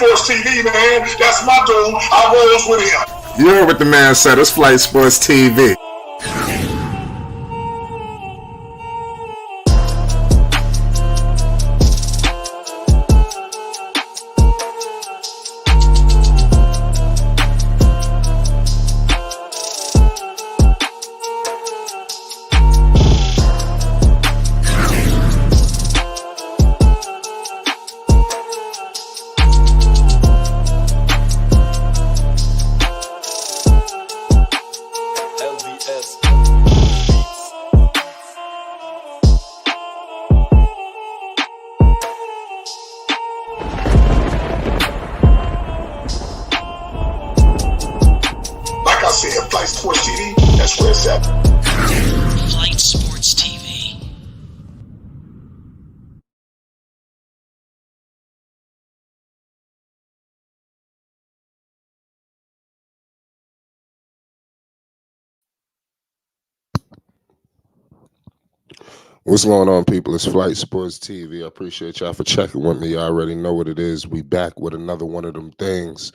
Sports TV, man. That's my dude. I rolls with him. You heard what the man said. It's Flight Sports TV. Like I said, Flight Sports TV, that's where it's at. Flight Sports TV. What's going on, people? It's Flight Sports TV. I appreciate y'all for checking with me. You already know what it is. We back with another one of them things.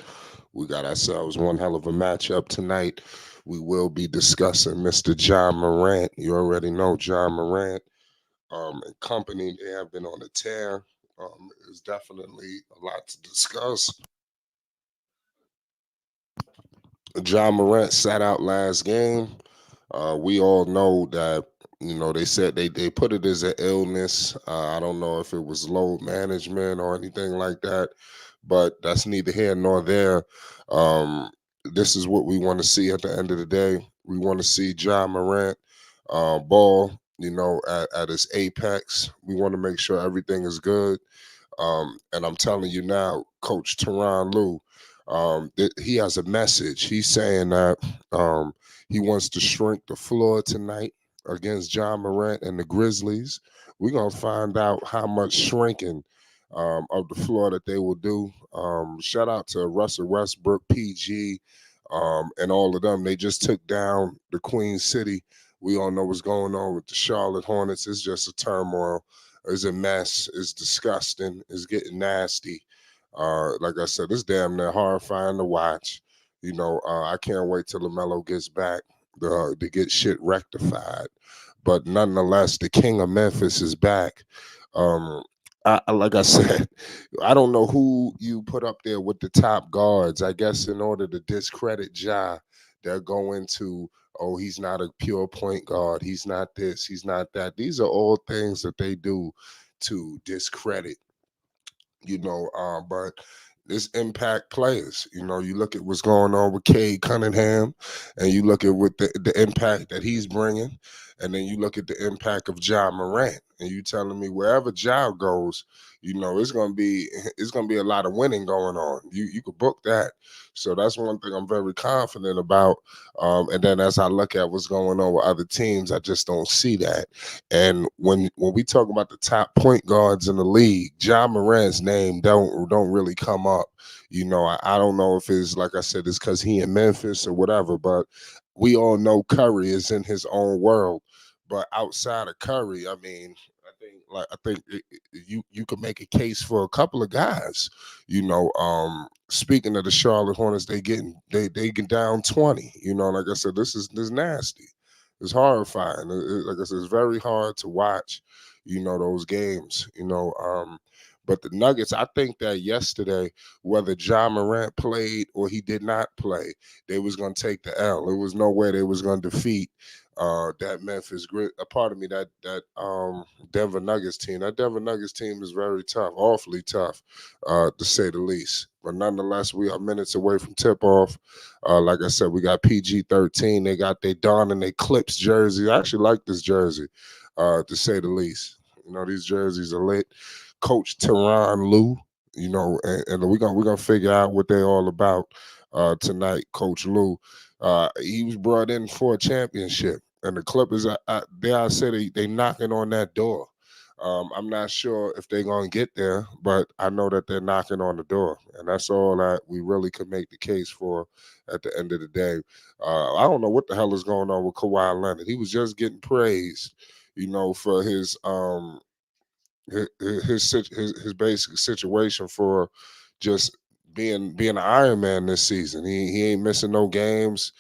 We got ourselves one hell of a matchup tonight. We will be discussing Mr. John Morant. You already know John Morant and company. They have been on a tear. There's definitely a lot to discuss. John Morant sat out last game. We all know that, they said they put it as an illness. I don't know if it was load management or anything like that, but that's neither here nor there. This is what we want to see at the end of the day. We want to see John Morant ball, at his apex. We want to make sure everything is good. And I'm telling you now, Coach Tyronn Lue, he has a message. He's saying that he wants to shrink the floor tonight against John Morant and the Grizzlies. We're going to find out how much shrinking of the floor that they will do. Shout out to Russell Westbrook, PG, and all of them. They just took down the Queen City. We all know what's going on with the Charlotte Hornets. It's just a turmoil. It's a mess. It's disgusting. It's getting nasty. Like I said, it's damn near horrifying to watch. I can't wait till LaMelo gets back to get shit rectified. But nonetheless, the king of Memphis is back. Like I said, I don't know who you put up there with the top guards. I guess in order to discredit Ja, they're going to, oh, he's not a pure point guard. He's not this. He's not that. These are all things that they do to discredit, but this impact players. You look at what's going on with Cade Cunningham, and you look at what the impact that he's bringing, and then you look at the impact of John Morant, and you telling me wherever Ja goes, it's gonna be a lot of winning going on. You could book that. So that's one thing I'm very confident about. And then as I look at what's going on with other teams, I just don't see that. And when we talk about the top point guards in the league, John Morant's name don't really come up. I don't know if it's, like I said, it's because he in Memphis or whatever, but we all know Curry is in his own world. But outside of Curry, I think you could make a case for a couple of guys. Speaking of the Charlotte Hornets, they get down 20. Like I said, this is nasty. It's horrifying. Like I said, it's very hard to watch. Those games. But the Nuggets, I think that yesterday, whether John Morant played or he did not play, they was going to take the L. There was no way they was going to defeat that Memphis that Denver Nuggets team. That Denver Nuggets team is very tough, awfully tough, to say the least. But nonetheless, we are minutes away from tip-off. Like I said, we got PG-13. They got their Dawn and their Clips jersey. I actually like this jersey, to say the least. These jerseys are lit. Coach Tyronn Lue, and we're gonna figure out what they're all about tonight. Coach Lue, he was brought in for a championship, and the Clippers, I say they knocking on that door. I'm not sure if they're gonna get there, but I know that they're knocking on the door, and that's all that we really could make the case for at the end of the day. I don't know what the hell is going on with Kawhi Leonard. He was just getting praised, for his his basic situation for just being an Iron Man this season. He ain't missing no games.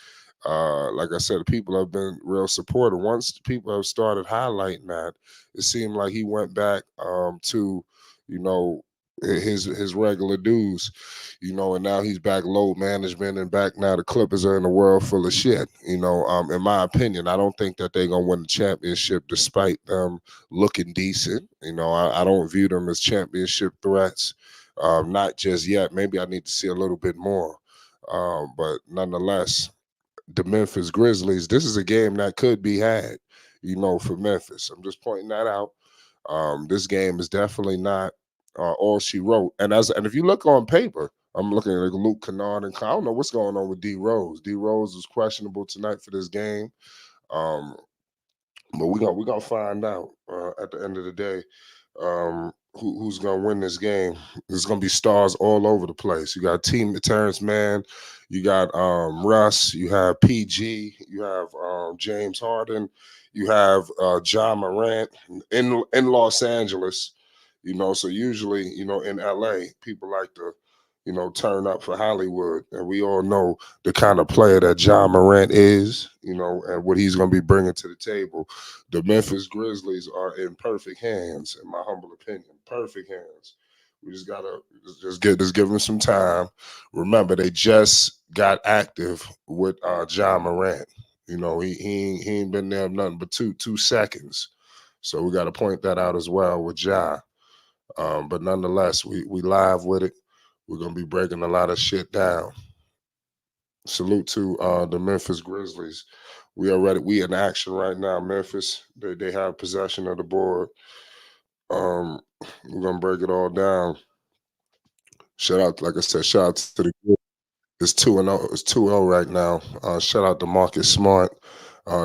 Like I said, the people have been real supportive. Once the people have started highlighting that, it seemed like he went back to, you know, his regular dues, and now he's back load management and back now the Clippers are in a world full of shit. In my opinion, I don't think that they're gonna win the championship despite them looking decent. I don't view them as championship threats. Not just yet. Maybe I need to see a little bit more. But nonetheless, the Memphis Grizzlies, this is a game that could be had, for Memphis. I'm just pointing that out. This game is definitely not all she wrote. And if you look on paper, I'm looking at Luke Kennard and I don't know what's going on with D Rose. D Rose is questionable tonight for this game. Um, but we're gonna find out at the end of the day who's gonna win this game. There's gonna be stars all over the place. You got Team Terrence Mann, you got Russ, you have PG, you have James Harden, you have John Morant in Los Angeles. So usually, in LA, people like to, turn up for Hollywood, and we all know the kind of player that John Morant is, and what he's going to be bringing to the table. The Memphis Grizzlies are in perfect hands, in my humble opinion. Perfect hands. We just gotta just give them some time. Remember, they just got active with John Morant. He ain't been there nothing but two seconds. So we got to point that out as well with Ja. But nonetheless, we live with it. We're gonna be breaking a lot of shit down. Salute to the Memphis Grizzlies. We in action right now. Memphis, they have possession of the board. We're gonna break it all down. Shout out, like I said, shout out to the group. It's 2-0. It's 2-0 right now. Shout out to Marcus Smart,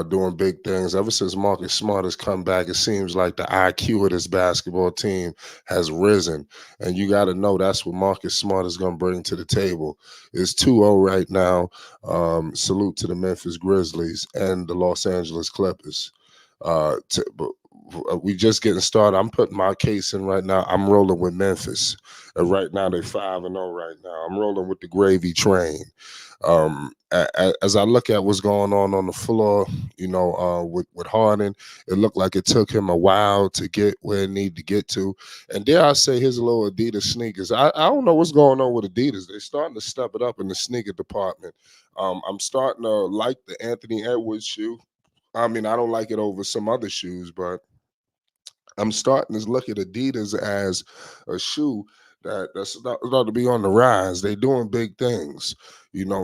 doing big things. Ever since Marcus Smart has come back, it seems like the IQ of this basketball team has risen. And you got to know that's what Marcus Smart is going to bring to the table. It's 2-0 right now. Salute to the Memphis Grizzlies and the Los Angeles Clippers. We just getting started. I'm putting my case in right now. I'm rolling with Memphis. Right now they're 5-0 right now. I'm rolling with the gravy train. As I look at what's going on the floor, with Harden, it looked like it took him a while to get where he needed to get to. And dare I say his little Adidas sneakers. I don't know what's going on with Adidas. They're starting to step it up in the sneaker department. I'm starting to like the Anthony Edwards shoe. I mean, I don't like it over some other shoes, but I'm starting to look at Adidas as a shoe that's about to be on the rise. They're doing big things,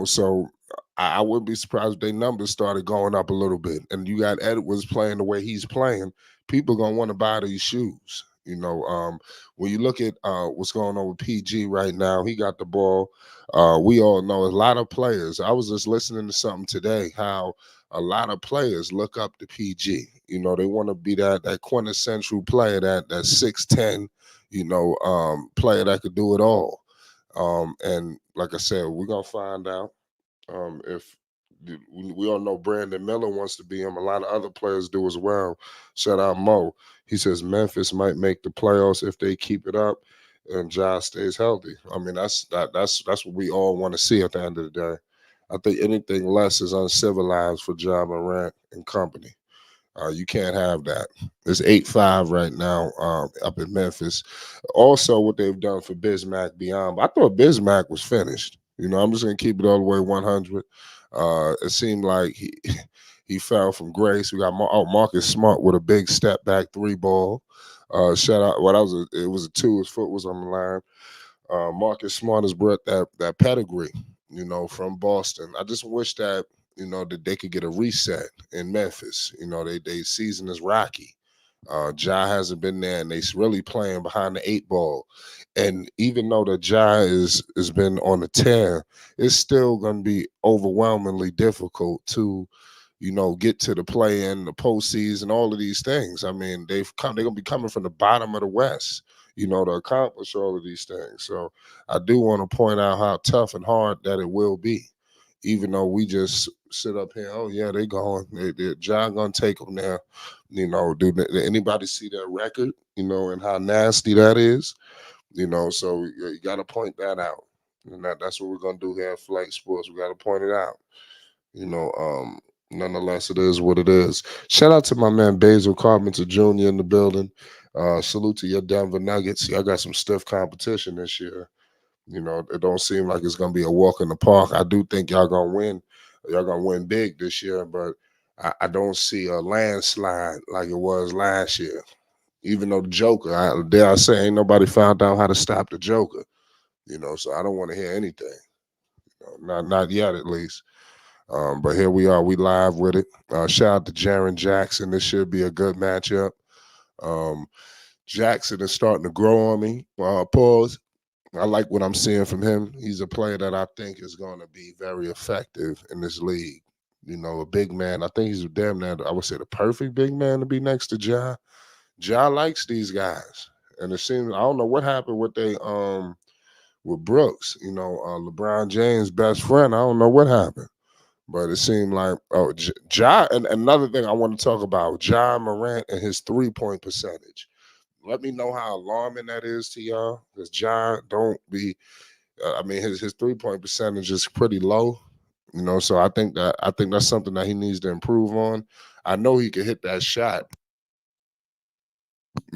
So I wouldn't be surprised if their numbers started going up a little bit. And you got Edwards playing the way he's playing. People gonna want to buy these shoes. When you look at what's going on with PG right now, he got the ball. We all know a lot of players. I was just listening to something today how a lot of players look up to PG. They want to be that quintessential player, that 6'10", player that could do it all. And like I said, we're gonna find out if we all know Brandon Miller wants to be him. A lot of other players do as well. Shout out Mo. He says Memphis might make the playoffs if they keep it up and Ja stays healthy. I mean, that's what we all want to see at the end of the day. I think anything less is uncivilized for Ja Morant and company. You can't have that. It's 8-5 right now up in Memphis. Also, what they've done for Bismack Beyond. I thought Bismack was finished. I'm just gonna keep it all the way 100. It seemed like he fell from grace. We got Marcus Smart with a big step back three ball. Shout out. It was a two. His foot was on the line. Marcus Smart has brought that pedigree, from Boston. I just wish that that they could get a reset in Memphis. They season is rocky. Ja hasn't been there, and they's really playing behind the eight ball. And even though the Ja has been on a tear, it's still going to be overwhelmingly difficult to, get to the play in the postseason, all of these things. I mean, they're gonna be coming from the bottom of the West, to accomplish all of these things. So I do want to point out how tough and hard that it will be, even though we just sit up here. Oh yeah, they going. John gonna take them there. Did anybody see that record? And how nasty that is. So you got to point that out. And that's what we're gonna do here at Flight Sports. We gotta point it out. You know, nonetheless, it is what it is. Shout out to my man Basil Carpenter Jr. in the building. Salute to your Denver Nuggets. Y'all got some stiff competition this year. You know, it don't seem like it's gonna be a walk in the park. I do think y'all gonna win. Y'all gonna win big this year, but I don't see a landslide like it was last year. Even though the Joker, dare I say, ain't nobody found out how to stop the Joker. You know, so I don't want to hear anything. Not yet, at least. But here we are. We live with it. Shout out to Jaron Jackson. This should be a good matchup. Um, Jackson is starting to grow on me. Pause. I like what I'm seeing from him. He's a player that I think is going to be very effective in this league. You know, a big man. I think he's damn near, I would say, the perfect big man to be next to Ja. Ja likes these guys. And it seems, I don't know what happened with Brooks, LeBron James' best friend. I don't know what happened. But it seemed like Ja, and another thing I want to talk about, Ja Morant and his 3-point percentage. Let me know how alarming that is to y'all. Because Ja don't be his 3-point percentage is pretty low. So I think that's something that he needs to improve on. I know he can hit that shot,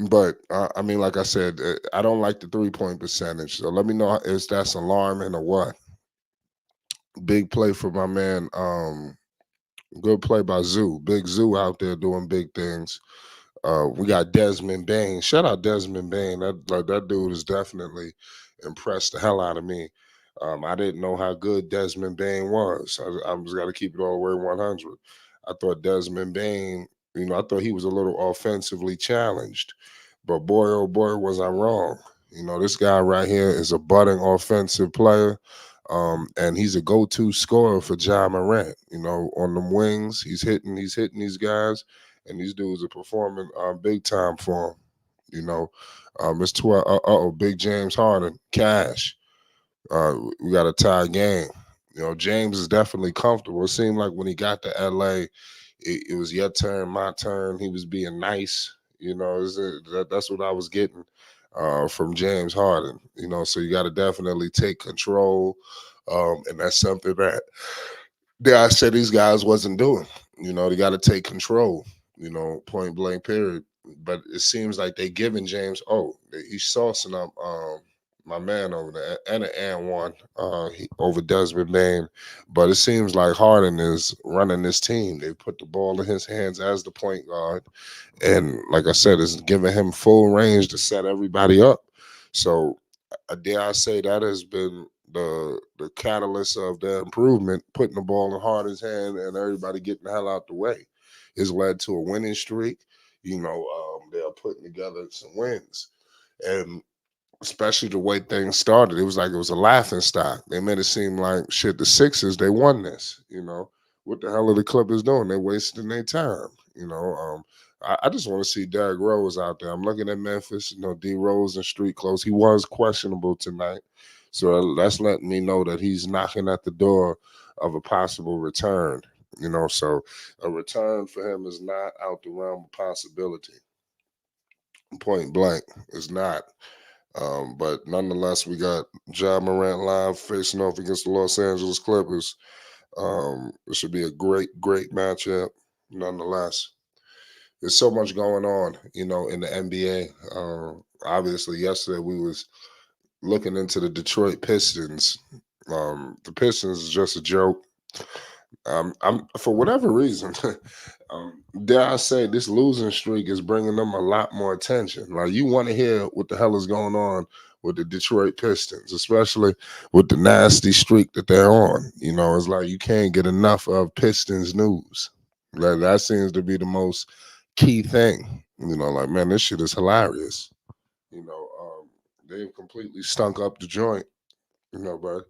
but like I said, I don't like the 3-point percentage. So let me know if that's alarming or what. Big play for my man. Good play by Zoo. Big Zoo out there doing big things. We got Desmond Bain. Shout out Desmond Bain. That dude has definitely impressed the hell out of me. I didn't know how good Desmond Bain was. I just got to keep it all the way 100. I thought Desmond Bain, I thought he was a little offensively challenged, but boy, oh boy, was I wrong. This guy right here is a budding offensive player. And he's a go-to scorer for Ja Morant. On them wings, he's hitting these guys, and these dudes are performing big time for him. It's 12. Big James Harden, cash. We got a tie game. James is definitely comfortable. It seemed like when he got to LA, it was your turn, my turn. He was being nice. That's what I was getting from James Harden. So you got to definitely take control, and that's something that I said these guys wasn't doing. They got to take control. Point blank, period. But it seems like they giving James. Oh, he's saucing up my man over there and an and one over Desmond Bain. But it seems like Harden is running this team. They put the ball in his hands as the point guard. And like I said, it's giving him full range to set everybody up. So dare I say that has been the catalyst of the improvement, putting the ball in Harden's hand and everybody getting the hell out the way. It's led to a winning streak. They are putting together some wins. And especially the way things started, it was like it was a laughing stock. They made it seem like shit, the Sixers, they won this. What the hell are the Clippers doing? They're wasting their time. I just want to see Derrick Rose out there. I'm looking at Memphis, D Rose and street clothes. He was questionable tonight. So that's letting me know that he's knocking at the door of a possible return. So a return for him is not out the realm of possibility. Point blank, it's not. But nonetheless, we got Ja Morant live facing off against the Los Angeles Clippers. It should be a great, great matchup. Nonetheless, there's so much going on, in the NBA. Obviously, yesterday we was looking into the Detroit Pistons. The Pistons is just a joke. I'm for whatever reason, dare I say, this losing streak is bringing them a lot more attention. Like you want to hear what the hell is going on with the Detroit Pistons, especially with the nasty streak that they're on. It's like you can't get enough of Pistons news. Like that seems to be the most key thing. Like man, this shit is hilarious. They've completely stunk up the joint. But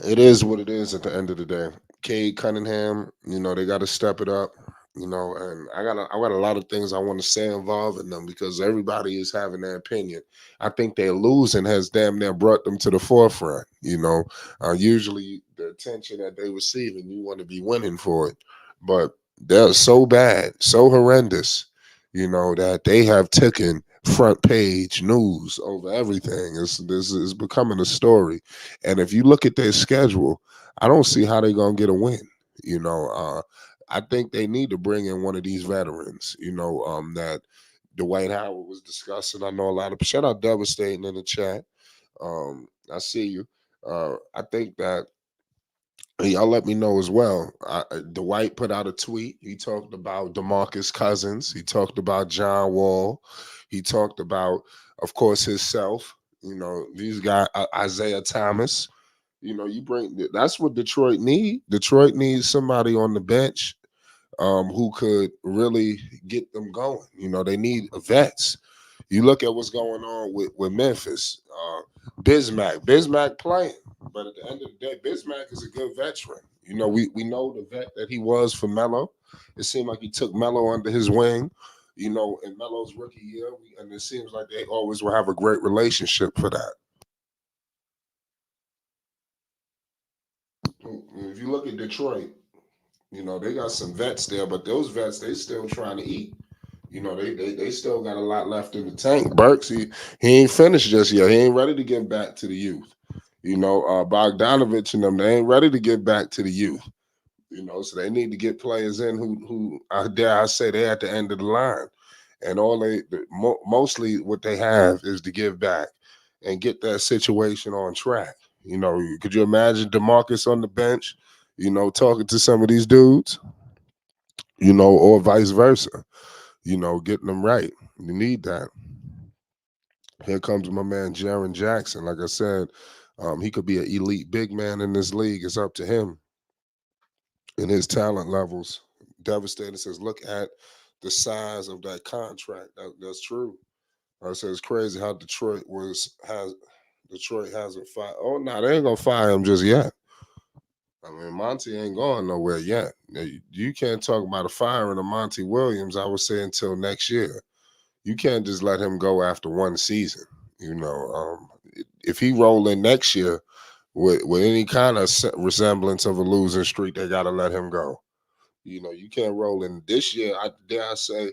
it is what it is at the end of the day. Cade Cunningham, they got to step it up. And I got a lot of things I want to say involving them because everybody is having their opinion. I think their losing has damn near brought them to the forefront. Usually the attention that they receive, and you want to be winning for it, but they're so bad, so horrendous, that they have taken front page news over everything. This is becoming a story. And if you look at their schedule, I don't see how they're gonna get a win. You know, I think they need to bring in one of these veterans. That Dwight Howard was discussing. I know a lot of shout out Devastating in the chat. I see you. I think that y'all let me know as well. Dwight put out a tweet. He talked about DeMarcus Cousins. He talked about John Wall. He talked about, of course, himself. These guys, Isaiah Thomas. You bring that's what Detroit need. Detroit needs somebody on the bench who could really get them going. They need vets. You look at what's going on with Memphis. Bismack playing, but at the end of the day, Bismack is a good veteran. We know the vet that he was for Melo. It seemed like he took Melo under his wing. In Melo's rookie year, and it seems like they always will have a great relationship for that. If you look at Detroit, they got some vets there, but those vets, they still trying to eat. They still got a lot left in the tank. Burks, he ain't finished just yet. He ain't ready to get back to the youth. Bogdanovich and them, they ain't ready to get back to the youth. So they need to get players in who dare I say, they at the end of the line. And mostly what they have is to give back and get that situation on track. Could you imagine DeMarcus on the bench, talking to some of these dudes, or vice versa, getting them right. You need that. Here comes my man, Jaren Jackson. Like I said, he could be an elite big man in this league. It's up to him and his talent levels. Devastator says, look at the size of that contract. That's true. I said it's crazy how Detroit hasn't fired. Oh no, they ain't gonna fire him just yet. I mean, Monty ain't going nowhere yet. You can't talk about a firing of Monty Williams, I would say, until next year. You can't just let him go after one season. If he roll in next year with any kind of resemblance of a losing streak, they got to let him go. You can't roll in this year. I dare I say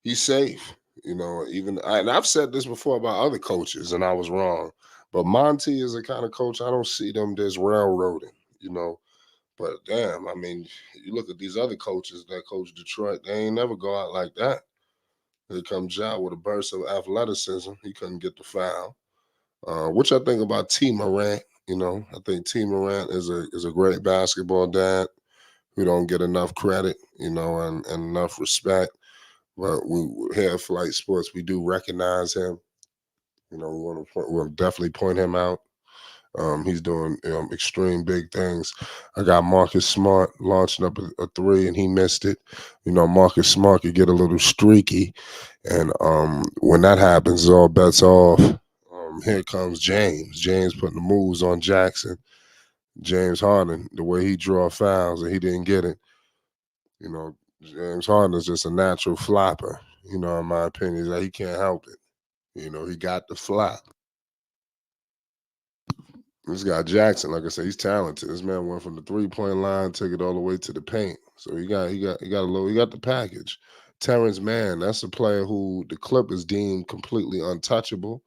he's safe. And I've said this before about other coaches, and I was wrong. But Monty is the kind of coach I don't see them just railroading. But damn, I mean, you look at these other coaches that coach Detroit, they ain't never go out like that. Here comes Ja with a burst of athleticism. He couldn't get the foul. Which I think about T. Morant. I think T. Morant is a great basketball dad who don't get enough credit, and enough respect. But we here at Flight Sports, we do recognize him. We'll definitely point him out. He's doing extreme big things. I got Marcus Smart launching up a three, and he missed it. Marcus Smart could get a little streaky, and when that happens, all bets off. Here comes James. James putting the moves on Jackson. James Harden, the way he draw fouls, and he didn't get it. James Harden is just a natural flopper. In my opinion, that he can't help it. He got the flop. This guy Jackson, like I said, he's talented. This man went from the 3-point line, took it all the way to the paint. So he got the package. Terrence Mann, that's a player who the Clippers deemed completely untouchable.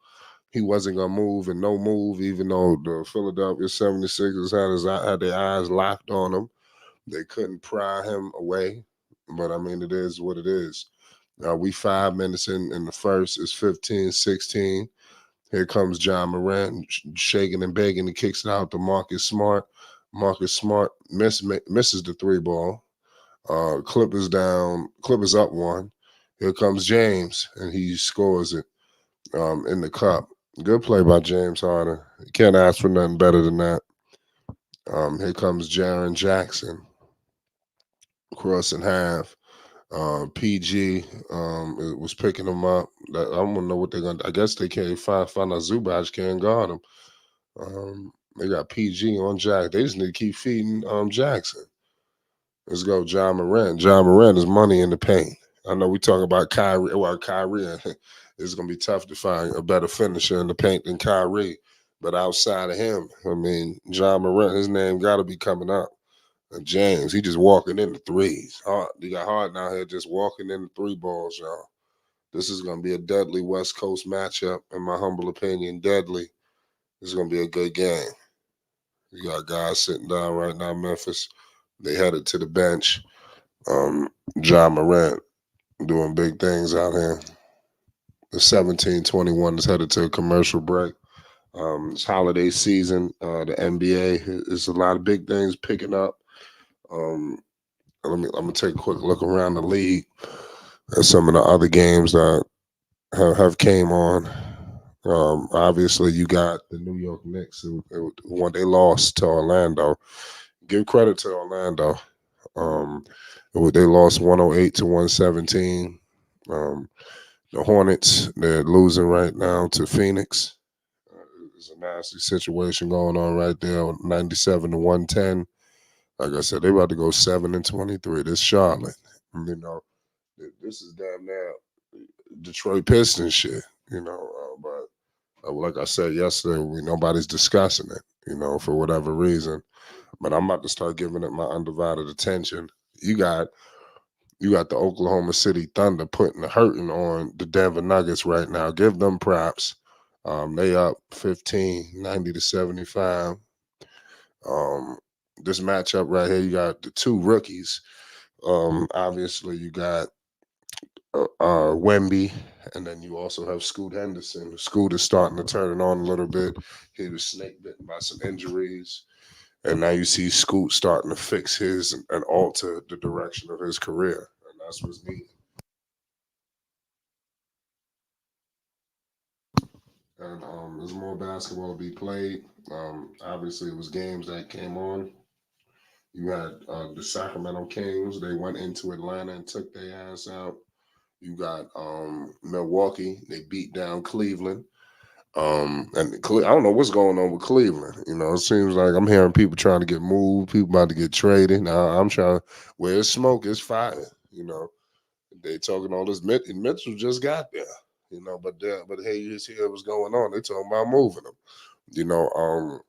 He wasn't gonna move and no move, even though the Philadelphia 76ers had their eyes locked on him. They couldn't pry him away. But I mean, it is what it is. We 5 minutes in the first, it's 15-16. Here comes John Morant, shaking and begging. He kicks it out to Marcus Smart. Marcus Smart misses the 3-ball. Clippers up 1. Here comes James, and he scores it in the cup. Good play by James Harden. You can't ask for nothing better than that. Here comes Jaren Jackson, crossing half. PG was picking them up. I don't know what they're gonna. I guess they can't find out Zubac can't guard him. They got PG on Jack. They just need to keep feeding Jackson. Let's go, John Morant. John Morant is money in the paint. I know we talk about Kyrie. Well, Kyrie, it's gonna be tough to find a better finisher in the paint than Kyrie. But outside of him, I mean, John Morant, his name got to be coming up. James, he just walking in the threes. You got Harden out here just walking in the 3 balls, y'all. This is going to be a deadly West Coast matchup, in my humble opinion. Deadly. This is going to be a good game. You got guys sitting down right now, Memphis. They headed to the bench. John Morant doing big things out here. The 17-21 is headed to a commercial break. It's holiday season. The NBA is a lot of big things picking up. Um, I'm gonna take a quick look around the league at some of the other games that have came on. Obviously, you got the New York Knicks when they lost to Orlando. Give credit to Orlando. Um, they lost 108 to 117. Um, the Hornets, they're losing right now to Phoenix. There's a nasty situation going on right there, 97 to 110. Like I said, they about to go 7-23. This Charlotte, you know, this is damn near Detroit Pistons shit, but like I said yesterday, nobody's discussing it, for whatever reason. But I'm about to start giving it my undivided attention. You got the Oklahoma City Thunder putting the hurting on the Denver Nuggets right now. Give them props. They up 15, 90 to 75. This matchup right here, you got the two rookies. Obviously, you got Wemby, and then you also have Scoot Henderson. Scoot is starting to turn it on a little bit. He was snake bitten by some injuries, and now you see Scoot starting to fix his and alter the direction of his career, and that's what's needed. And there's more basketball to be played. Obviously, it was games that came on. You had the Sacramento Kings. They went into Atlanta and took their ass out. You got Milwaukee. They beat down Cleveland. And I don't know what's going on with Cleveland. It seems like I'm hearing people trying to get moved, people about to get traded. Now I'm trying. Where it's smoke, it's fire. They talking all this. Mitchell just got there. But hey, you just hear what's going on. They talking about moving him.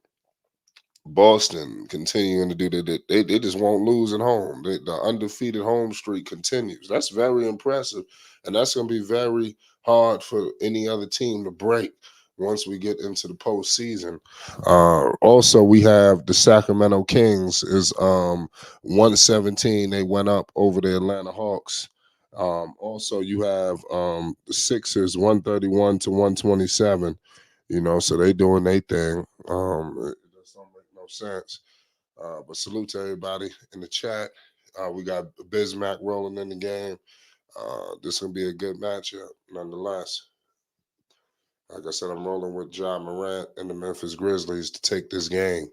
Boston continuing to do that. They just won't lose at home. The undefeated home streak continues. That's very impressive, and that's going to be very hard for any other team to break once we get into the postseason. Also, we have the Sacramento Kings is 117. They went up over the Atlanta Hawks. Also, you have the Sixers 131 to 127. So they doing their thing. It just don't make no sense. But salute to everybody in the chat. We got Bismack rolling in the game. This is gonna be a good matchup, nonetheless. Like I said, I'm rolling with John Morant and the Memphis Grizzlies to take this game.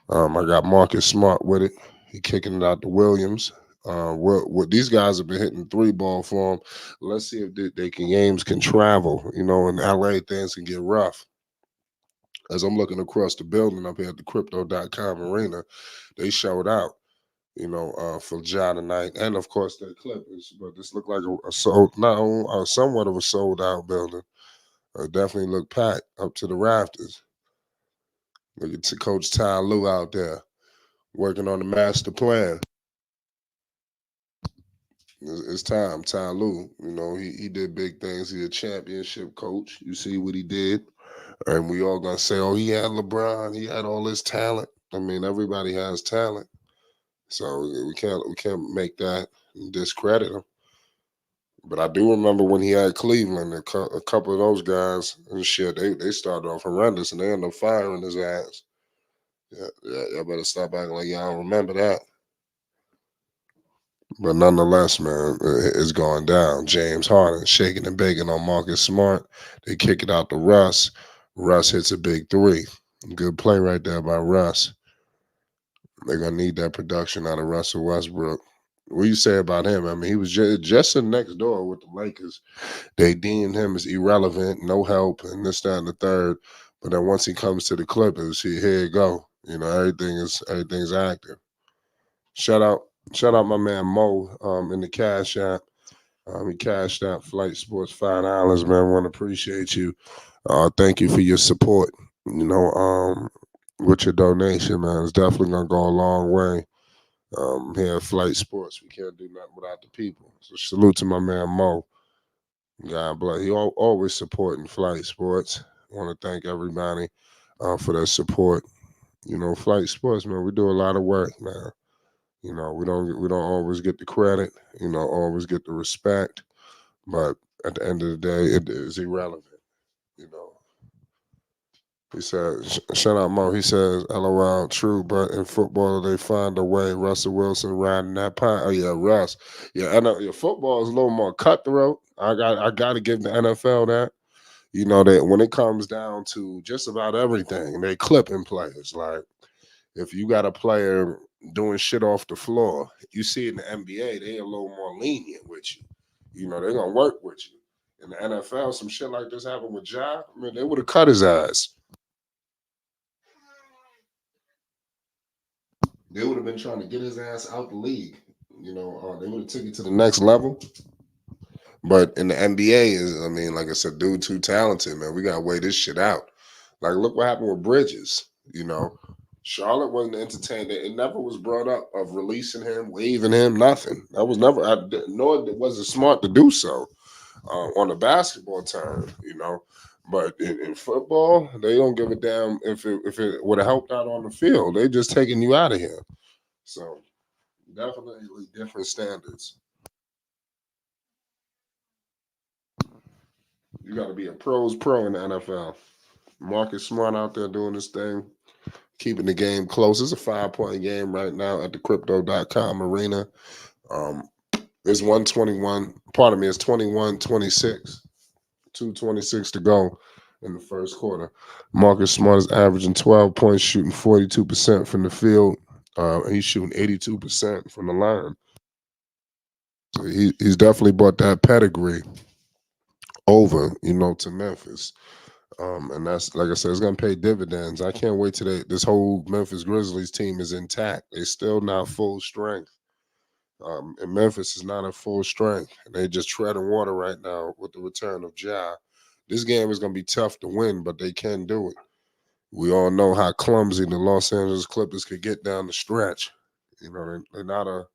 I got Marcus Smart with it. He kicking it out to Williams. What these guys have been hitting three ball for him. Let's see if games can travel. In LA things can get rough. As I'm looking across the building up here at the crypto.com arena, they showed out, for Ja tonight. And of course the Clippers. But this looked like a sold, not somewhat of a sold out building. Definitely looked packed up to the rafters. Look at Coach Ty Lue out there working on the master plan. It's time. Ty Lue, he did big things. He's a championship coach. You see what he did. And we all gonna say, oh, he had LeBron, he had all this talent. I mean, everybody has talent. So we can't make that and discredit him. But I do remember when he had Cleveland, a couple of those guys and shit, they started off horrendous and they ended up firing his ass. Yeah, y'all better stop acting like y'all don't remember that. But nonetheless, man, it's going down. James Harden shaking and baking on Marcus Smart. They kick it out to Russ. Russ hits a big three. Good play right there by Russ. They're going to need that production out of Russell Westbrook. What do you say about him? I mean, he was just in next door with the Lakers. They deemed him as irrelevant, no help, and this, that, and the third. But then once he comes to the Clippers, here you go. Everything's active. Shout out my man Mo in the Cash App. He cashed out Flight Sports $5, man. Want to appreciate you. Thank you for your support. With your donation, man, it's definitely gonna go a long way. Here at Flight Sports, we can't do nothing without the people. So salute to my man Mo. God bless. He always supporting Flight Sports. I want to thank everybody for their support. Flight Sports, man, we do a lot of work, man. We don't always get the credit, always get the respect, but at the end of the day, it is irrelevant. You know, he said, shout out Mo. He says, "LOL, true, but in football they find a way." Russell Wilson riding that pine. Oh yeah, Russ. Yeah, I know. Your football is a little more cutthroat. I got to give the NFL that. That when it comes down to just about everything, they clipping players. Like if you got a player doing shit off the floor, you see it in the NBA, they a little more lenient with you. They're gonna work with you. In the NFL, some shit like this happened with Ja. I mean, they would have cut his ass. They would have been trying to get his ass out the league. They would have took it to the next level. But in the NBA, I mean, like I said, dude, too talented, man. We gotta weigh this shit out. Like, look what happened with Bridges. Charlotte wasn't entertained. It never was brought up of releasing him, waiving him, nothing. That was never. Nor it wasn't smart to do so on the basketball term. But in football, they don't give a damn if it would have helped out on the field. They just taking you out of here. So definitely different standards. You got to be a pro's pro in the NFL. Marcus Smart out there doing this thing, keeping the game close. It's a 5-point game right now at the crypto.com arena. It's 121. Pardon me, it's 21-26. 2:26 to go in the first quarter. Marcus Smart is averaging 12 points, shooting 42% from the field. He's shooting 82% from the line. So he's definitely brought that pedigree over, to Memphis. And that's like I said, it's gonna pay dividends. I can't wait till this whole Memphis Grizzlies team is intact. They're still not full strength. And Memphis is not at full strength. And they just treading water right now with the return of Ja. This game is gonna be tough to win, but they can do it. We all know how clumsy the Los Angeles Clippers could get down the stretch. They're not a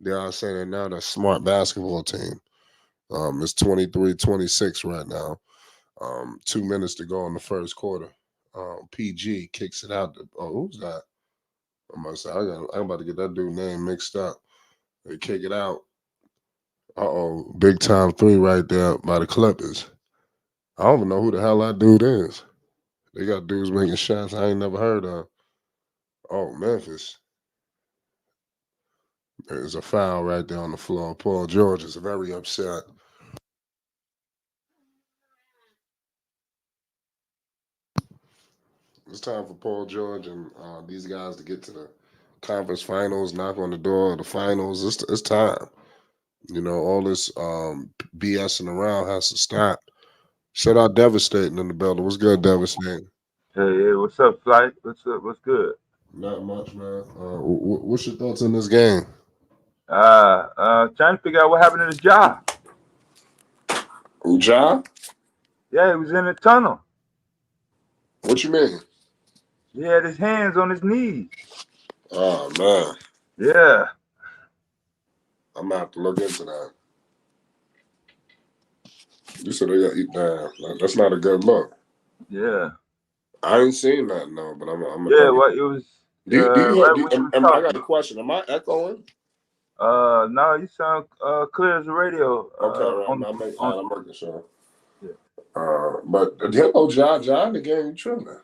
dare I say they're not a smart basketball team. It's 23-26 right now. 2 minutes to go in the first quarter. PG kicks it out. Who's that? I must say, I'm about to get that dude name mixed up. They kick it out. Big time three right there by the Clippers. I don't even know who the hell that dude is. They got dudes making shots I ain't never heard of. Oh, Memphis. There's a foul right there on the floor. Paul George is very upset. It's time for Paul George and these guys to get to the conference finals, knock on the door of the finals. It's time. All this BSing around has to stop. Shout out Devastating in the building. What's good, Devastating? Hey, what's up, Flight? What's up? What's good? Not much, man. What's your thoughts on this game? Trying to figure out what happened to the job. Ja? Yeah, he was in the tunnel. What you mean? He had his hands on his knees. Oh, man. Yeah. I'm going to have to look into that. You said they got eat down. That's not a good look. Yeah. I ain't seen that, no, but I'm Yeah, well, it was Do you right hear? when you was I got a talking. question. Am I echoing? No, you sound clear as the radio. Okay, right. On I'm making sure. yeah. But hello, John, the game, you tripping.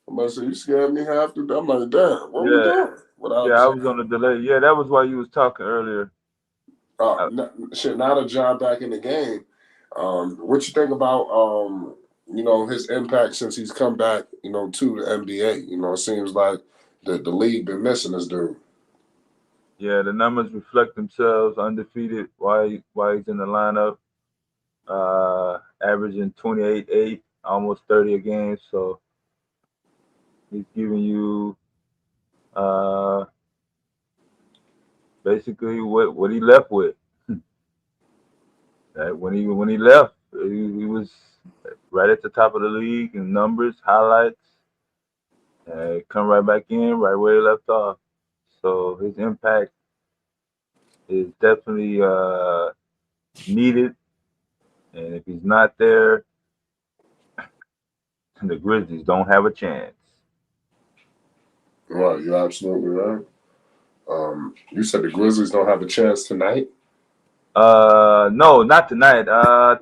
I'm about to say, you scared me half the I'm like, damn, what we Yeah, doing? Without I Ja. was on the delay. Yeah, that was why you was talking earlier. Now that John back in the game, what you think about his impact since he's come back, to the NBA? It seems like the league been missing this dude. Yeah, the numbers reflect themselves. Undefeated. Why he's in the lineup? Averaging 28-8, almost 30 a game. So he's giving you basically what he left with. That when he left, he was right at the top of the league in numbers, highlights, and come right back in right where he left off. So his impact is definitely needed And if he's not there, the Grizzlies don't have a chance. Right, you're absolutely right. You said the Grizzlies don't have a chance tonight. No, not tonight.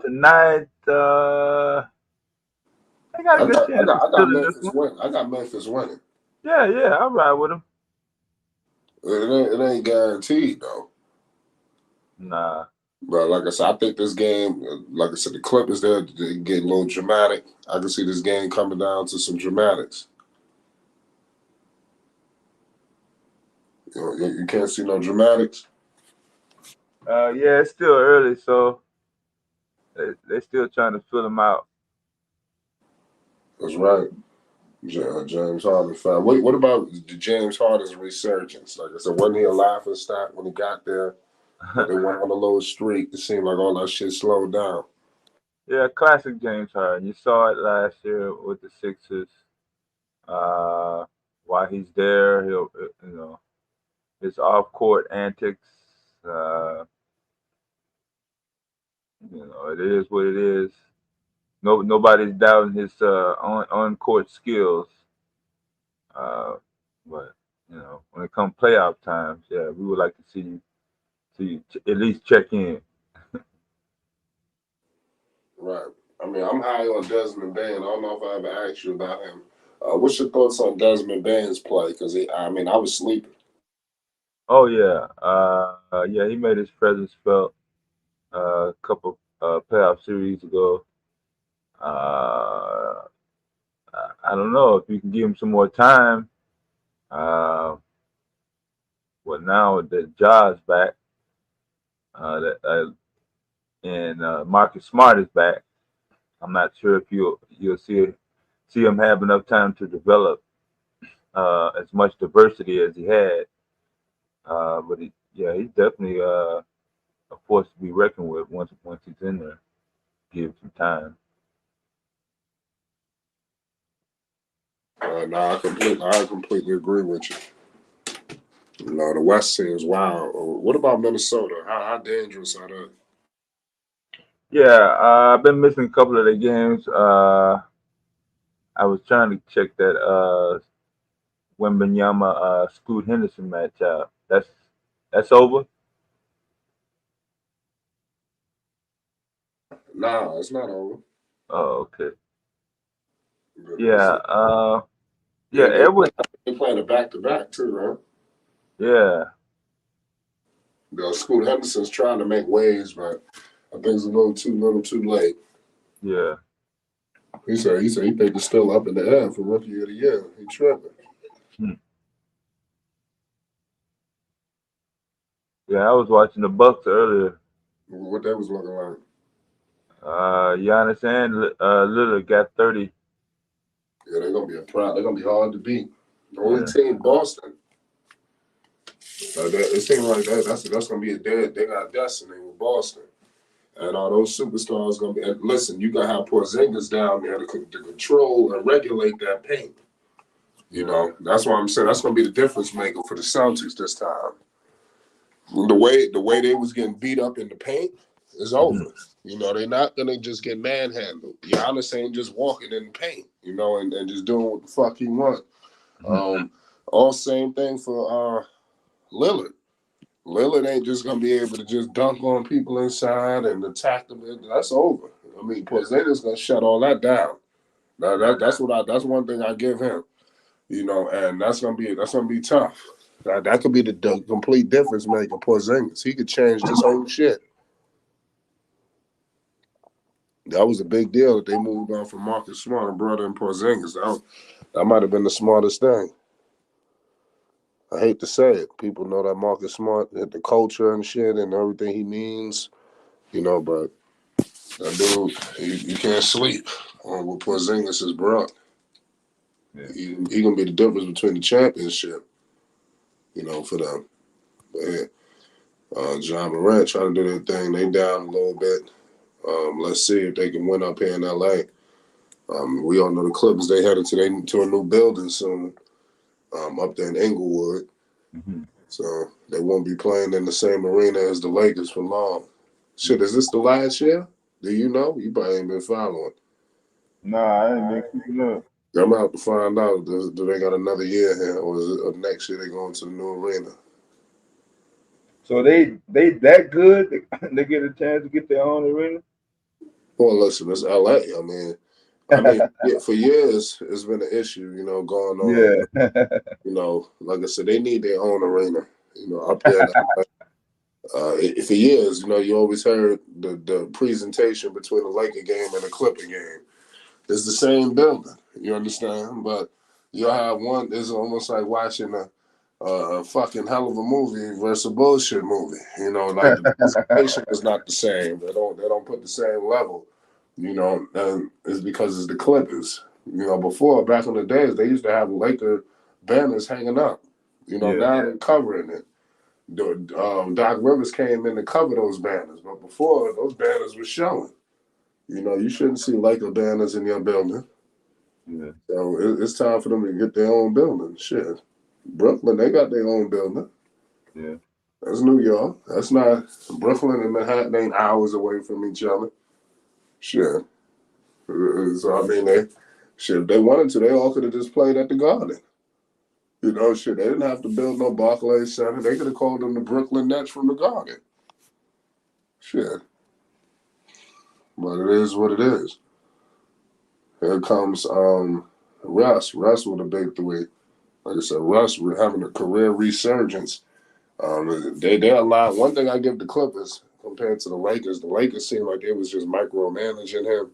Tonight, they got a good chance of I got stealing this Memphis one. winning. I got Memphis winning. Yeah, yeah, I'll ride with them. It ain't guaranteed though. Nah. But like I said, I think this game, like I said, the Clippers there they get a little dramatic. I can see this game coming down to some dramatics. You can't see no dramatics. Yeah, it's still early, so they're still trying to fill them out. That's right. James Harden fan. What about the James Harden's resurgence? Like I said, wasn't he a laughing stock when he got there? But they went on a little streak. It seemed like all that shit slowed down. Yeah, classic James Harden. You saw it last year with the Sixers. Uh, while he's there, he'll his off court antics. Uh, it is what it is. Nobody's doubting his on court skills. Uh, but when it comes playoff times, yeah, we would like to see you at least check in. Right. I mean, I'm high on Desmond Bain. I don't know if I ever asked you about him. What's your thoughts on Desmond Bain's play? Because I mean, I was sleeping. Oh yeah, yeah, he made his presence felt a couple playoff series ago. Uh, I don't know if you can give him some more time. Uh, well, now that Ja's back, that and Marcus Smart is back, I'm not sure if you'll see him have enough time to develop as much diversity as he had. But he's definitely a force to be reckoned with once he's in there. Give him some time. No, I completely agree with you. The West seems wild. What about Minnesota? How dangerous are they? Yeah, I've been missing a couple of the games. I was trying to check that Wembanyama Scoot Henderson match out. That's over. Nah, it's not over. Oh, okay. It's, Yeah. Yeah. they Edward. they playing a back to back too, right? Yeah. Scoot Henderson's trying to make waves, but I think it's a little too late. Yeah. He said he think it's still up in the air for rookie of the year. He tripping. Hmm. Yeah. I was watching the Bucks earlier. What that was looking like. Giannis and Lillard got 30. Yeah, they're gonna be a problem. They're gonna be hard to beat. The only Yeah. team, Boston. It seems like that's gonna be a dead. They got destiny with Boston, and all those superstars gonna be. And listen, you gotta have Porzingis down there to control and regulate that paint. That's why I'm saying that's gonna be the difference maker for the Celtics this time. The way they was getting beat up in the paint is over. Mhm. They're not gonna just get manhandled. Giannis ain't just walking in the paint, and just doing what the fuck he want. Mhm. All same thing for Lillard. Lillard ain't just gonna be able to just dunk on people inside and attack them. That's over. I mean, Porzingis gonna shut all that down. That's one thing I give him. And that's gonna be tough. That could be the complete difference maker. Porzingis, he could change this whole shit. That was a big deal that they moved on from Marcus Smart and brought in Porzingis. That might have been the smartest thing. I hate to say it. People know that Marcus Smart, the culture and shit and everything he means, but that dude, you can't sleep on what Porzingis has brought. Yeah. He gonna be the difference between the championship, for them. But yeah, John Morant trying to do their thing. They down a little bit. Let's see if they can win up here in LA. We all know the Clippers. They headed to a new building soon, up there in Inglewood. Mhm. So they won't be playing in the same arena as the Lakers for long. Shit, is this the last year? Do you know? You probably ain't been following. Nah, I ain't been keeping up. I'm about to find out. Do they got another year here, or is it next year they going to the new arena? So they that good? They get a chance to get their own arena? Well, listen, it's LA. I mean, yeah, for years it's been an issue, going on. Yeah. Like I said, they need their own arena. Up here in LA. For years, you always heard the presentation between the Laker game and the Clipper game. It's the same building, you understand? But you'll have one. It's almost like watching a fucking hell of a movie versus a bullshit movie. Like the presentation is not the same. They don't put the same level. And it's because it's the Clippers. Before back in the days, they used to have Laker banners hanging up. Yeah. Now they're covering it. Doc Rivers came in to cover those banners, but before those banners were showing. You shouldn't see Laker banners in your building. Yeah. So it's time for them to get their own building. Shit, Brooklyn, they got their own building. Yeah. That's New York. That's not Brooklyn and Manhattan. Ain't hours away from each other. Shit. So I mean, if they wanted to, they all could have just played at the Garden. Shit, they didn't have to build no Barclays Center. They could have called them the Brooklyn Nets from the Garden. Shit. But it is what it is. Here comes Russ. Russ with a big three. Like I said, Russ having a career resurgence. They allowed one thing I give the Clippers compared to the Lakers. The Lakers seemed like they was just micromanaging him.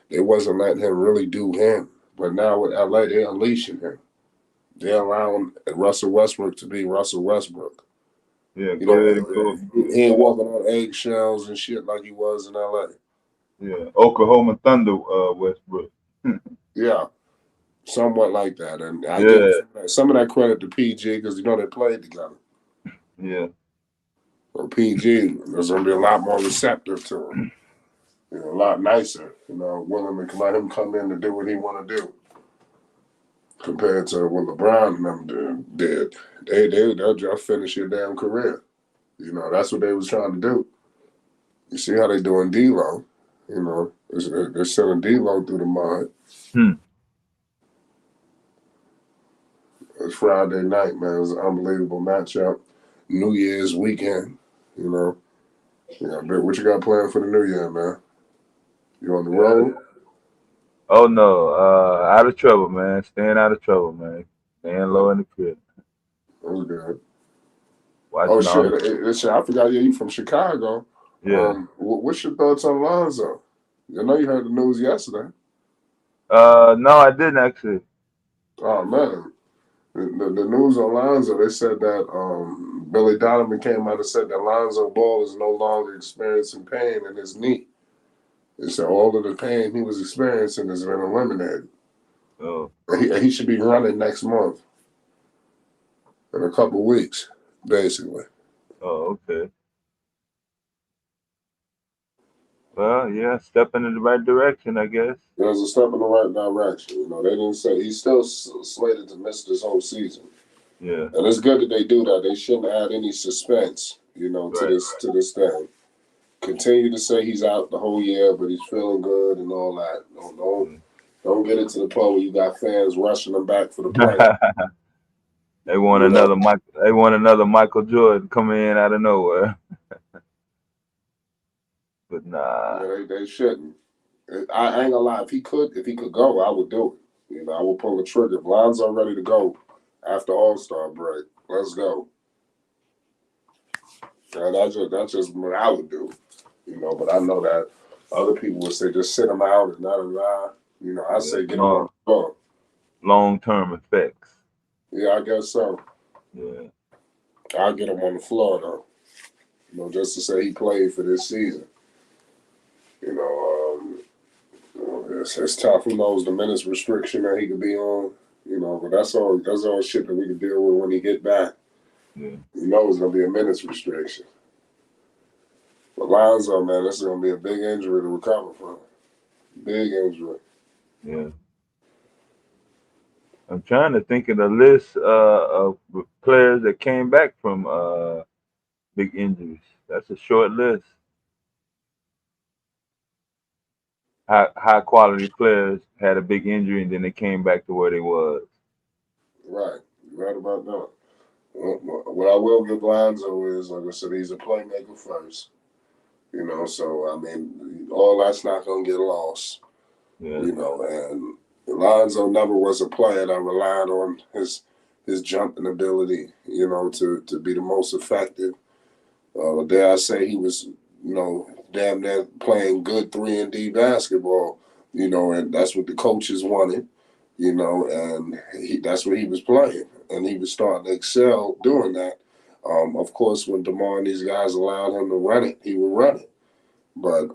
They wasn't letting him really do him. But now with LA, they unleashing him. They allowing Russell Westbrook to be Russell Westbrook. Yeah, go ahead and go. He ain't walking on eggshells and shit like he was in LA. Yeah, Oklahoma Thunder, Westbrook. Yeah, somewhat like that. And I Yeah. give some of that credit to PG because they played together. Yeah. So PG is going to be a lot more receptive to him. A lot nicer, willing to let him come in and do what he want to do. Compared to what LeBron and them did. They'll just finish your damn career. That's what they was trying to do. You see how they doing D-Lo. They're sending D-Lo through the mud. It's Friday night, man. It was an unbelievable matchup. New Year's weekend, Yeah, but what you got planned for the new year, man? You on the road? Oh no, out of trouble, man. Staying out of trouble, man. Staying low in the crib. That was good. Watching Shit, I forgot you from Chicago. Yeah. What's your thoughts on Lonzo? I know you heard the news yesterday. No, I didn't actually. Oh man, the news on Lonzo, they said that Billy Donovan came out and said that Lonzo Ball is no longer experiencing pain in his knee. They said all of the pain he was experiencing has been eliminated. Oh. And he should be running next month, in a couple weeks, basically. Oh, okay. Well, yeah, stepping in the right direction, I guess. There's a step in the right direction. They didn't say he's still slated to miss this whole season. Yeah. And it's good that they do that. They shouldn't add any suspense, Right. to this thing. Continue to say he's out the whole year, but he's feeling good and all that. Don't get it to the point where you got fans rushing him back for the play. They want another Michael. They want another Michael Jordan coming in out of nowhere. But nah. Yeah, they shouldn't. I ain't gonna lie. If he could go, I would do it. I would pull the trigger. Lonzo ready to go after All-Star break. Let's go. And that's just what I would do. But I know that other people would say just sit him out and not allow. I say get him on the floor. Long-term effects. Yeah, I guess so. Yeah. I'll get him on the floor though. Just to say he played for this season. It's tough. Who knows the minutes restriction that he could be on? But that's all shit that we can deal with when he get back. Yeah. You know it's gonna be a minutes restriction. But Lonzo, man, this is gonna be a big injury to recover from. Big injury. Yeah. I'm trying to think of the list of players that came back from big injuries. That's a short list. high quality players had a big injury and then they came back to where they was. Right. You're right about that. What I will give Lonzo is, like I said, he's a playmaker first. So I mean, all that's not gonna get lost. Yeah. And Lonzo never was a player that relied on his jumping ability, to be the most effective. Dare I say he was, damn near playing good 3-and-D basketball, and that's what the coaches wanted, and that's what he was playing, and he was starting to excel doing that. Of course, when DeMar and these guys allowed him to run it, he would run it. But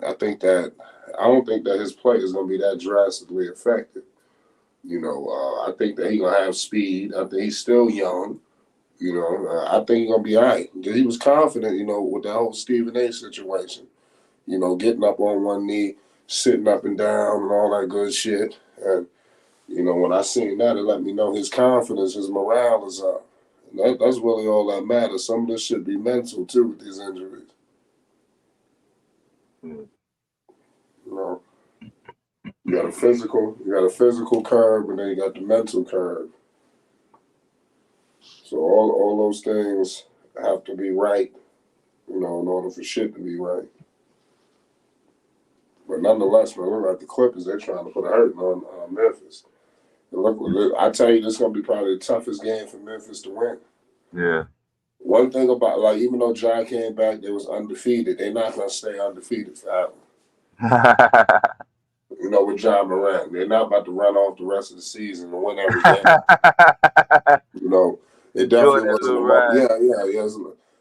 I don't think that his play is going to be that drastically affected. I think that he's going to have speed. I think he's still young. I think he's going to be all right. He was confident, with the whole Stephen A situation, getting up on one knee, sitting up and down and all that good shit. And, when I seen that, it let me know his confidence, his morale is up. And that's really all that matters. Some of this should be mental, too, with these injuries. Mm. You got a physical curve, and then you got the mental curve. So all those things have to be right, in order for shit to be right. But nonetheless, man, look like the Clippers, they're trying to put a hurting on Memphis. And look, I tell you, this is gonna be probably the toughest game for Memphis to win. Yeah. One thing about, like, even though Ja came back, they was undefeated. They're not gonna stay undefeated forever. With John Morant, they're not about to run off the rest of the season and win every game. It definitely was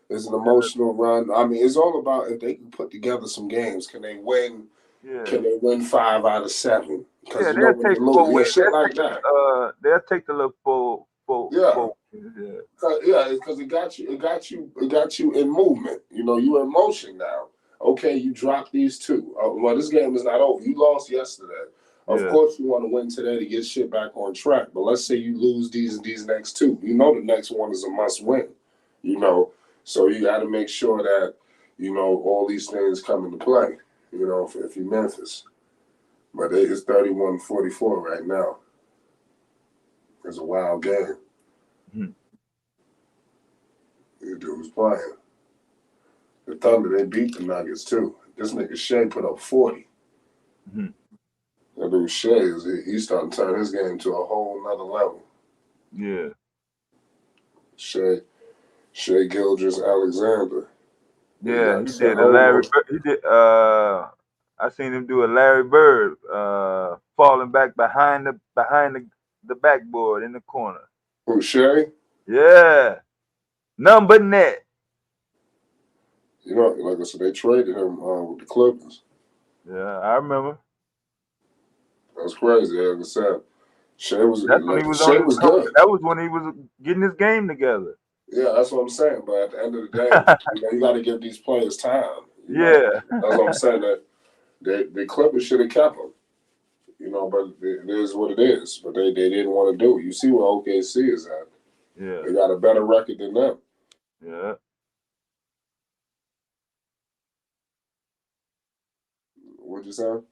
it's an emotional run. I mean, it's all about if they can put together some games. Can they win? Yeah. Can they win 5 out of 7? Because they'll when take they lose, shit like that. They'll take the little four. Because it got you in movement. You in motion now. Okay, you dropped these 2. Well, this game is not over. You lost yesterday. Of course, you want to win today to get shit back on track. But let's say you lose these next 2. The next one is a must win. So you got to make sure that all these things come into play. If you Memphis, but it's 31-44 right now. It's a wild game. Mm-hmm. The dude was playing. The Thunder, they beat the Nuggets too. This nigga Shea put up 40. Mm-hmm. That dude Shea he's starting to turn his game to a whole nother level. Yeah. Shea Gildress Alexander. Yeah, he did a Larry. He did. I seen him do a Larry Bird, falling back behind the backboard in the corner. Who, Shea? Yeah, number net. Like I said, they traded him with the Clippers. Yeah, I remember. That's crazy. Like I said, Shea was That's when he was Shea was good. That was when he was getting his game together. Yeah, that's what I'm saying. But at the end of the day, you got to give these players time. Yeah, that's what I'm saying. That the Clippers should have kept him. But it is what it is. But they didn't want to do it. You see where OKC is at. Yeah, they got a better record than them. Yeah. What'd you say?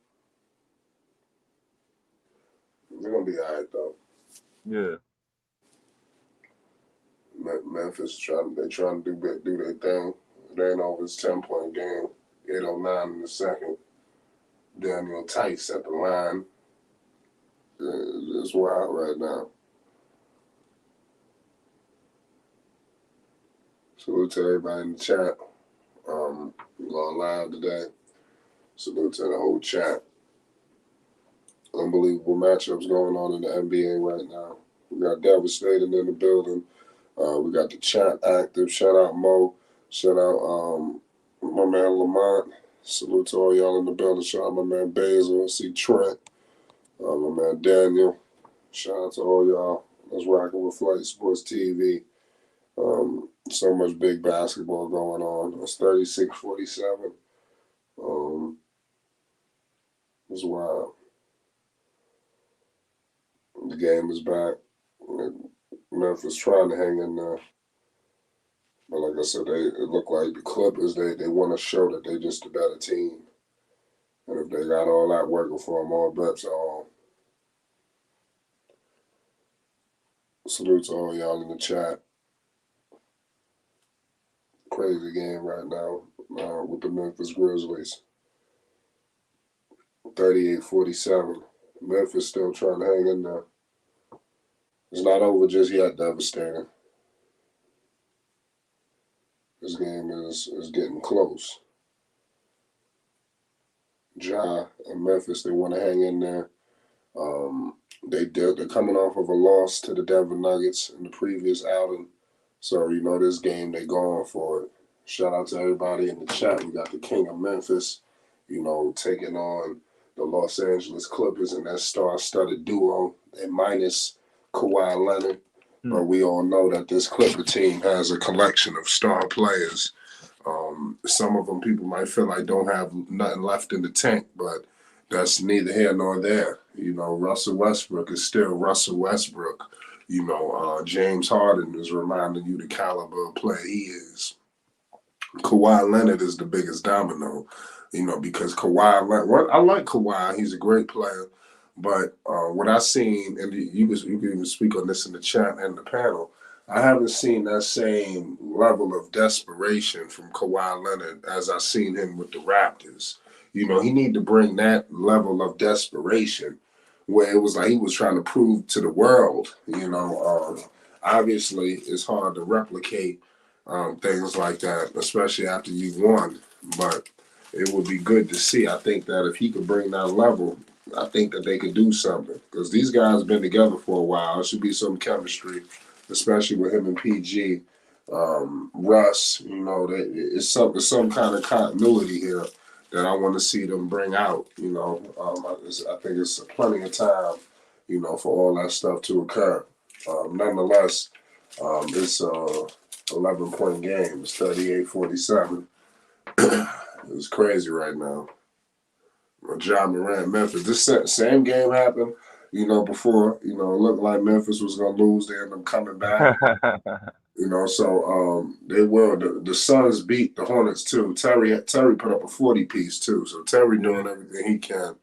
They're gonna be all right though. Yeah. Memphis trying to do their thing. They ain't over his 10-point game. 8:09 in the second. Daniel Tice at the line. It's wild right now. Salute to everybody in the chat. We're going live today. Salute to the whole chat. Unbelievable matchups going on in the NBA right now. We got Devastating in the building. We got the chat active. Shout out Mo. Shout out my man Lamont. Salute to all y'all in the building. Shout out my man Basil. See Trent. My man Daniel. Shout out to all y'all that's rocking with Flight Sports TV. So much big basketball going on. It's 36-47. It's wild. The game is back. Memphis trying to hang in there. But like I said, it looked like the Clippers, they want to show that they're just a better team. And if they got all that working for them, all bets are on. Salute to all y'all in the chat. Crazy game right now with the Memphis Grizzlies. 38-47. Memphis still trying to hang in there. It's not over just yet, devastating. This game is getting close. Ja and Memphis, they want to hang in there. They're coming off of a loss to the Denver Nuggets in the previous outing. So, this game, they're going for it. Shout out to everybody in the chat. We got the King of Memphis, taking on the Los Angeles Clippers and that star-studded duo. They're minus Kawhi Leonard. But we all know that this Clipper team has a collection of star players. Some of them people might feel like don't have nothing left in the tank, but that's neither here nor there. Russell Westbrook is still Russell Westbrook. James Harden is reminding you the caliber of player he is. Kawhi Leonard is the biggest domino, because I like Kawhi. He's a great player. But what I've seen, and you can even speak on this in the chat and the panel, I haven't seen that same level of desperation from Kawhi Leonard as I've seen him with the Raptors. He need to bring that level of desperation where it was like he was trying to prove to the world. Obviously, it's hard to replicate things like that, especially after you've won. But it would be good to see. I think that if he could bring that level, I think that they could do something because these guys have been together for a while. There should be some chemistry, especially with him and PG. Russ, it's some kind of continuity here that I want to see them bring out. I think it's plenty of time, for all that stuff to occur. Nonetheless, it's a 11-point game. It's 38-47. It's crazy right now. Ja Morant, Memphis. This same game happened, before. It looked like Memphis was going to lose. They ended up coming back. So they will. The Suns beat the Hornets, too. Terry put up a 40-piece, too. So Terry doing everything he can.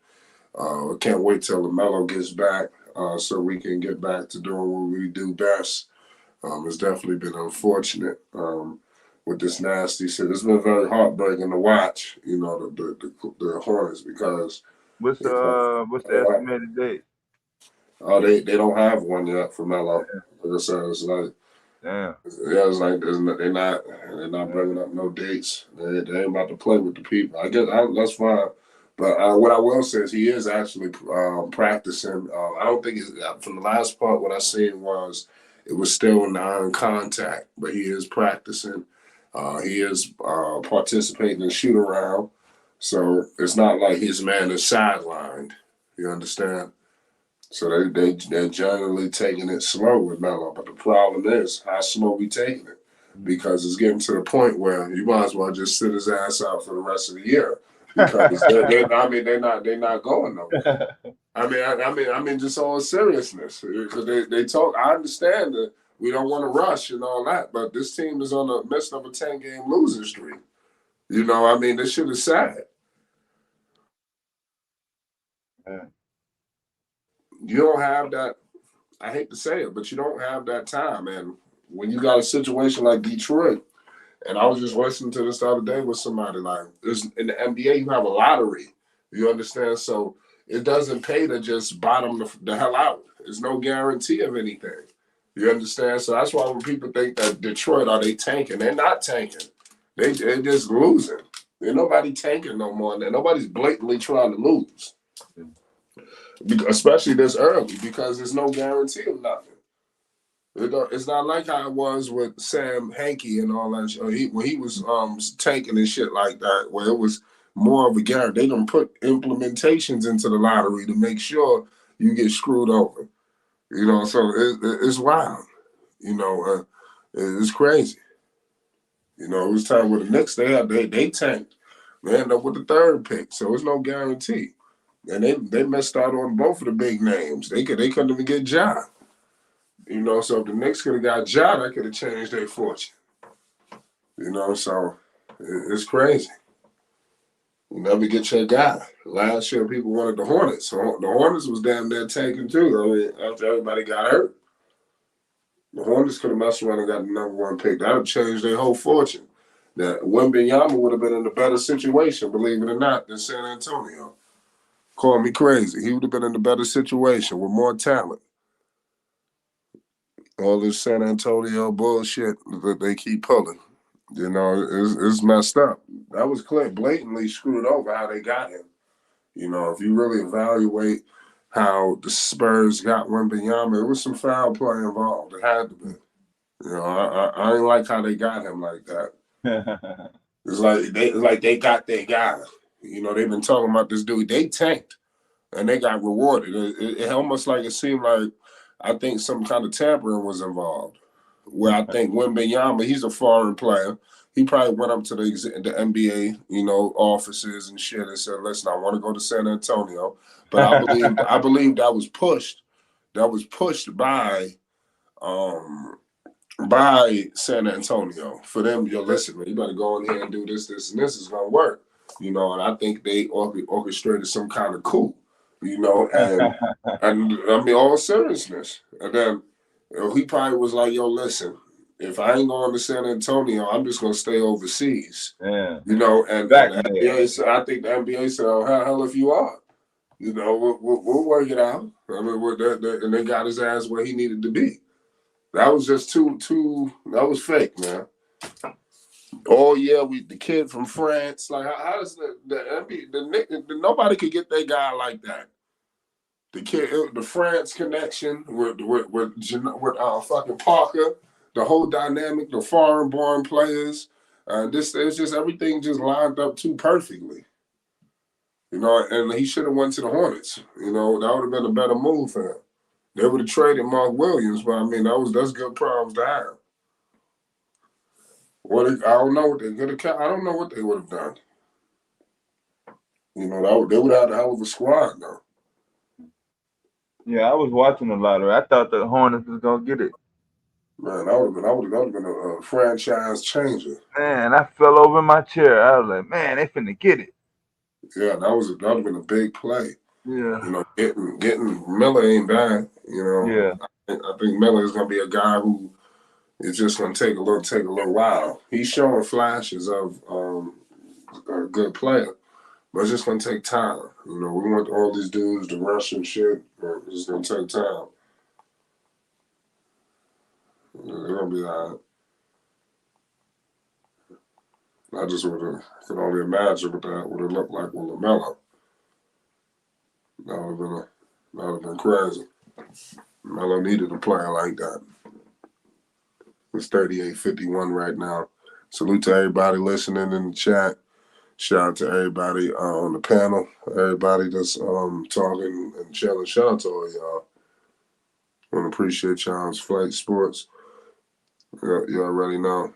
I can't wait till LaMelo gets back so we can get back to doing what we do best. It's definitely been unfortunate with this nasty shit. It's been very heartbreaking to watch, the Hornets because what's the estimated date? They don't have one yet for Melo. Like I said, it's like it's like they're not bringing up no dates. They ain't about to play with the people. I guess that's fine. But what I will say is he is actually practicing. I don't think from the last part what I seen was it was still in non-contact, but he is practicing. He is participating in shoot around, so it's not like his man is sidelined. You understand? So they're generally taking it slow with Melo, but the problem is how slow we taking it because it's getting to the point where you might as well just sit his ass out for the rest of the year because they're not going nowhere. I mean, just all seriousness because they talk. I understand that we don't want to rush and all that, but this team is on the midst of a 10-game losing streak. This shit is sad. Yeah. You don't have that. I hate to say it, but you don't have that time. And when you got a situation like Detroit, and I was just listening to this the other day with somebody, like, in the NBA, you have a lottery. You understand? So it doesn't pay to just bottom the hell out. There's no guarantee of anything. You understand? So that's why when people think that Detroit, are they tanking? They're not tanking. They're just losing. There's nobody tanking no more. Nobody's blatantly trying to lose. Especially this early, because there's no guarantee of nothing. It's not like how it was with Sam Hanky and all that shit. When he was tanking and shit like that, where it was more of a guarantee. They don't put implementations into the lottery to make sure you get screwed over. So it's wild. It's crazy. It was time with the Knicks. They tanked. They ended up with the third pick, so it's no guarantee. And they missed out on both of the big names. They couldn't even get Ja. So if the Knicks could have got Ja, that could have changed their fortune. So it's crazy. You never get your guy. Last year, people wanted the Hornets. So the Hornets was damn near tanking too. I mean, after everybody got hurt, the Hornets could have messed around and got the number one pick. That would change their whole fortune. That Wembanyama would have been in a better situation, believe it or not, than San Antonio. Call me crazy. He would have been in a better situation with more talent. All this San Antonio bullshit that they keep pulling. You know, it's messed up. That was clear, blatantly screwed over how they got him. You know, if you really evaluate how the Spurs got Wembanyama, there was some foul play involved. It had to be. You know, I ain't like how they got him like that. It's like they got their guy. You know, they've been talking about this dude. They tanked, and they got rewarded. It almost like it seemed like I think some kind of tampering was involved. Where I think Wembanyama, he's a foreign player. He probably went up to the NBA, you know, offices and shit and said, "Listen, I want to go to San Antonio." But I believe that was pushed. That was pushed by San Antonio for them. Yo, listen, man, you better go in here and do this, and this is gonna work. You know, and I think they orchestrated some kind of coup. You know, and I mean, all seriousness. And then he probably was like, "Yo, listen, if I ain't going to San Antonio, I'm just gonna stay overseas." Yeah. You know, and Exactly. the NBA, I think the NBA said, "Oh, hell if you are." You know, we'll work it out. I mean, and they got his ass where he needed to be. That was just too. That was fake, man. Oh yeah, the kid from France. Like, how does the NBA, nobody could get their guy like that. The kid, the France connection with fucking Parker, the whole dynamic, the foreign-born players. It's just everything just lined up too perfectly. You know, and he should have went to the Hornets. You know, that would have been a better move for him. They would have traded Mark Williams, but I mean, that's good problems to have. I don't know what they could have. I don't know what they would have done. You know, they would have had a hell of a squad, though. Yeah, I was watching a lot of it. I thought the Hornets was gonna get it. Man, that would have been a franchise changer. Man, I fell over in my chair. I was like, man, they finna get it. Yeah, that would have been a big play. Yeah. You know, getting Miller ain't bad. You know, Yeah. I think Miller is gonna be a guy who is just gonna take a little while. He's showing flashes of a good player, but it's just gonna take time. You know, we want all these dudes to rush and shit, but it's gonna take time. They're gonna be all right. I just can only imagine what that would have looked like with LaMelo. That would have been crazy. Melo needed a player like that. It's 38-51 right now. Salute to everybody listening in the chat. Shout out to everybody on the panel. Everybody that's talking and chilling. Shout out to all y'all. Want to appreciate y'all's Flight Sports. You already know.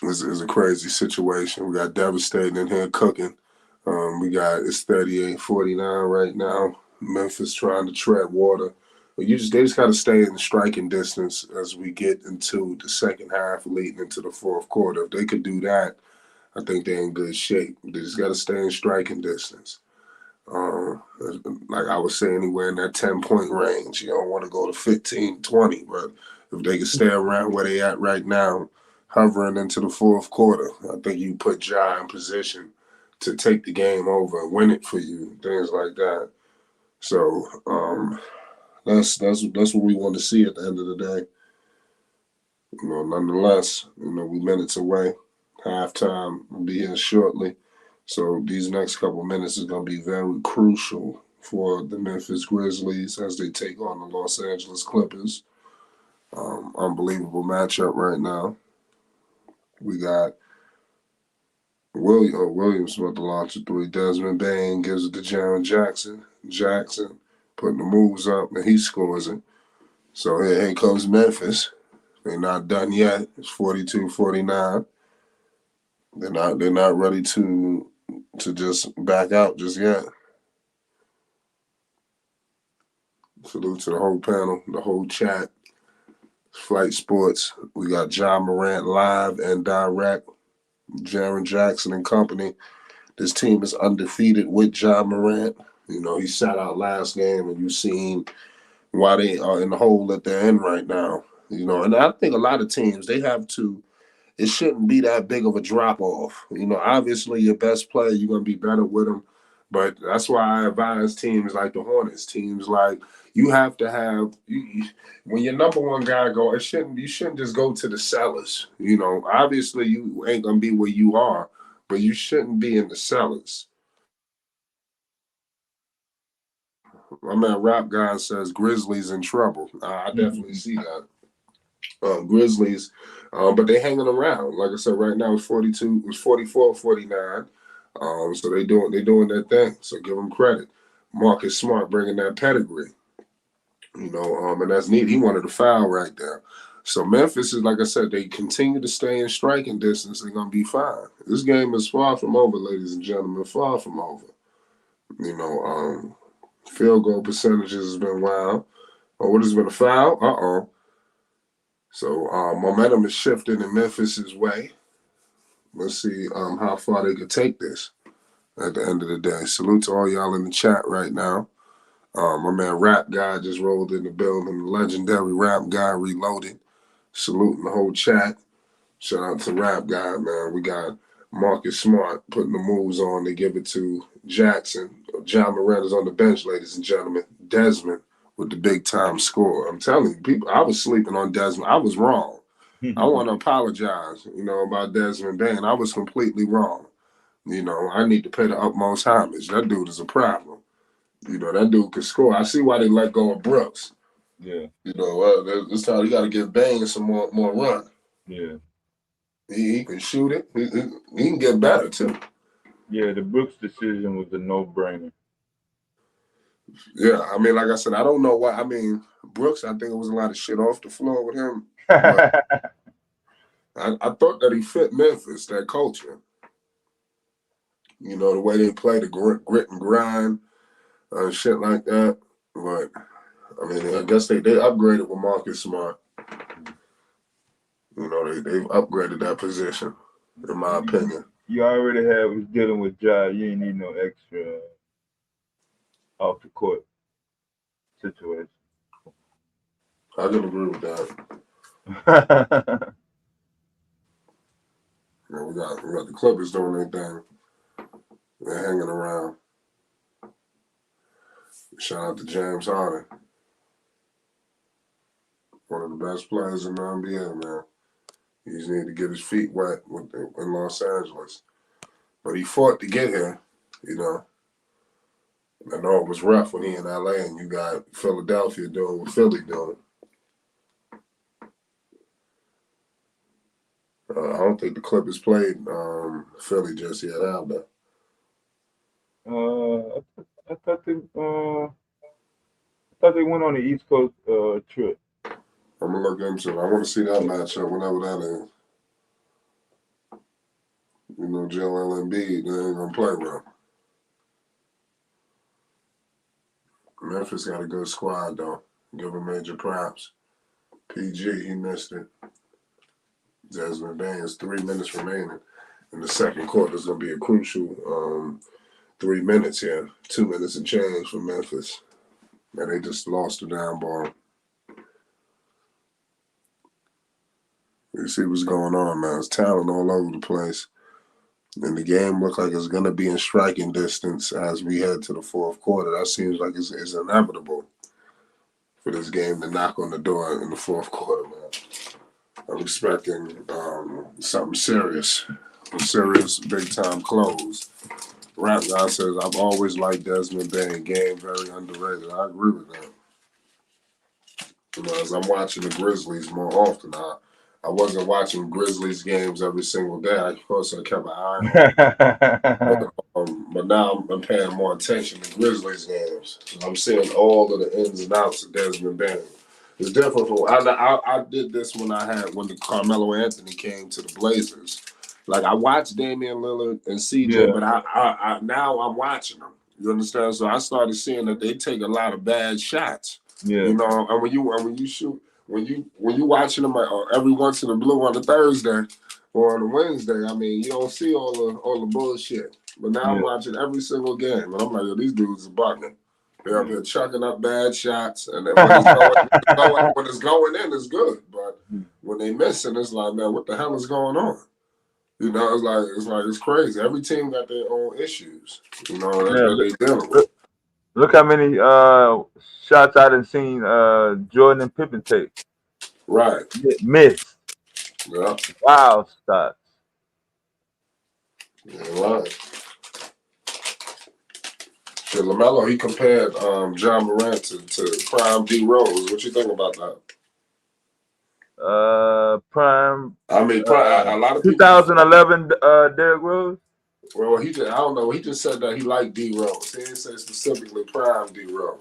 This is a crazy situation. We got Devastating in here cooking. It's 38-49 right now. Memphis trying to tread water. But they just got to stay in striking distance as we get into the second half, leading into the fourth quarter. If they could do that, I think they're in good shape. They just got to stay in striking distance. Like I was saying, anywhere in that 10-point range. You don't want to go to 15, 20, but if they can stay around where they at right now, hovering into the fourth quarter, I think you put Ja in position to take the game over and win it for you, things like that. So that's what we want to see at the end of the day. You know, nonetheless, you know, we minutes away. Halftime will be here shortly. So these next couple minutes is going to be very crucial for the Memphis Grizzlies as they take on the Los Angeles Clippers. Unbelievable matchup right now. We got Williams about to launch a three. Desmond Bain gives it to Jaren Jackson. Jackson putting the moves up, and he scores it. So here comes Memphis. They're not done yet. It's 42-49. They're not ready to just back out just yet. Salute to the whole panel, the whole chat. Flight Sports. We got Ja Morant live and direct. Jaren Jackson and company. This team is undefeated with Ja Morant. You know, he sat out last game, and you've seen why they are in the hole that they're in right now. You know, and I think a lot of teams, they have to, it shouldn't be that big of a drop off. You know, obviously your best player, you're going to be better with him. But that's why I advise teams like the Hornets, teams like you have to have when your number one guy go, you shouldn't just go to the sellers. You know, obviously you ain't gonna be where you are, but you shouldn't be in the sellers. My man Rap Guy says Grizzlies in trouble. I definitely see that. Grizzlies, but they hanging around. Like I said, right now it's 42, it's 44-49. So they doing their thing. So give them credit. Marcus Smart bringing that pedigree. You know, and that's neat. He wanted a foul right there. So Memphis is, like I said, they continue to stay in striking distance. They're gonna be fine. This game is far from over, ladies and gentlemen. Far from over. You know, field goal percentages has been wild. Oh, what has been a foul? So momentum is shifting in Memphis's way. Let's see how far they could take this at the end of the day. Salute to all y'all in the chat right now. My man Rap Guy just rolled in the building. The legendary Rap Guy Reloaded. Saluting the whole chat. Shout out to Rap Guy, man. We got Marcus Smart putting the moves on. They give it to Jackson. John Morant is on the bench, ladies and gentlemen. Desmond with the big time score. I'm telling you, people, I was sleeping on Desmond. I was wrong. I want to apologize, you know, about Desmond Bain. I was completely wrong. You know, I need to pay the utmost homage. That dude is a problem. You know, that dude can score. I see why they let go of Brooks. Yeah. You know, this time you got to give Bain some more run. Yeah. He can shoot it. He can get better, too. Yeah, the Brooks decision was a no-brainer. Yeah, I mean, like I said, I don't know why. I mean, Brooks, I think it was a lot of shit off the floor with him. But I thought that he fit Memphis, that culture. You know, the way they play, the grit and grind, shit like that. But, I mean, I guess they upgraded with Marcus Smart. You know, they've upgraded that position, in my opinion. You already was dealing with Ja. You ain't need no extra off the court situation. I can agree with that. You know, we got the Clippers doing their thing. They're hanging around. Shout out to James Harden. One of the best players in the NBA, man. He just need to get his feet wet in Los Angeles. But he fought to get here, you know. I know it was rough when he in LA and you got Philadelphia doing what Philly doing. I don't think the Clippers played Philly just yet, have they? I thought they went on the East Coast trip. I'm gonna look into it. I want to see that matchup whenever that is. You know, Joel Embiid, they ain't gonna play with him. Memphis got a good squad though. Give him major props. PG, he missed it. Desmond Bain, 3 minutes remaining in the second quarter. Is gonna be a crucial 3 minutes here. 2 minutes and change for Memphis. And they just lost the down ball. You see what's going on, man. It's talent all over the place. And the game looks like it's going to be in striking distance as we head to the fourth quarter. That seems like it's inevitable for this game to knock on the door in the fourth quarter, man. I'm expecting something serious. A serious big-time close. Rap Guy says, I've always liked Desmond Bain. Game very underrated. I agree with that. You know, as I'm watching the Grizzlies more often, I wasn't watching Grizzlies games every single day. Of course, I kept an eye on them. But now I'm paying more attention to Grizzlies games. I'm seeing all of the ins and outs of Desmond Bain. It's different. I did this when the Carmelo Anthony came to the Blazers. Like, I watched Damian Lillard and CJ, but I now I'm watching them. You understand? So I started seeing that they take a lot of bad shots. Yeah. You know, and when you shoot, when you watching them every once in a blue on a Thursday, or on a Wednesday, I mean, you don't see all the bullshit. But now I'm watching every single game, and I'm like, yo, these dudes are bugging. They're up here chucking up bad shots, and then when it's going in, it's good. But when they missing, it's like, man, what the hell is going on? You know, it's crazy. Every team got their own issues. You know, that they dealing with. Look how many shots I done seen Jordan and Pippen take. Right. Missed. Yeah. Wow shots. Yeah, right. Shit, LaMelo, he compared John Morant to prime D Rose. What you think about that? Prime. I mean, a lot of people. 2011 Derrick Rose. Well, I don't know. He just said that he liked D Rose. He didn't say specifically prime D Rose.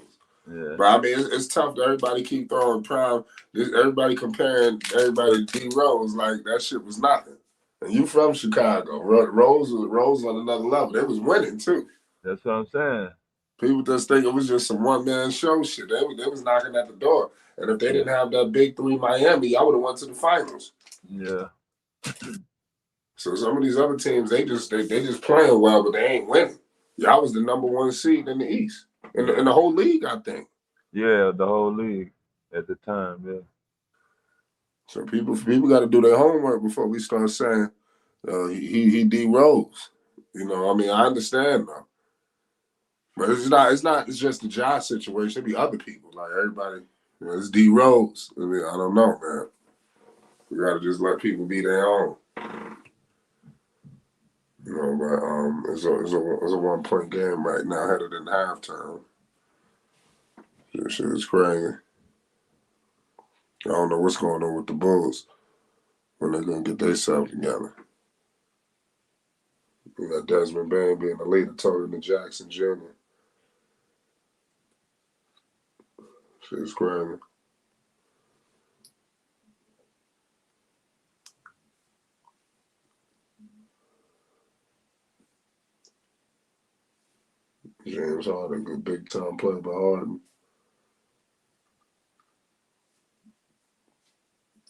Yeah. But I mean, it's tough that everybody keep throwing prime. Everybody comparing everybody to D Rose like that shit was nothing. And you from Chicago? Rose on another level. They was winning too. That's what I'm saying. People just think it was just some one man show shit. They was knocking at the door. And if they didn't have that big three Miami, I would have went to the finals. Yeah. So some of these other teams, they just playing well, but they ain't winning. Y'all was the number one seed in the East, in the whole league, I think. Yeah, the whole league at the time. Yeah. So people got to do their homework before we start saying he D Rose. You know, I mean, I understand though, but it's just the job situation. It be other people like everybody. You know, it's D Rose. I mean, I don't know, man. We got to just let people be their own. You know, but it's a 1 point game right now, headed in halftime. This shit is crazy. I don't know what's going on with the Bulls when they're gonna get themselves together. You got Desmond Bain being the leader, taller than Jackson Jr. Shit is crazy. James Harden, good big time play by Harden.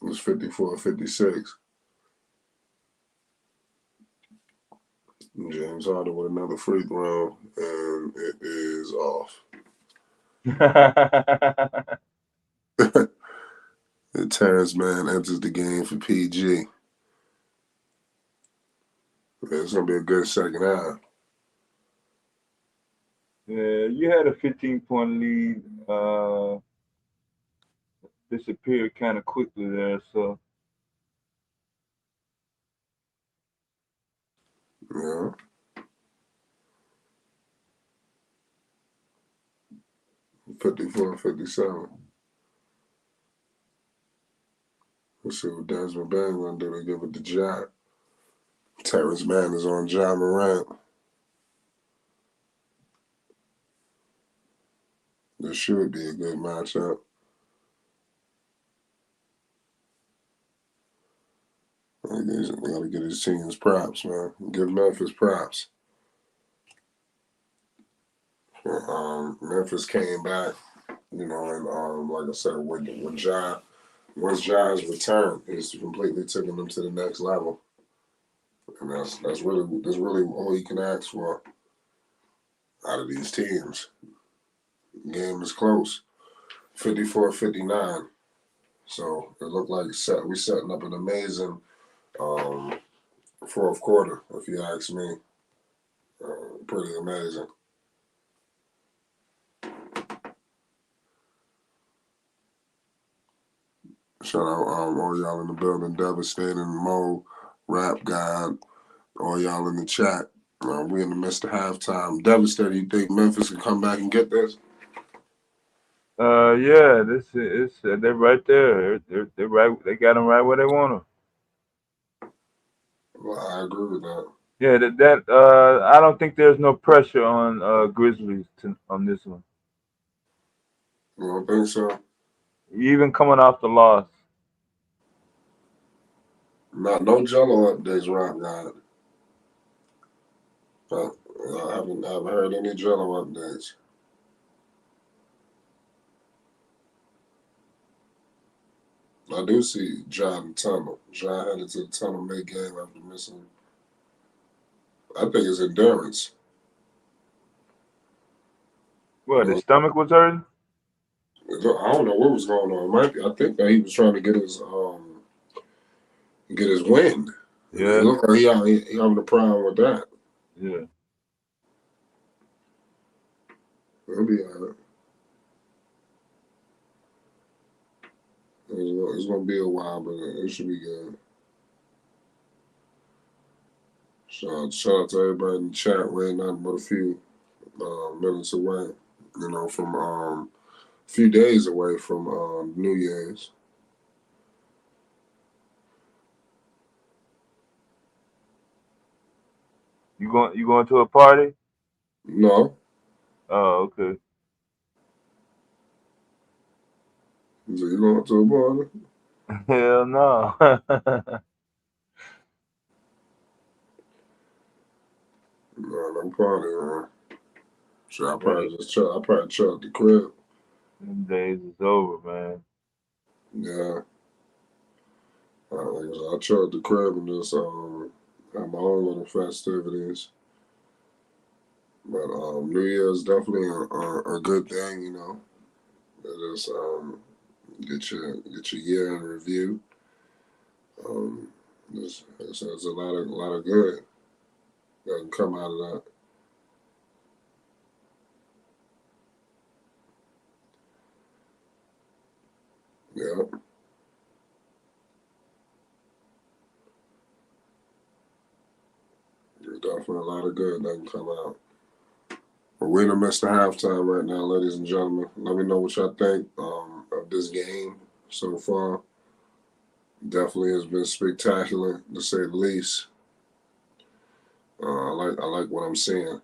It was 54-56. James Harden with another free throw, and it is off. The Terrence Mann enters the game for PG. It's going to be a good second half. Yeah, you had a 15-point lead. Disappeared kind of quickly there, so. Yeah. $54-57. Let's see what Desmond Bain gonna do to give it to Ja. Terrence Mann is on Ja Morant. This should be a good matchup. We gotta get his teams props, man. Give Memphis props. Memphis came back, you know, and like I said, with Ja, once Ja's return, it's completely taking them to the next level. And that's really all you can ask for out of these teams. The game is close, 54-59. So it looked like we setting up an amazing fourth quarter, if you ask me. Pretty amazing. Shout out all y'all in the building, Devastating, Mo, Rap God, all y'all in the chat. We in the midst of halftime. Devastating, you think Memphis can come back and get this? Yeah, they're right there. They're right. They got them right where they want them. Well, I agree with that. Yeah, I don't think there's no pressure on Grizzlies on this one. You don't think so? Even coming off the loss. No Jello updates, Rap God. I haven't heard any Jello updates. I do see John in the tunnel. John headed to the tunnel mid-game after missing. I think it's endurance. Well, his stomach was hurting. I don't know what was going on. I think that he was trying to get his wind. Yeah. It looked like he having a problem with that. Yeah. He'll be all right. It's gonna be a while, but it should be good. Shout out to everybody in the chat. We're nothing but a few minutes away. From a few days away from New Year's. You going to a party? No. Oh, okay. So you going to a party? Hell no. No party, man. So I Man, probably chill at the crib. them days is over, man. Yeah. I chill at the crib and just have my own little festivities. But New Year's definitely a good thing, It is get your year in review. There's a lot of good that can come out of that. Yeah. There's definitely a lot of good that can come out. But we're in the midst of halftime right now, ladies and gentlemen. Let me know what y'all think of this game so far. Definitely has been spectacular, to say the least. I like what I'm seeing.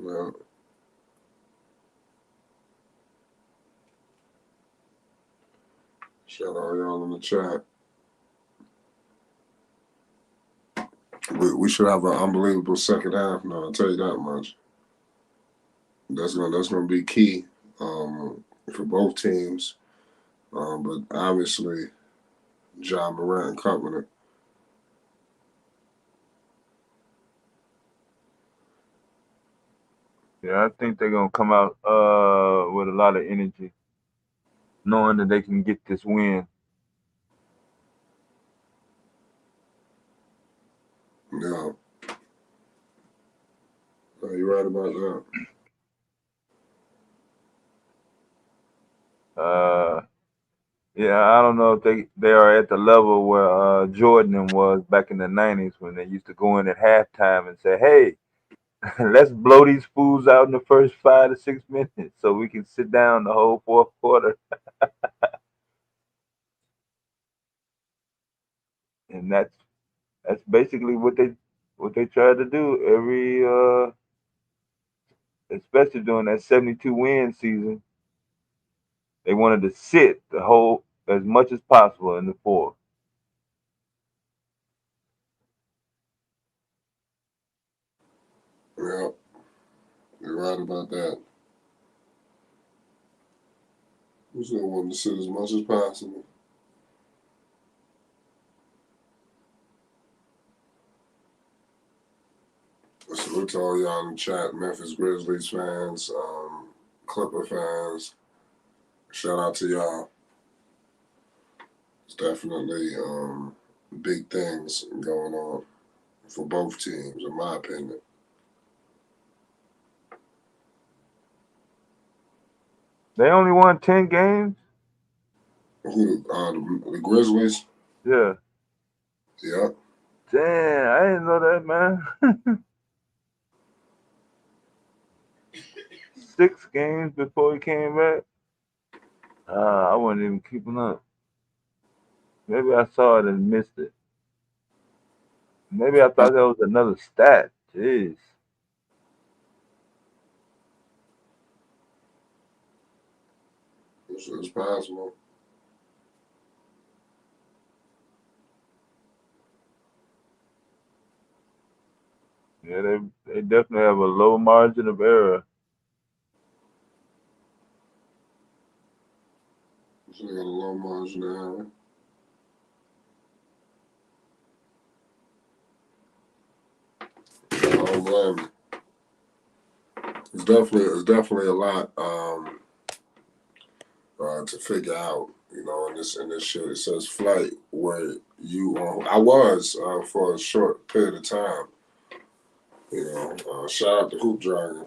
Yeah. Shout out y'all in the chat. We should have an unbelievable second half now, I'll tell you that much. That's gonna be key for both teams. But obviously, John Morant and company. Yeah, I think they're gonna come out with a lot of energy, knowing that they can get this win. Yeah. You're right about that. Yeah, I don't know if they are at the level where Jordan was back in the '90s when they used to go in at halftime and say, "Hey, let's blow these fools out in the first 5 to 6 minutes so we can sit down the whole fourth quarter." And that's basically what they tried to do every especially during that 72 win season. They wanted to sit the whole as much as possible in the fourth. Yeah. You're right about that. We still want to sit as much as possible. Salute to all y'all in the chat, Memphis Grizzlies fans, Clipper fans. Shout out to y'all. It's definitely big things going on for both teams, in my opinion. They only won 10 games. Who the Grizzlies? Yeah. Yeah. Damn, I didn't know that, man. 6 games before he came back. I wasn't even keeping up. Maybe I saw it and missed it. Maybe I thought that was another stat. Jeez. It's possible. Yeah, they definitely have a low margin of error. So they got a low margin now. Oh man, it's definitely a lot to figure out. In this shit, it says flight where you I was for a short period of time. Shout out to Hoop Dragon.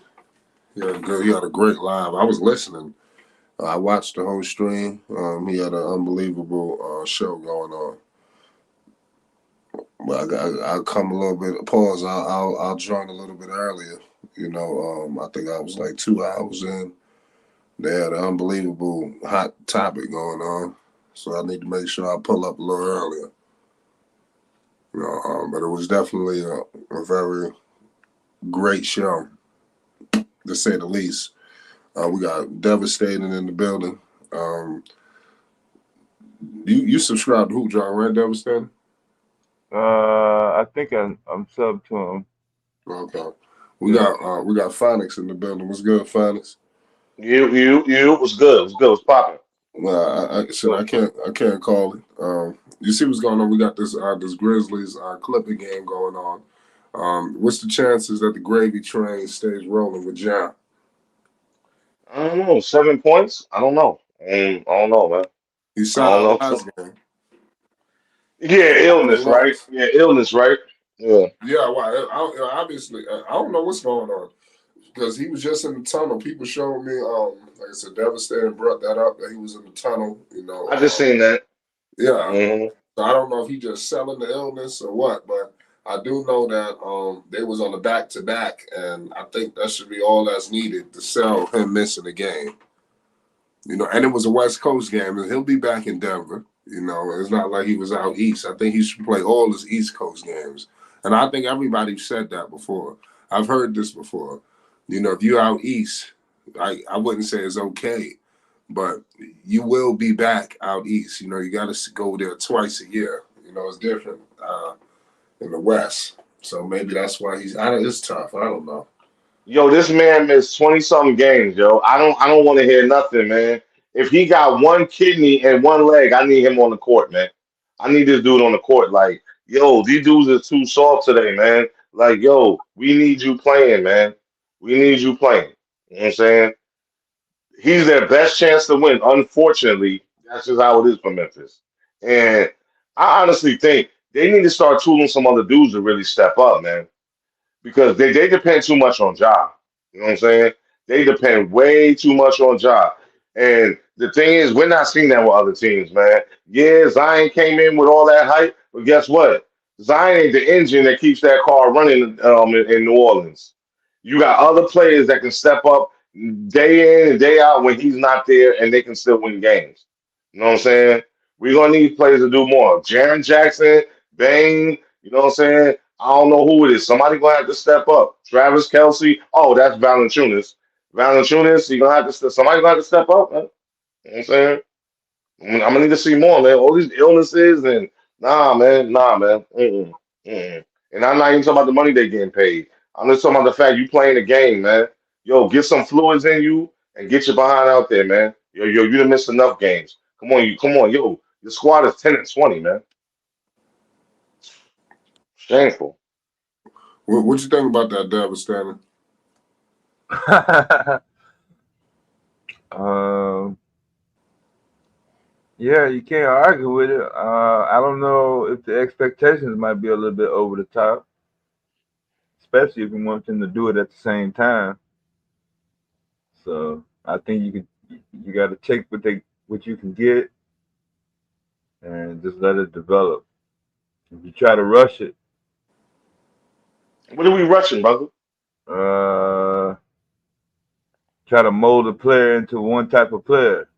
He had a great live. I was listening. I watched the whole stream. He had an unbelievable show going on. But I'll come a little bit. Pause. I'll join a little bit earlier. I think I was like 2 hours in. They had an unbelievable hot topic going on, so I need to make sure I pull up a little earlier. But it was definitely a very great show, to say the least. We got Devastating in the building. You subscribe to Hoop John, right, Devastating? I think I'm sub to him. Okay. We got Phonics in the building. What's good, Phonics? You was good. It was good. It was popping. Well, I can't call it. You see what's going on? We got this Grizzlies Clipper game going on. What's the chances that the gravy train stays rolling with John? I don't know. 7 points? I don't know. I don't know, man. He I sat don't out know. last game. Yeah, They illness, right? lost. Yeah, illness, right? Yeah. Yeah, well, obviously, I don't know what's going on because he was just in the tunnel. People showed me, like I said, Devastating brought that up that he was in the tunnel. I just seen that. Yeah. hmm So I don't know if he just selling the illness or what, but I do know that they was on the back to back, and I think that should be all that's needed to sell him missing the game. And it was a West Coast game, and he'll be back in Denver. It's not like he was out east. I think he should play all his East Coast games, and I think everybody said that before. I've heard this before. If you're out east, I wouldn't say it's okay, but you will be back out east. You got to go there twice a year. It's different in the West. So maybe that's why it's tough. I don't know. Yo, this man missed 20 something games, yo. I don't want to hear nothing, man. If he got one kidney and one leg, I need him on the court, man. I need this dude on the court. Like, yo, these dudes are too soft today, man. Like, yo, we need you playing, man. We need you playing. You know what I'm saying? He's their best chance to win. Unfortunately, that's just how it is for Memphis. And I honestly think they need to start tooling some other dudes to really step up, man, because they depend too much on Ja. You know what I'm saying? They depend way too much on Ja. And the thing is, we're not seeing that with other teams, man. Yeah, Zion came in with all that hype, but guess what? Zion ain't the engine that keeps that car running in New Orleans. You got other players that can step up day in and day out when he's not there, and they can still win games. You know what I'm saying? We're gonna need players to do more. Jaron Jackson, Bane, you know what I'm saying? I don't know who it is. Somebody gonna have to step up. Travis Kelsey. Oh, that's Valanciunas. Valanciunas, you gonna have to somebody gonna have to step up, man. You know what I'm saying? I'm gonna need to see more, man. All these illnesses and nah, man. Mm-mm. And I'm not even talking about the money they getting paid. I'm just talking about the fact you playing the game, man. Yo, get some fluids in you and get your behind out there, man. Yo, you done missed enough games. Come on, yo. Your squad is 10-20, man. Shameful. What you think about that, Devastating? um, yeah, you can't argue with it. I don't know if the expectations might be a little bit over the top, especially if you want them to do it at the same time. So I think you got to take what you can get and just let it develop. If you try to rush it, What are we rushing, brother? uh, try to mold a player into one type of player.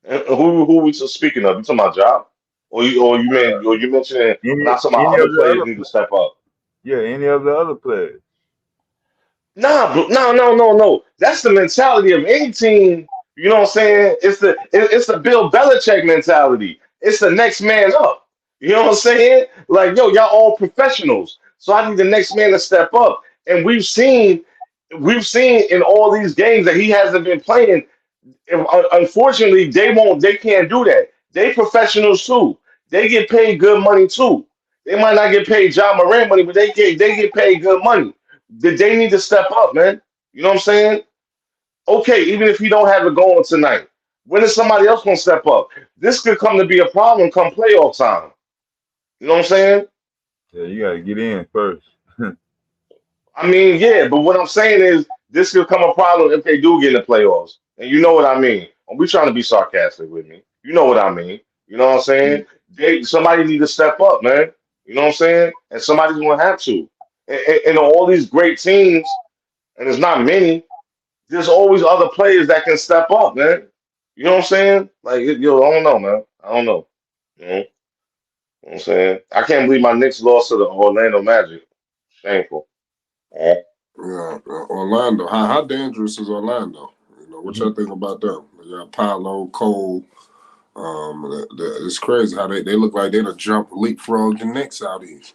And who we speaking of? You talking about job? Or you mentioning Any not some of any our of other the players other need to step up. yeah, any of the other players. Nah, bro, no. That's the mentality of any team. You know what I'm saying? It's the Bill Belichick mentality. It's the next man up. You know what I'm saying? Like, yo, y'all all professionals. So I need the next man to step up. And we've seen in all these games that he hasn't been playing. Unfortunately, they can't do that. They professionals too. They get paid good money too. They might not get paid John Morant money, but they get paid good money. They need to step up, man. You know what I'm saying? Okay, even if he don't have it going tonight, when is somebody else gonna step up? This could come to be a problem come playoff time. You know what I'm saying? Yeah, you gotta get in first. I mean, yeah, but what I'm saying is this could come a problem if they do get in the playoffs. And you know what I mean. We trying to be sarcastic with me. You know what I mean. You know what I'm saying? Somebody need to step up, man. You know what I'm saying? And somebody's gonna have to. And all these great teams, and there's not many, there's always other players that can step up, man. You know what I'm saying? Like, yo, I don't know, man. I don't know. You know what I'm saying? I can't believe my Knicks lost to the Orlando Magic. Shameful. Yeah. Yeah, Orlando. How dangerous is Orlando? What y'all think about them? They got Paolo, Cole. It's crazy how they look like they're jump leapfrog the Knicks out east.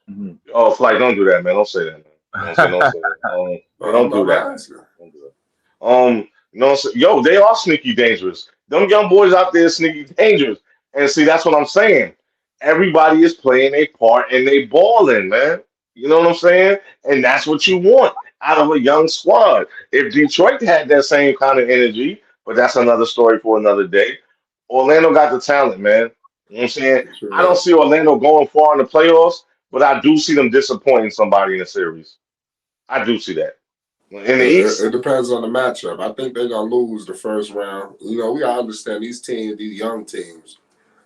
Mhm. Oh, Flight, don't do that, man. Don't say that, man. Don't say that. Don't do that, man. Asking. Don't do that. Yo, they are sneaky dangerous. Them young boys out there sneaky dangerous. And see, that's what I'm saying. Everybody is playing a part and they balling, man. You know what I'm saying? And that's what you want out of a young squad. If Detroit had that same kind of energy, but that's another story for another day. Orlando got the talent, man. You know what I'm saying? I don't Sure. see Orlando going far in the playoffs, but I do see them disappointing somebody in the series. I do see that. In the It East, depends on the matchup. I think they're gonna lose the first round. We gotta understand these teams, these young teams,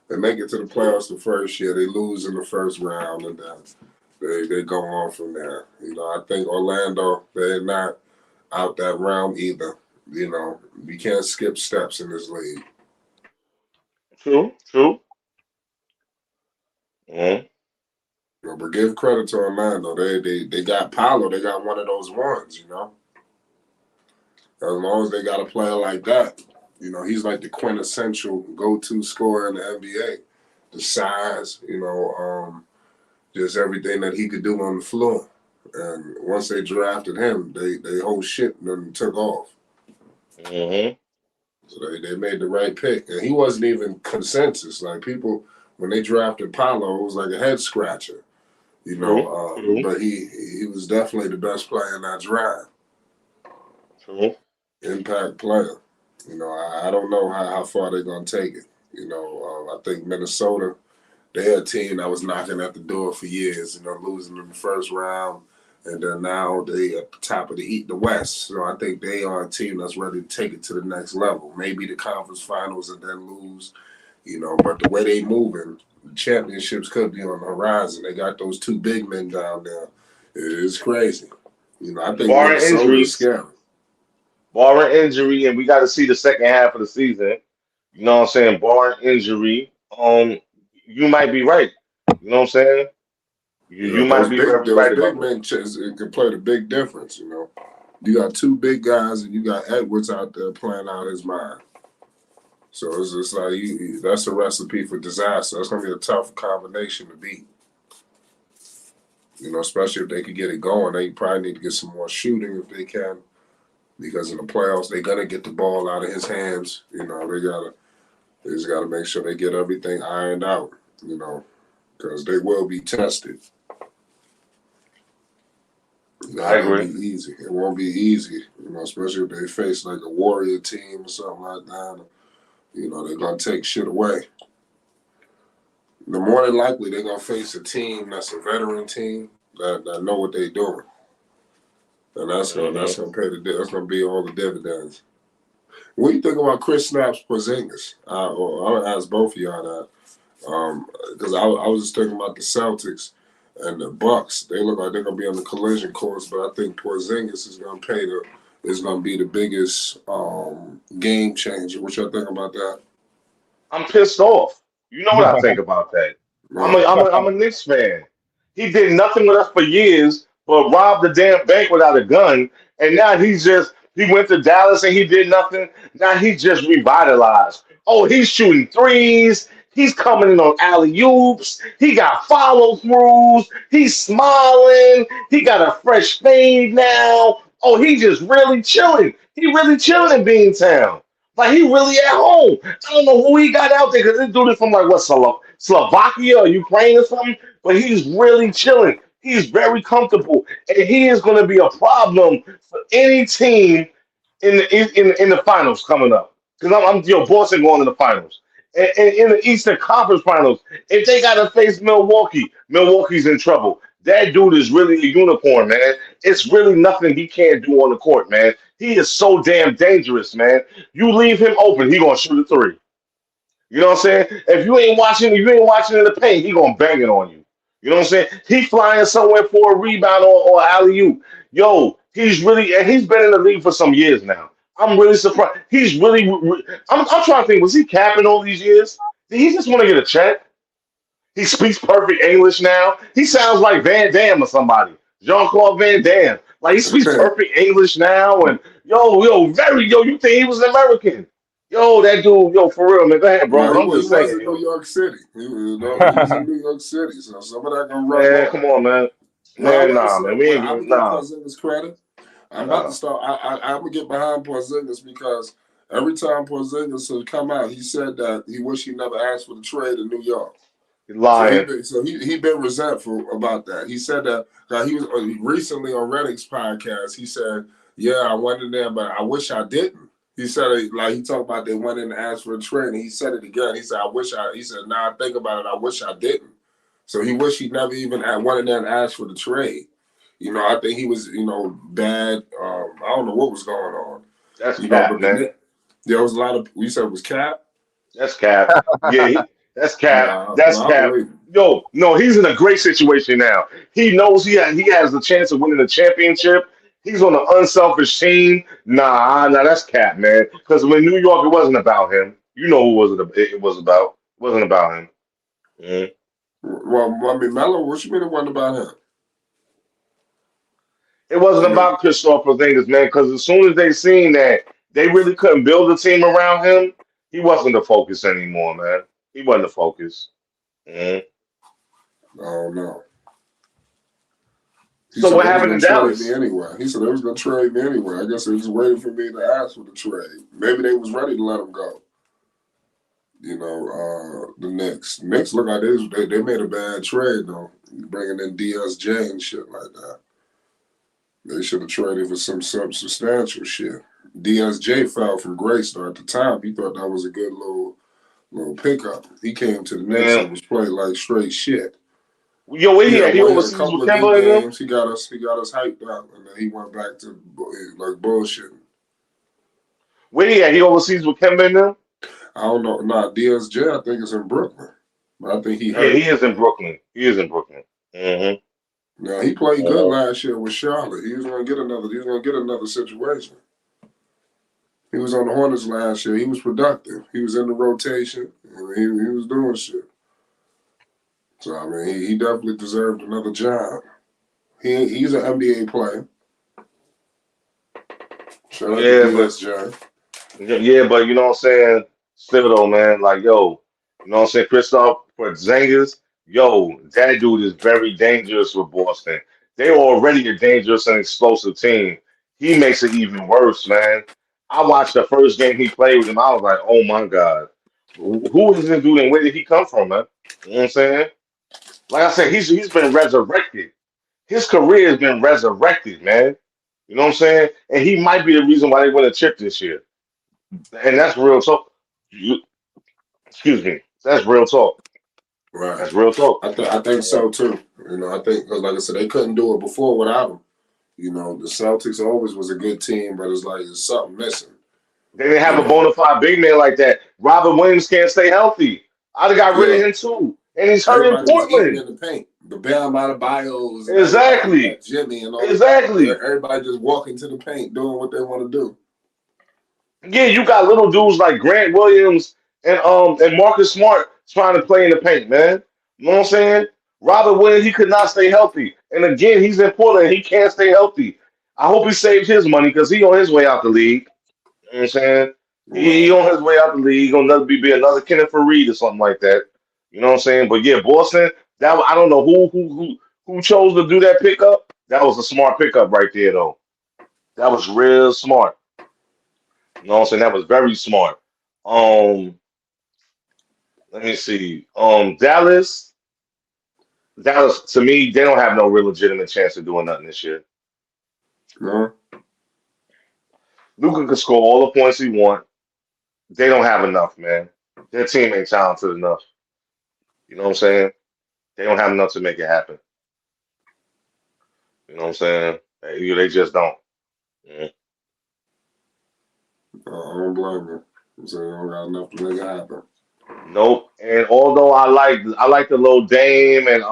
they make it to the playoffs the first year, they lose in the first round, and then they go on from there. I think Orlando, they're not out that round either. We can't skip steps in this league. true, true. Mhm. But give credit to Orlando. They got Paolo. They got one of those ones. As long as they got a player like that, he's like the quintessential go-to scorer in the NBA. The size, just everything that he could do on the floor. And once they drafted him, they whole shit then took off. Mhm. So they made the right pick. And he wasn't even consensus. Like people, when they drafted Paolo, it was like a head scratcher. True, true, But he was definitely the best player in that draft. true. Impact player. I don't know how far they're gonna take it. I think Minnesota, they're a team that was knocking at the door for years. Losing in the first round, and then now they at the top of the West. So I think they are a team that's ready to take it to the next level. Maybe the conference finals and then lose. But the way they moving, the championships could be on the horizon. They got those two big men down there. It's crazy. I think Barring Minnesota is injuries, scary. and we got to see the second half of the season. You know what I'm saying? Barring injury, you might be right. You know what I'm saying? You might be very Those right big about that. men, it could play the big difference. You got two big guys, and you got Edwards out there playing out his mind. So it's just like that's a recipe for disaster. That's gonna be a tough combination to beat. Especially if they could get it going. They probably need to get some more shooting if they can, because in the playoffs they're gonna get the ball out of his hands. They just gotta make sure they get everything ironed out. Because they will be tested. It's I not gonna be agree. easy. It won't be easy. Especially if they face like a Warrior team or something like that. They're gonna take shit away. The more than likely they're gonna face a team that's a veteran team that know what they're doing, and Hmm. that's gonna be all the dividends. What do you think about Chris Snapp's Porzingis? I'll ask both of y'all that. Because I was just thinking about the Celtics and the Bucks. They look like they're gonna be on the collision course, but I think Porzingis is gonna be the biggest game changer. What y'all think about that? I'm pissed off. You know what I think about that. Right. I'm a Knicks fan. He did nothing with us for years, but robbed the damn bank without a gun. And now he went to Dallas and he did nothing. Now he's just revitalized. Oh, he's shooting threes. He's coming in on alley oops. He got follow throughs. He's smiling. He got a fresh fade now. Oh, he just really chilling. He really chilling in Beantown. Like he really at home. I don't know who he got out there because this dude is from like what Slovakia or Ukraine or something. But he's really chilling. He's very comfortable, and he is going to be a problem for any team in the finals coming up. Because Boston going to the finals. And in the Eastern Conference Finals, if they got to face Milwaukee, Milwaukee's in trouble. That dude is really a unicorn, man. It's really nothing he can't do on the court, man. He is so damn dangerous, man. You leave him open, he gonna shoot a three. You know what I'm saying? If you ain't watching in the paint, he gonna bang it on you. You know what I'm saying? He flying somewhere for a rebound or alley oop. Yo, he's really and he's been in the league for some years now. I'm really surprised. He's really. I'm trying to think. Was he capping all these years? Did he just want to get a check? He speaks perfect English now. He sounds like Van Damme or somebody. Jean-Claude Van Damme. Like he speaks perfect English now. And you think he was an American? Yo, that dude, for real, man. Go ahead, bro. No, I'm just saying. was in New York City. He was in New York City. So some of that gonna run. Man, come on, man. Man, nah, man. We ain't giving Porzingis credit. I'm about to start. I'm gonna get behind Porzingis because every time Porzingis would come out, he said that he wished he never asked for the trade in New York. He's lying. So he been resentful about that. He said that he was recently on Reddick's podcast. He said, "Yeah, I went in there, but I wish I didn't." He said he talked about they went in and asked for a trade, and he said it again. He said, He said, "Now I think about it, I wish I didn't." So he wished he never even went in there and asked for the trade. I think he was, bad. I don't know what was going on. That's cap, man. There was a lot of. You said it was cap. That's cap. Yeah, that's cap. That's cap. Yo, no, he's in a great situation now. He knows he has the chance of winning the championship. He's on an unselfish team. Nah, that's cap, man. Because when New York, it wasn't about him. You know who it was about. It wasn't about him. Mm-hmm. Well, I mean, Melo, what you mean it wasn't about him? It wasn't about Christopher Porzingis, man, because as soon as they seen that they really couldn't build a team around him, he wasn't the focus anymore, man. He wasn't the focus. Mm-hmm. Oh, no. So what happened in Dallas? Anyway. He said they was going to trade me anyway. I guess they was waiting for me to ask for the trade. Maybe they was ready to let him go. The Knicks. Knicks look like they made a bad trade, though, bringing in DSJ and shit like that. They should have traded for some substantial shit. DSJ fell from Greystar at the time. He thought that was a good little pickup. He came to the Knicks and was playing like straight shit. Yo, wait here. He overseas with Kemba in them? He got us hyped up, and then he went back to like bullshitting. Where he at? He overseas with Kemba in them? I don't know. Nah, DSJ, I think is in Brooklyn. But I think he is in Brooklyn. He is in Brooklyn. Mm-hmm. Now he played good last year with Charlotte. He was going to get another situation. He was on the Hornets last year. He was productive. He was in the rotation. He was doing shit. So I mean, he definitely deserved another job. He's an NBA player. Shout out to DSJ. Yeah, but you know what I'm saying? Still though, man, like yo, you know what I'm saying? Kristaps Porzingis. Yo, that dude is very dangerous with Boston. They're already a dangerous and explosive team. He makes it even worse, man. I watched the first game he played with him. I was like, oh my God. Who is this dude and where did he come from, man? You know what I'm saying? Like I said, he's been resurrected. His career has been resurrected, man. You know what I'm saying? And he might be the reason why they win a chip this year. And that's real talk. Excuse me. That's real talk. Right. That's real talk. I think so too. I think because like I said, they couldn't do it before without him. The Celtics always was a good team, but it's like there's something missing. They didn't have a bona fide big man like that. Robert Williams can't stay healthy. I'd have got rid of him too. And he's hurt in Portland. In the paint. The Bam Adebayos. Exactly. Jimmy and all exactly. That. Everybody just walking to the paint doing what they want to do. Yeah, you got little dudes like Grant Williams and Marcus Smart trying to play in the paint, man. You know what I'm saying? Robert Williams, he could not stay healthy. And again, he's in Portland. He can't stay healthy. I hope he saved his money because he on his way out the league. You know what I'm saying? He Right. on his way out the league. He gonna be another Kenneth Reed or something like that. You know what I'm saying? But yeah, Boston. I don't know who chose to do that pickup. That was a smart pickup right there, though. That was real smart. You know what I'm saying? That was very smart. Um, Let me see. Dallas to me, they don't have no real legitimate chance of doing nothing this year. No. Luka can score all the points he want. They don't have enough, man. Their team ain't talented enough. You know what I'm saying? They don't have enough to make it happen. You know what I'm saying? They just don't. Mhm. I don't blame you. I'm saying I don't got enough to make it happen. Nope. And although I like the little Dame and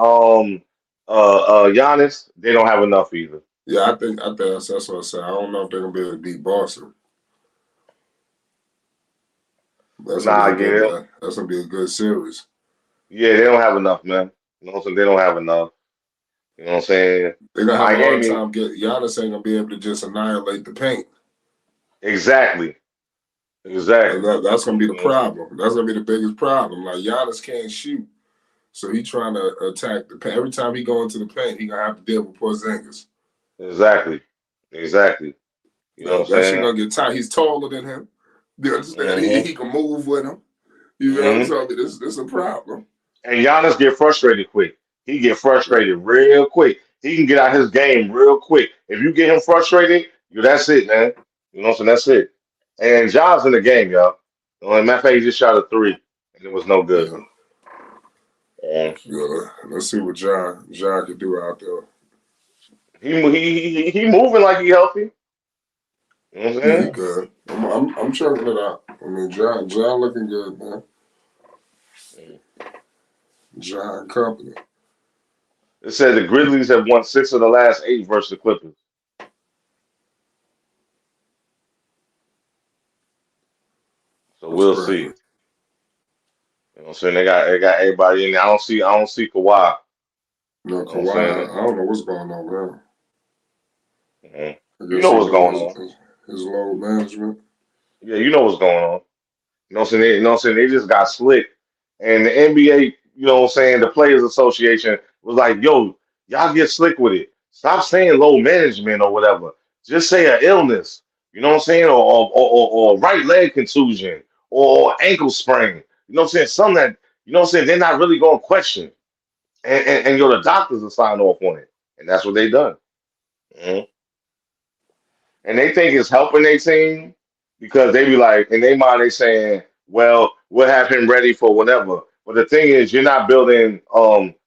Giannis, they don't have enough either. Yeah, I think that's what I said. I don't know if they're gonna be able to beat Boston. That's gonna be Nah, a good. That's gonna be a good series. yeah, they don't have enough, man. You know what I'm saying? They don't have enough. You know what I'm saying? They're gonna have a hard Miami, time getting Giannis ain't gonna be able to just annihilate the paint. exactly, exactly. That's gonna be the You know what I'm saying? problem. That's gonna be the biggest problem. Like Giannis can't shoot, so he trying to attack the paint. Every time he go into the paint, he gonna have to deal with Porzingis. Exactly, exactly. You know what I'm That shit saying? gonna get tight. He's taller than him. You understand? Hmm. He can move with him. You know, Hmm. so this is a problem. And Giannis get frustrated quick. He get Yeah. frustrated real quick. He can get out his game real quick. If you get him frustrated, that's it, man. You know what I'm saying? That's it. And John's in the game, y'all. Matter of fact, he just shot a three, and it was no good. Yeah. And Yeah. Let's see what John can do out there. he moving like he healthy. You know what I'm Yeah, he saying? good. I'm checking it out. I mean, John looking good, man. John Company. It said the Grizzlies have won 6 of the last 8 versus the Clippers. So That's we'll see. You crazy. know what I'm saying? They got everybody in there. I don't see Kawhi. No, You know what I'm Kawhi, saying? I don't know what's going on with him. Mhm. I You guess know his what's going his, on. his, his load management. Yeah, you know what's going on. You know what I'm saying? You know what I'm saying? They just got slick. And the NBA, you know what I'm saying, the Players Association was like, yo, y'all get slick with it. Stop saying low management or whatever. Just say an illness. You know what I'm saying? Or right leg contusion or ankle sprain. You know what I'm saying? Something that, you know what I'm saying, they're not really going to question. And the doctors will sign off on it. And that's what they done. Mhm. And they think it's helping their team because they be like, in their mind, they saying, well, we'll have him ready for whatever. But the thing is, you're not building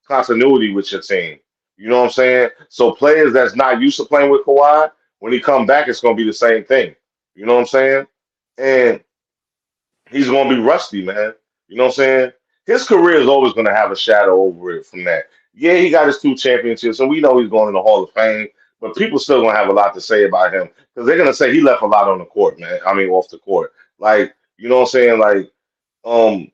continuity with your team. You know what I'm saying? So players that's not used to playing with Kawhi, when he come back, it's going to be the same thing. You know what I'm saying? And he's going to be rusty, man. You know what I'm saying? His career is always going to have a shadow over it from that. Yeah, he got his 2 championships, and we know he's going in the Hall of Fame, but people still going to have a lot to say about him because they're going to say he left a lot on the court, man. I mean, off the court. Like, you know what I'm saying? Like,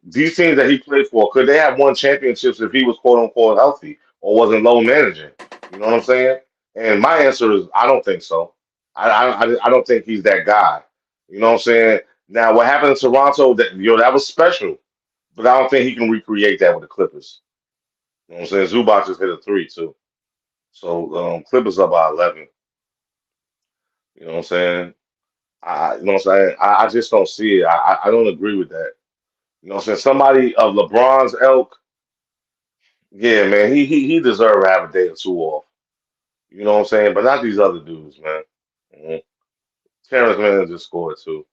these teams that he played for, could they have won championships if he was quote unquote healthy or wasn't low managing? You know what I'm saying? And my answer is I don't think so. I don't think he's that guy. You know what I'm saying? Now, what happened in Toronto, that was special, but I don't think he can recreate that with the Clippers. You know what I'm saying? Zubac just hit a three too. So Clippers up by 11. You know what I'm saying? You know what I'm saying? I just don't see it. I don't agree with that. You know what I'm saying? Somebody of LeBron's ilk, yeah, man, he deserved to have a day or two off. You know what I'm saying? But not these other dudes, man. Mhm. Terrence Mann just scored too.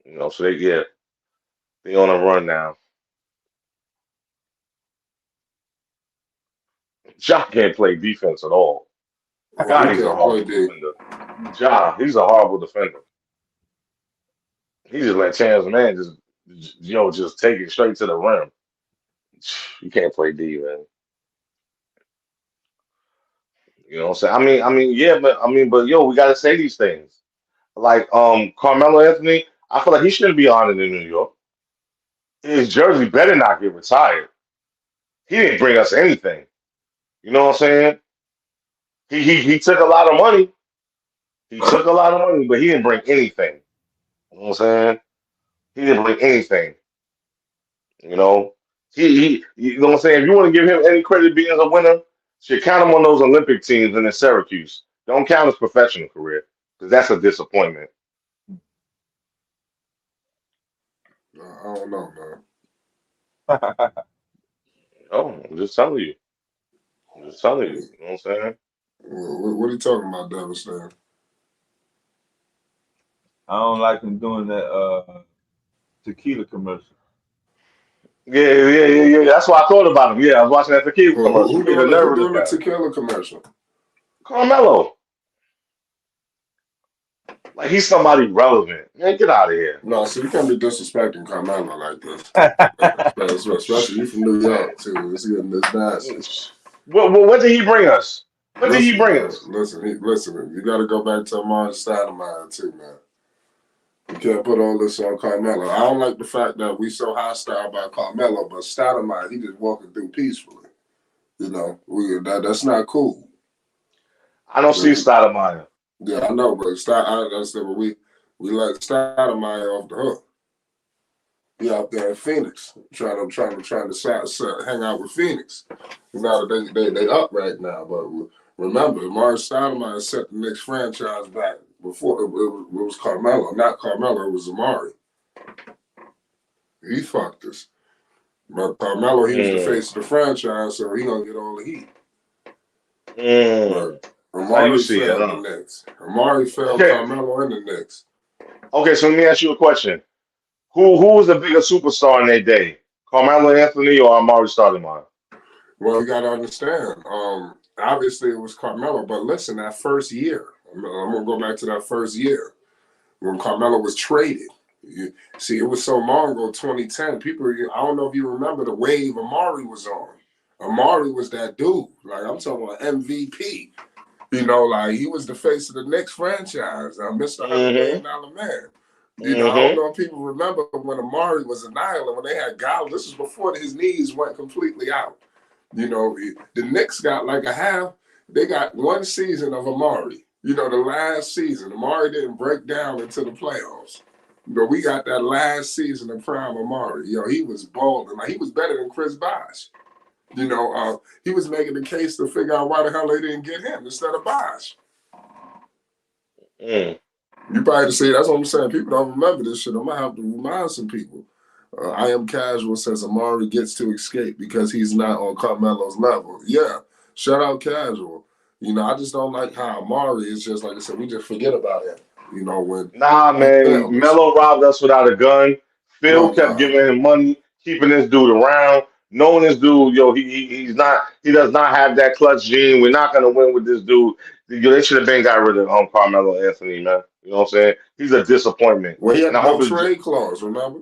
You know, so they on a run now. Ja can't play defense at all. Oh, he God, he's a can't play horrible D. defender. Ja, he's a horrible defender. He just let Terrence Mann just take it straight to the rim. You can't play D, man. You know what I'm saying? Yeah, but yo, we gotta say these things. Like Carmelo Anthony, I feel like he shouldn't be honored in New York. His jersey better not get retired. He didn't bring us anything. You know what I'm saying? He took a lot of money. He took a lot of money, but he didn't bring anything. You know what I'm saying? He didn't bring anything. You know, you know what I'm saying. If you want to give him any credit being a winner, should count him on those Olympic teams and in Syracuse. Don't count his professional career because that's a disappointment. I don't know, man. Oh, I'm just telling you. I'm just telling you. You know what I'm saying? What are you talking about, Devastator? I don't like him doing that tequila commercial. Yeah. That's why I thought about him. Yeah, I was watching that tequila Well, commercial. who Get the nerve of doing the this guy. tequila commercial? Carmelo. Like he's somebody relevant. Man, get out of here. No, so you can't be disrespecting Carmelo like this. Especially you from New York, too. It's getting this nasty. What did he bring us? What did he bring us? Listen, you got to go back to Amari Stoudemire, too, man. You can't put all this on Carmelo. I don't like the fact that we so hostile about Carmelo, but Stoudemire, he just walking through peacefully. You know, that's not cool. I don't see Stoudemire. Yeah, I know, but we let Stoudemire off the hook. He out there in Phoenix, trying to hang out with Phoenix. You know they up right now, but remember, Amari Stoudemire set the Knicks franchise back before it was Carmelo, not Carmelo, it was Amari. He fucked us, but Carmelo, he was the face of the franchise, so he gonna get all the heat. But Amari failed the Knicks. Amari failed Carmelo and the Knicks. Okay, so let me ask you a question. Who was the bigger superstar in their day? Carmelo Anthony or Amari Stoudemire? Well, you got to understand. Obviously, it was Carmelo, but listen, that first year, I'm going to go back to that first year when Carmelo was traded. You see, it was so long ago, 2010. People, I don't know if you remember the wave Amari was on. Amari was that dude. Like, I'm talking about MVP. You know, like, he was the face of the Knicks franchise. Mr. $100 million man. You know, I don't know if people remember when Amari was an island, when they had Gallo. This was before his knees went completely out. You know, the Knicks got like they got one season of Amari. You know, the last season. Amari didn't break down into the playoffs. But we got that last season of prime Amari. You know, he was balling. Like, he was better than Chris Bosh. You know, he was making the case to figure out why the hell they didn't get him instead of Bosh. You probably say that's what I'm saying. People don't remember this shit. I'm gonna have to remind some people. I am casual says Amari gets to escape because he's not on Carmelo's level. Yeah, shout out casual. You know, I just don't like how Amari is just like I said. We just forget about him. You know when. Nah, man, Melo robbed us without a gun. Phil kept giving him money, keeping this dude around, knowing this dude, he does not have that clutch gene. We're not gonna win with this dude. They should have been got rid of Carmelo Anthony, man. You know what I'm saying? He's a disappointment. Well, he had no trade clause, remember?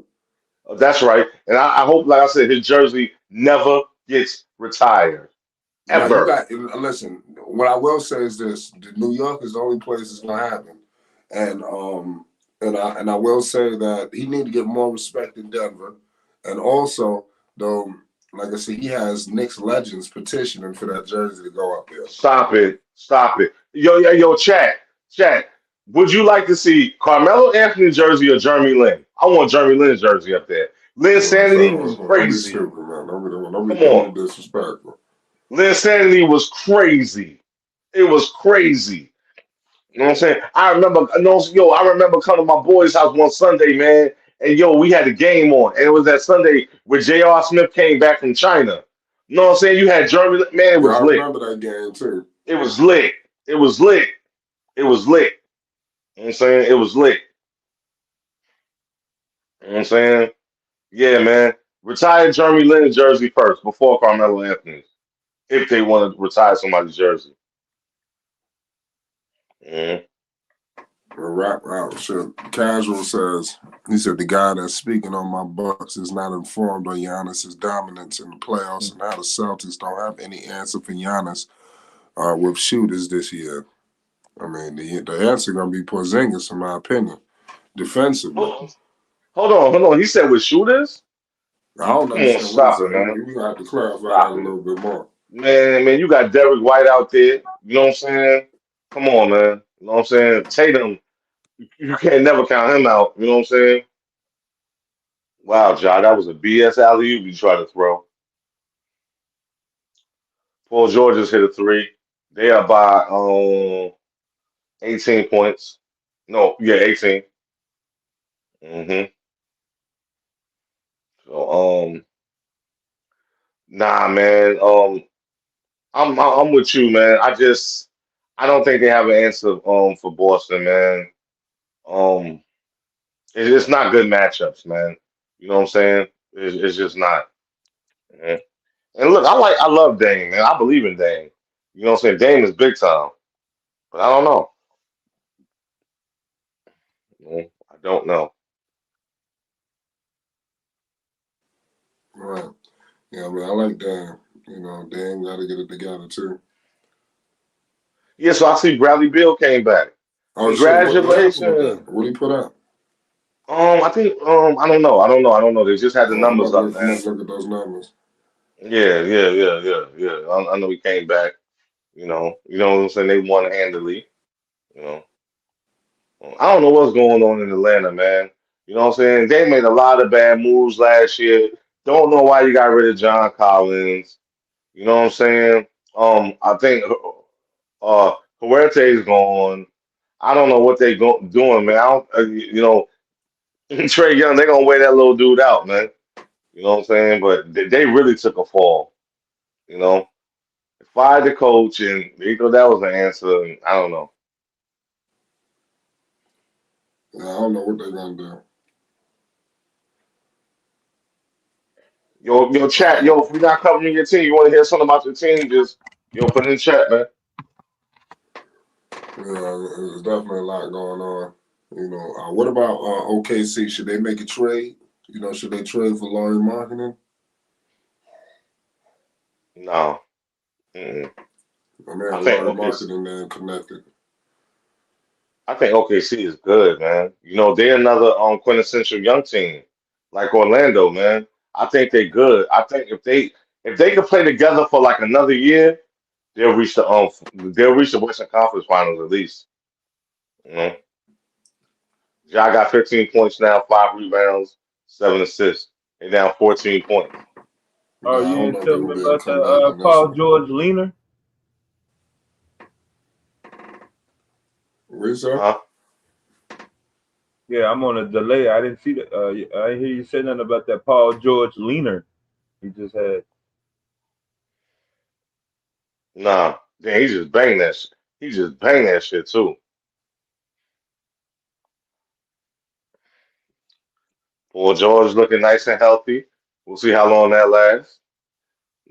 That's right. And I hope, like I said, his jersey never gets retired. Ever. Listen, what I will say is this: New York is the only place it's gonna happen. And I will say that he need to get more respect in Denver. And also, though, like I said, he has Knicks legends petitioning for that jersey to go up there. Stop it. Yo, chat. Would you like to see Carmelo Anthony jersey or Jeremy Lin? I want Jeremy Lin's jersey up there. Lin Sanity was crazy. Don't be stupid, man. Disrespectful. Lin Sanity was crazy. It was crazy. You know what I'm saying? I remember coming to my boy's house one Sunday, man, and we had the game on, and it was that Sunday where J.R. Smith came back from China. You know what I'm saying? You had Jeremy, man, it was lit. I remember that game too. It was lit. You know what I'm saying? It was lit. You know what I'm saying? Yeah, man. Retire Jeremy Lin's jersey first before Carmelo Anthony's. If they want to retire somebody's jersey. Casual says, he said the guy that's speaking on my Bucks is not informed on Giannis' dominance in the playoffs and how the Celtics don't have any answer for Giannis with shooters this year. I mean, the answer going to be Porzingis, in my opinion, defensively. Hold on. He said with shooters? I don't understand. Stop it, man. We're going to have to clarify that a little bit more. Man, you got Derek White out there. You know what I'm saying? Come on, man. You know what I'm saying? Tatum, you can't never count him out. You know what I'm saying? Wow, Ja, that was a BS alley oop you tried to throw. Paul George just hit a three. They are by 18 points. No, yeah, 18. hmm So nah, man. I'm with you, man. I don't think they have an answer for Boston, man. Um, it's not good matchups, man. You know what I'm saying? It's just not. Mhm. And look, I love Dame, man. I believe in Dame. You know what I'm saying? Dame is big time, but I don't know. I don't know. Right. Yeah, I mean, I like Dan. Dan got to get it together too. Yeah, so I see Bradley Beal came back. Oh shit! What happened with Congratulations. that? What he put out? I think I don't know. I don't know. They just had the I'm numbers about to up, look. I'm man. about to look at those numbers. Yeah. I know he came back. You know what I'm saying. They won handily. You know, I don't know what's going on in Atlanta, man. You know what I'm saying. They made a lot of bad moves last year. Don't know why you got rid of John Collins. You know what I'm saying. I think Huerte's gone. I don't know what they doing, man. I don't, Trey Young, they gonna wear that little dude out, man. You know what I'm saying? But they really took a fall. You know, fired the coach, and they thought that was the answer. And I don't know. Yeah, I don't know what they're gonna do. Yo, chat, yo, if we're not covering your team, you want to hear something about your team, just put it in chat, man. Yeah, there's definitely a lot going on. What about OKC? Should they make a trade? Should they trade for Laurie Marketing? No, mm-mm. I mean, I think Laurie OKC, Marketing then connected. I think OKC is good, man. They're another quintessential young team, like Orlando, man. I think they're good. I think if they could play together for like another year, they'll reach the Western Conference Finals at least. You know, Ja got 15 points now, 5 rebounds, 7 assists. They down 14 points. Yeah, Oh, I you don't didn't know if they're tell me gonna be able about to that come back in this Paul one. George Leaner. Research? Huh? Yeah, I'm on a delay. I didn't see that. I didn't hear you say nothing about that Paul George Leaner he just had. Nah. Damn, he just banged that shit. He just banged that shit too. Paul George looking nice and healthy. We'll see how long that lasts.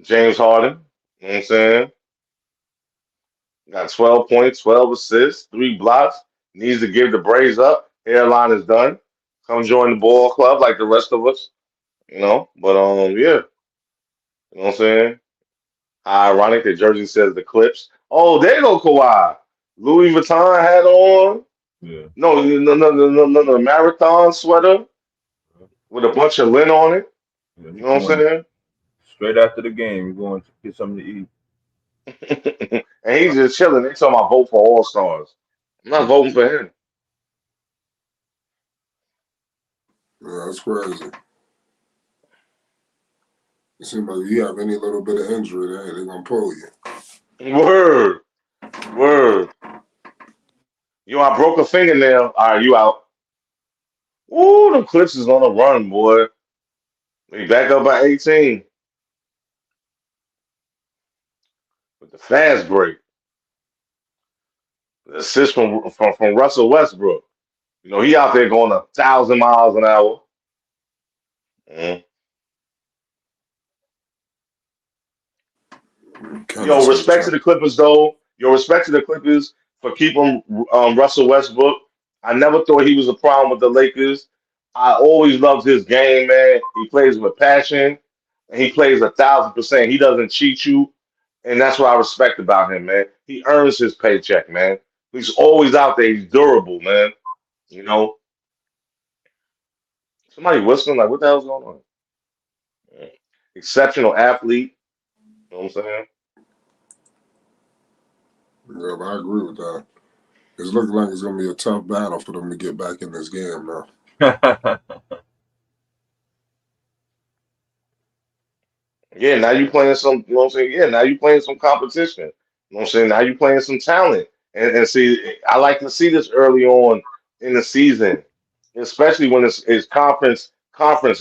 James Harden, you know what I'm saying? Got 12 points, 12 assists, 3 blocks. Needs to give the Braves up. Hairline is done. Come join the ball club like the rest of us, But yeah, you know what I'm saying? How ironic that jersey says the Clips. Oh, there go Kawhi. Louis Vuitton hat on. Yeah, No, marathon sweater with a bunch of lint on it. yeah, You he's know what going I'm straight after the game. He's going to get something to eat. saying? And he's just chilling. They talking about vote for All Stars. I'm not voting for him. Yeah, that's crazy. It seems like if you have any little bit of injury, they're gonna pull you. Word, word. I broke a fingernail. All right, you out. Ooh, the Clips is on a run, boy. They back up by 18 with the fast break. The assist from Russell Westbrook. He out there going 1,000 miles an hour. Mm. Kennis Yo, said respect to try. the Clippers though. Yo, respect to the Clippers for keeping Russell Westbrook. I never thought he was a problem with the Lakers. I always loved his game, man. He plays with passion, and he plays 1,000%. He doesn't cheat you, and that's what I respect about him, man. He earns his paycheck, man. He's always out there. He's durable, man. You know, somebody whistling like, what the hell's going on? Yeah. Exceptional athlete. You know what I'm saying? Yeah, but I agree with that. It's looking like it's gonna be a tough battle for them to get back in this game, man. Yeah, now you playing some, you know what I'm saying? Yeah, now you playing some competition. You know what I'm saying? Now you playing some talent. And see, I like to see this early on in the season, especially when it's conference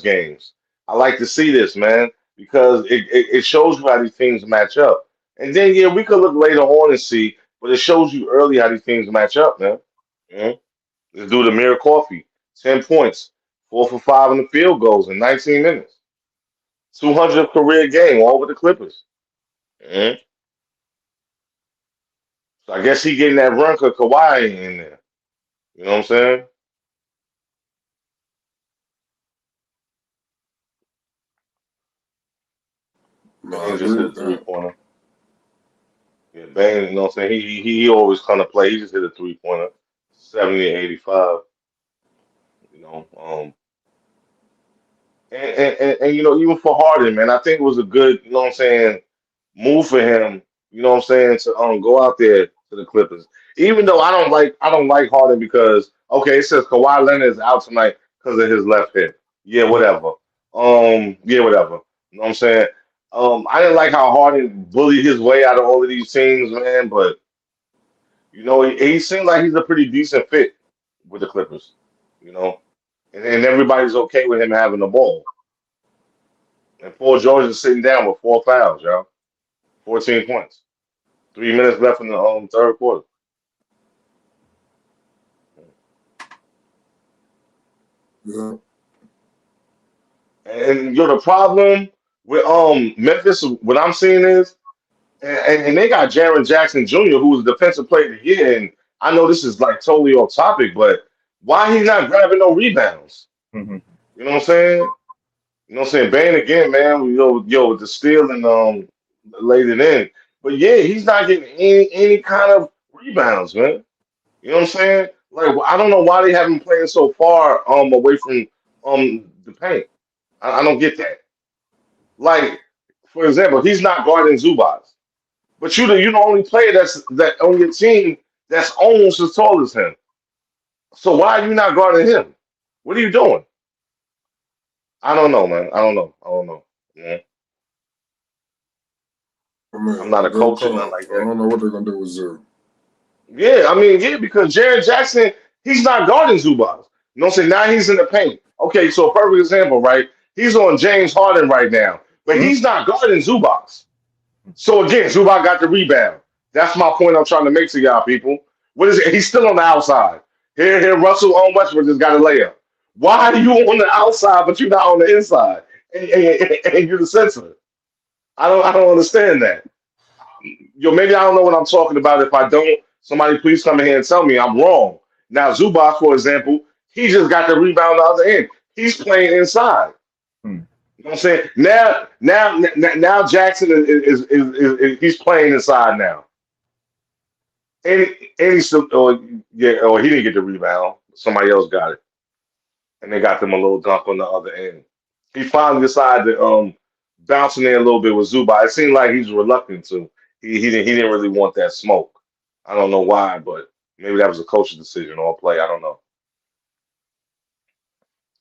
games. I like to see this, man, because it shows you how these teams match up. And then yeah, we could look later on and see, but it shows you early how these teams match up, man. Mhm. Let's do the mirror coffee. 10 points, 4 for 5 in the field goals in 19 minutes. 200th career game, all with the Clippers. Mhm. So I guess he getting that run because Kawhi ain't in there. You know what I'm saying? No, I Bane just agree hit a with three that. pointer. Yeah, Bane, you know what I'm saying? He always come to play. He just hit a 3 pointer, 70-85. You know, and you know, even for Harden, man, I think it was a good, you know what I'm saying, move for him, you know what I'm saying, to go out there to the Clippers. Even though I don't like Harden because okay, it says Kawhi Leonard is out tonight because of his left hip. Yeah, whatever. Yeah, whatever. You know what I'm saying? I didn't like how Harden bullied his way out of all of these teams, man, but you know, he seemed like he's a pretty decent fit with the Clippers, you know, and everybody's okay with him having the ball. And Paul George is sitting down with 4 fouls, y'all. 14 points. 3 minutes left in the third quarter. Yeah. And you know the problem with Memphis, what I'm seeing is, and they got Jaren Jackson Jr., who was defensive player of the year, and I know this is like totally off topic, but why he not grabbing no rebounds? Mhm. You know what I'm saying? You know what I'm saying? Bane again, man. With the steal and laid it in. But yeah, he's not getting any kind of rebounds, man. You know what I'm saying? Like I don't know why they have him playing so far away from the paint. I don't get that. Like, for example, he's not guarding Zubaz, but you the only player that on your team that's almost as tall as him. So why are you not guarding him? What are you doing? I don't know, man. I don't know. I don't know. Yeah. I I'm mean, not a they'll coach or come. nothing like I that. don't know what they're gonna do with Zoo. Yeah, I mean, yeah, because Jared Jackson, he's not guarding Zubaz. You know what I'm saying? Now he's in the paint. Okay, so a perfect example, right? He's on James Harden right now, but Mhm. he's not guarding Zubaz. So again, Zubac got the rebound. That's my point I'm trying to make to y'all people. What is it? He's still on the outside. Here, Russell on Westbrook just got a layup. Why are you on the outside but you're not on the inside? And you're the center. I don't understand that. Yo, maybe I don't know what I'm talking about. If I don't, somebody please come in here and tell me I'm wrong. Now Zubac, for example, he just got the rebound on the other end. He's playing inside. Mhm. You know what I'm saying? Now Jackson he's playing inside now. And he's still, yeah, he didn't get the rebound. Somebody else got it, and they got them a little dunk on the other end. He finally decided to bounce in there a little bit with Zuba. It seemed like he's reluctant to. He didn't really want that smoke. I don't know why, but maybe that was a coach's decision or play. I don't know.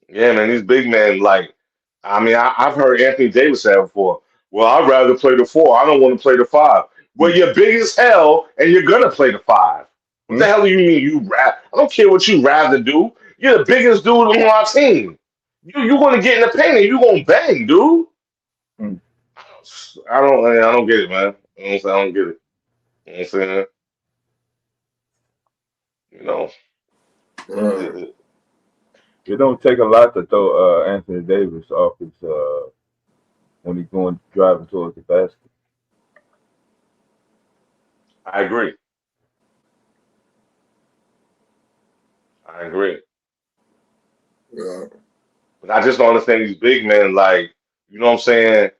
Yeah, man, these big men, like, I mean, I've heard Anthony Davis say it before. Well, I'd rather play the 4. I don't want to play the 5. Well, you're big as hell, and you're gonna play the 5. What the Mhm. hell do you mean you rap? I don't care what you rather do. You're the biggest dude on our team. You gonna get in the paint and you gonna bang, dude. Mhm. I don't get it, man. You know what I'm saying? I don't get it. You know what I'm saying? You know, Uh, it- It don't take a lot to throw Anthony Davis off his when he's going driving towards the basket. I agree. I agree. yeah, But I just don't understand these big men, like, you know what I'm saying?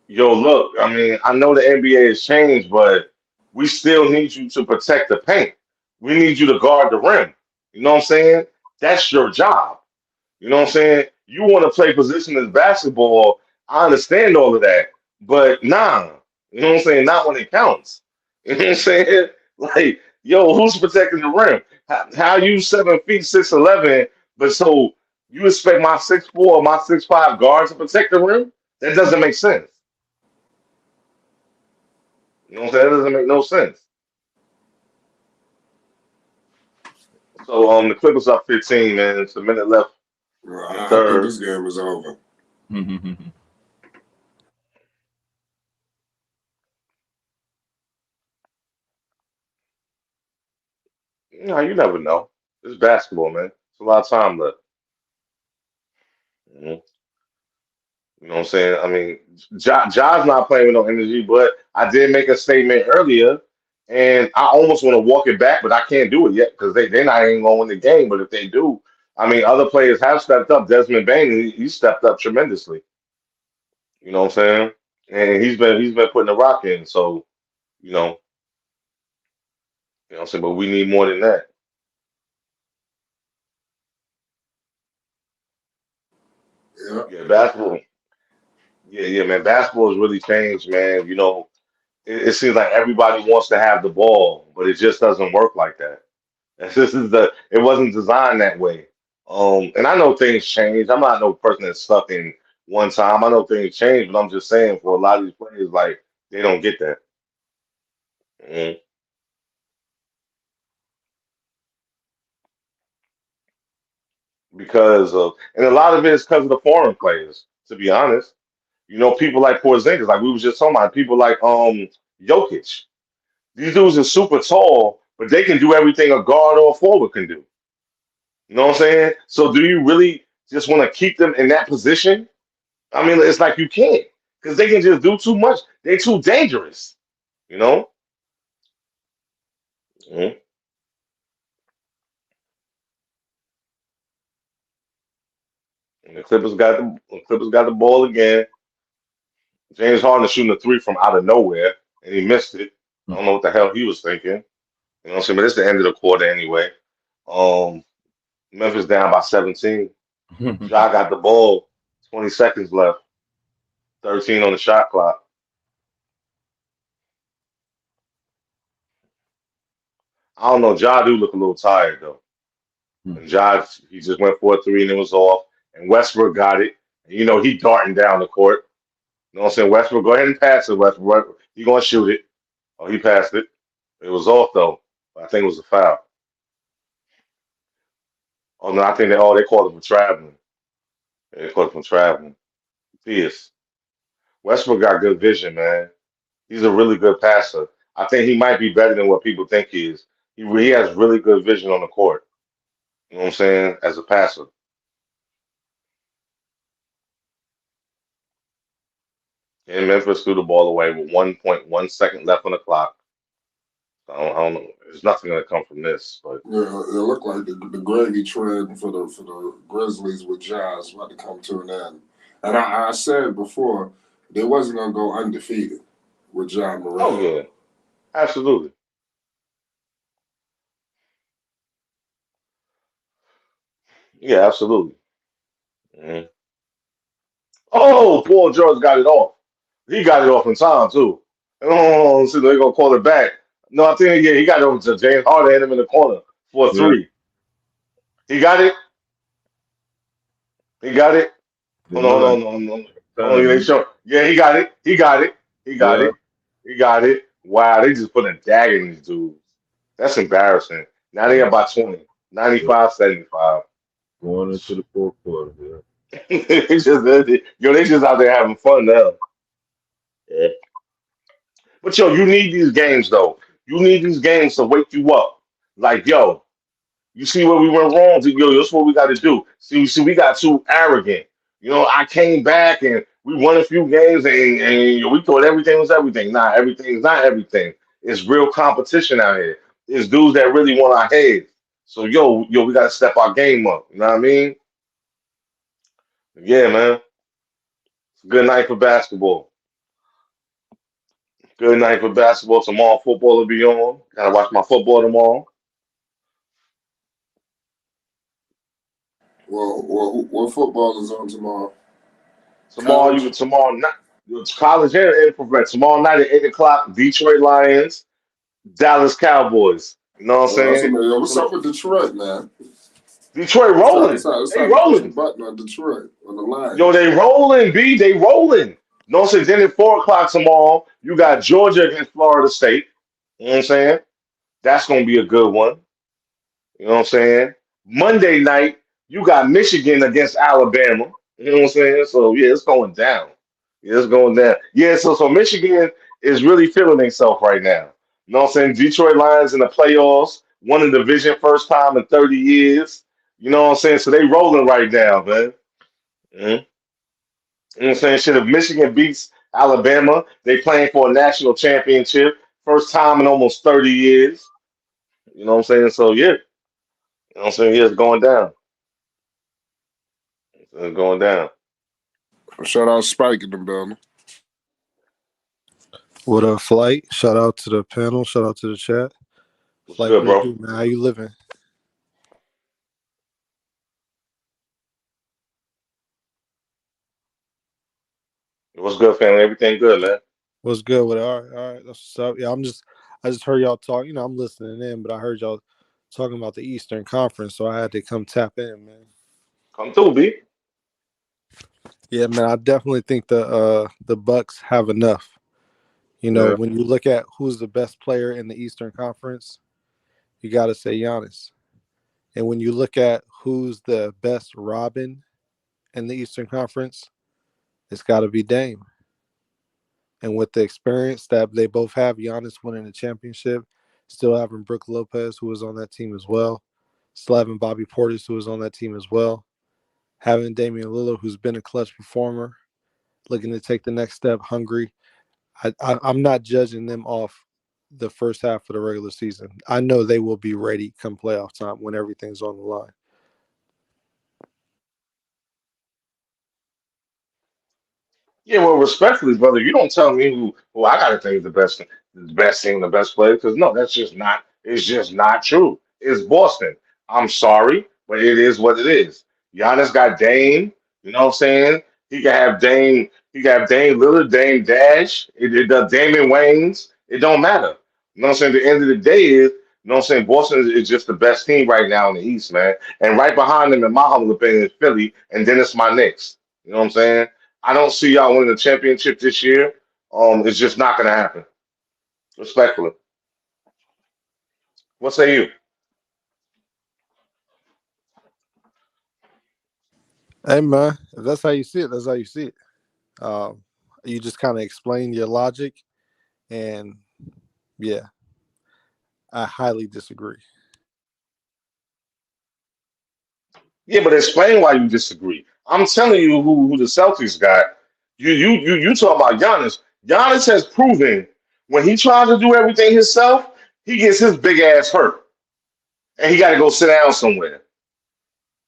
Yo, look, I mean, I know the NBA has changed, but we still need you to protect the paint. We need you to guard the rim. You know what I'm saying? That's your job. You know what I'm saying? You want to play positionless basketball. I understand all of that, but nah. You know what I'm saying? Not when it counts. You know what I'm saying? Like Yo, who's protecting the rim? How you 7 feet 6'11", but so you expect my 6'4", my 6'5" guards to protect the rim? That doesn't make sense. You know what I'm saying? That doesn't make no sense. So the Clippers up 15, man. It's a minute left Well, in the I think third. this game is over. You never know. It's basketball, man. It's a lot of time left. Mhm. You know what I'm saying? I mean, Ja's not playing with no energy, but I did make a statement earlier, and I almost want to walk it back, but I can't do it yet because they're not even going to win the game. But if they do, I mean, other players have stepped up. Desmond Bain, he stepped up tremendously. You know what I'm saying? And he's been putting the rock in. So you know, you know what I'm saying. But we need more than that. Yeah. Yeah, basketball. Yeah, man. Basketball has really changed, man. It seems like everybody wants to have the ball, but it just doesn't work like that. It wasn't designed that way. And I know things change. I'm not no person that's stuck in one time. I know things change, but I'm just saying for a lot of these players, like they don't get that. Mhm. And a lot of it is because of the foreign players, to be honest. People like Porzingis, like we was just talking about, people like Jokic. These dudes are super tall, but they can do everything a guard or a forward can do. You know what I'm saying? So do you really just want to keep them in that position? I mean, it's like you can't because they can just do too much. They're too dangerous. You know? Mhm. And the Clippers got the ball again. James Harden shooting a three from out of nowhere, and he missed it. I don't know what the hell he was thinking. You know what I'm saying? But it's the end of the quarter anyway. Um, Memphis down by 17. Ja got the ball. 20 seconds left. 13 on the shot clock. I don't know. Ja do look a little tired though. And Ja, he just went for a three and it was off. And Westbrook got it. And he darting down the court. You know what I'm saying? Westbrook, go ahead and pass it, Westbrook. He gonna shoot it. Oh, he passed it. It was off though. I think it was a foul. Oh no, I think they called him for traveling. They called him for traveling. Fierce. Westbrook got good vision, man. He's a really good passer. I think he might be better than what people think he is. He has really good vision on the court. You know what I'm saying? As a passer. And Memphis threw the ball away with 1.1 second left on the clock. I don't know. There's nothing gonna come from this, but Yeah, it looked like the gravy train for the Grizzlies with Jazz about to come to an end. And I said before they wasn't gonna go undefeated with John oh Morant. yeah, absolutely. Yeah, absolutely. Mhm. Oh, Paul George got it off. He got it off in time too. Oh, so they're gonna call it back. No, I think he got it over to James Harden, hit him in the corner for a Yeah, three. He got it. He got it. they Hold on, look like hold on, hold on. Hold on, they time. show. Yeah, he got it. He got it. He got Yeah, it. He got it. Wow, they just put a dagger in these dudes. That's embarrassing. Now they yeah. up by 20. Yeah. 95-75. Going into the fourth quarter. Yeah. It's just they just out there having fun now. Yeah. But you need these games though. You need these games to wake you up. Like, you see where we went wrong? That's what we got to do. See, we got too arrogant. I came back and we won a few games and we thought everything was everything. Nah, everything's not everything. It's real competition out here. It's dudes that really want our heads. So, we got to step our game up. You know what I mean? Yeah, man. It's a good night for basketball. Good night for basketball. Tomorrow, football will be on. Gotta watch my football tomorrow. What football is on tomorrow? Tomorrow, College. tomorrow night, it's college and professional. Tomorrow night at 8 o'clock, Detroit Lions, Dallas Cowboys. You know what I'm That's saying? what, what's up with Detroit, man? Detroit rolling. It's They time to push the rolling. button on Detroit on the Yo, Lions. they rolling, B. They rolling. You know what I'm saying? Then at 4 o'clock tomorrow, you got Georgia against Florida State. You know what I'm saying? That's gonna be a good one. You know what I'm saying? Monday night, you got Michigan against Alabama. You know what I'm saying? So yeah, it's going down. Yeah, it's going down. Yeah, so Michigan is really feeling themselves right now. You know what I'm saying? Detroit Lions in the playoffs, won the division first time in 30 years. You know what I'm saying? So they rolling right now, man. Mhm. You know what I'm saying? Shit, if Michigan beats Alabama, they playing for a national championship. First time in almost 30 years. You know what I'm saying? So yeah. You know what I'm saying? Yeah, it's going down. It's going down. Shout out Spike in the building. What up, Flight? Shout out to the panel. Shout out to the chat. What's Flight, good, what it bro? do, man? How you living? What's good, family? Everything good, man. What's good with it? All right. That's what's up. Yeah, I just heard y'all talk. I'm listening in, but I heard y'all talking about the Eastern Conference, so I had to come tap in, man. Come through, B. Yeah, man, I definitely think the Bucks have enough. Yeah. When you look at who's the best player in the Eastern Conference, you got to say Giannis. And when you look at who's the best Robin in the Eastern Conference, it's got to be Dame. And with the experience that they both have, Giannis winning the championship, still having Brook Lopez, who was on that team as well, still having Bobby Portis, who was on that team as well, having Damian Lillard, who's been a clutch performer, looking to take the next step, hungry. I'm not judging them off the first half of the regular season. I know they will be ready come playoff time when everything's on the line. Yeah, well, respectfully, brother, you don't tell me who I gotta think is the best team, the best player, because no, that's just not. It's just not true. It's Boston. I'm sorry, but it is what it is. Giannis got Dame. You know what I'm saying? He can have Dame. He can have Dame Lillard, Dame Dash. It does Damian Waynes. It don't matter. You know what I'm saying? The end of the day is, you know what I'm saying? Boston is just the best team right now in the East, man. And right behind them, in my humble opinion, is Philly, and then it's my Knicks. You know what I'm saying? I don't see y'all winning the championship this year. It's just not going to happen. Respectfully. What say you? Hey, man, if that's how you see it, that's how you see it. You just kind of explain your logic, and yeah, I highly disagree. Yeah, but explain why you disagree. I'm telling you who the Celtics got. You talk about Giannis. Giannis has proven when he tries to do everything himself, he gets his big ass hurt, and he got to go sit down somewhere.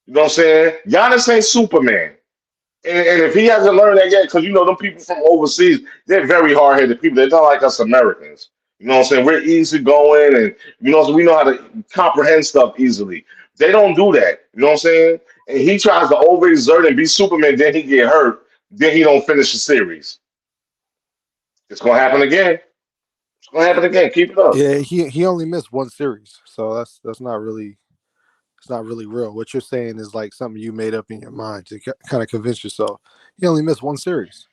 You know what I'm saying? Giannis ain't Superman. And if he hasn't learned that yet, because you know them people from overseas, they're very hard headed people. They're not like us Americans. You know what I'm saying? We're easy going, and you know so we know how to comprehend stuff easily. They don't do that. You know what I'm saying? And he tries to overexert and be Superman, then he get hurt, then he don't finish the series. It's gonna happen again. It's gonna happen again. Keep it up. Yeah, he only missed one series, so that's not really it's not really real. What you're saying is like something you made up in your mind to kind of convince yourself. He only missed one series.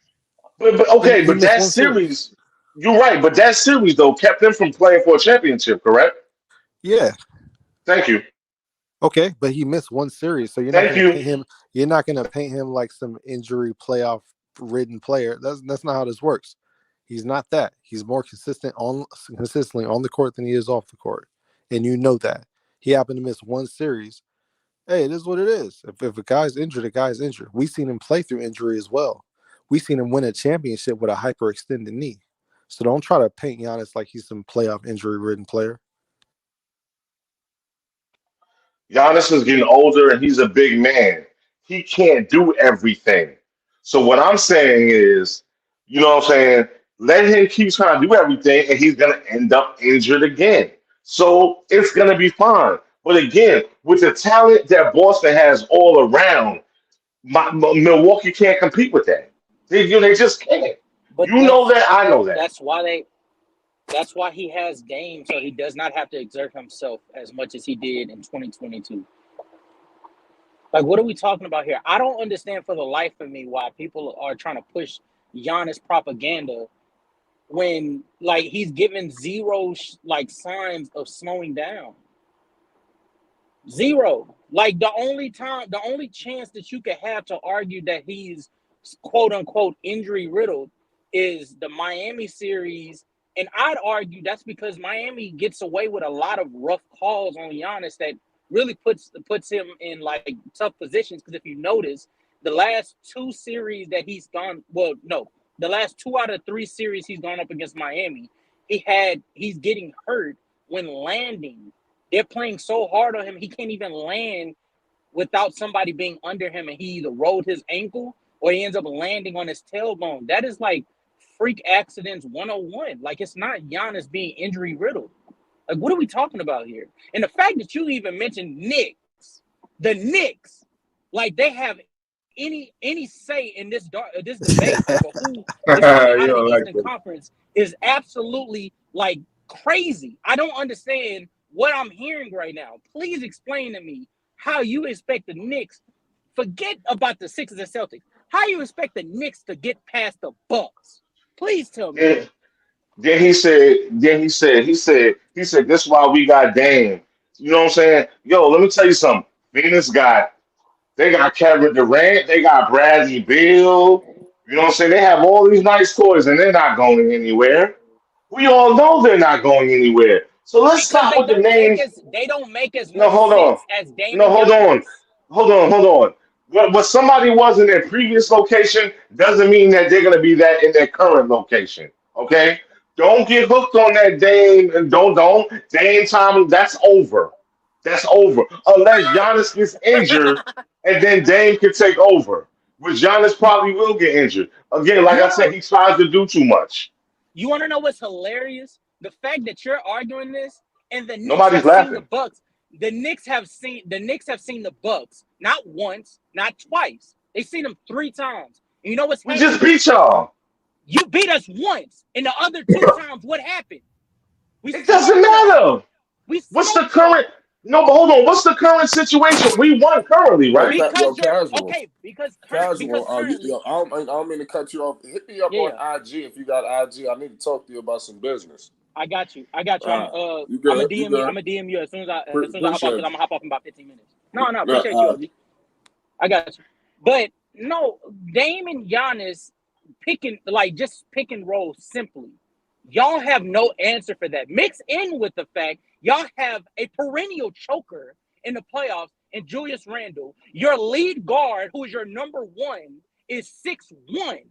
But He okay, he but missed that one series. series, you're right. But that series though kept him from playing for a championship, correct? Yeah, Thank you. okay, but he missed one series, so you're not Thank going to you. paint him. You're not going to paint him like some injury playoff ridden player. That's not how this works. He's not that. He's more consistently on the court than he is off the court, and you know that. He happened to miss one series. Hey, it is what it is. If a guy's injured, a guy's injured. We've seen him play through injury as well. We've seen him win a championship with a hyperextended knee. So don't try to paint Giannis like he's some playoff injury ridden player. Giannis is getting older and he's a big man. He can't do everything. So what I'm saying is, you know what I'm saying, let him keep trying to do everything and he's gonna end up injured again. So it's gonna be fine. But again, with the talent that Boston has all around, Milwaukee can't compete with that. They just can't. But You know that, I know that. that's why they That's why he has Dame, so he does not have to exert himself as much as he did in 2022. Like, what are we talking about here? I don't understand for the life of me why people are trying to push Giannis propaganda when, like, he's given zero like signs of slowing down. Zero. Like, the only chance that you could have to argue that he's quote unquote injury riddled is the Miami series. And I'd argue that's because Miami gets away with a lot of rough calls on Giannis that really puts him in like tough positions. Because if you notice, the last two series that he's gone, well, no, the last 2 out of 3 series he's gone up against Miami, he's getting hurt when landing. They're playing so hard on him, he can't even land without somebody being under him, and he either rolled his ankle or he ends up landing on his tailbone. That is like freak accidents 101. Like, it's not Giannis being injury riddled. Like, what are we talking about here? And the fact that you even mentioned the Knicks, like they have any say in this debate over who is coming out You of don't the like Eastern that. Conference is absolutely like crazy. I don't understand what I'm hearing right now. Please explain to me how you expect the Knicks, forget about the Sixers and Celtics, how you expect the Knicks to get past the Bucks. Please tell me that. Then he said, this is why we got Dame. You know what I'm saying? Yo, let me tell you something. They got Kevin Durant, they got Bradley Beal. You know what I'm saying? They have all these nice toys and they're not going anywhere. We all know they're not going anywhere. So let's Because stop with the names. they don't make as No, much hold on. sense as Dame No, and hold on. Giannis. Hold on. What somebody was in their previous location doesn't mean that they're going to be that in their current location. Okay? Don't get hooked on that Dame and don't Dame time. That's over. That's over. Unless Giannis gets injured and then Dame can take over. Which Giannis probably will get injured. Again, like I said, Yo, he tries to do too much. you want to know what's hilarious? The fact that you're arguing this and the Knicks Nobody's have seen the laughing. Bucks. The Knicks have seen the Bucks not once, not twice. They've seen them 3 times. And you know what's We just happened? beat y'all. You beat us once, and the other 2 times, what happened? We It doesn't smoked y'all. matter. We What's the smoked current? y'all No, but hold on. What's the current situation? We won currently, Yo, right? because you're casual, okay. Because casual. currently, I don't mean to cut you off. Hit me up yeah, on yeah. IG if you got IG. I need to talk to you about some business. I got you. I got you. You I'm a good? You DM you. good? I'm a DM you as soon as I hop off because Appreciate I'm gonna hop off in about 15 minutes. No, you. appreciate you, OG. I got you. But no, Dame and Giannis just pick and roll simply. Y'all have no answer for that. Mix in with the fact y'all have a perennial choker in the playoffs in Julius Randle. Your lead guard, who is your number 1, is 6'1".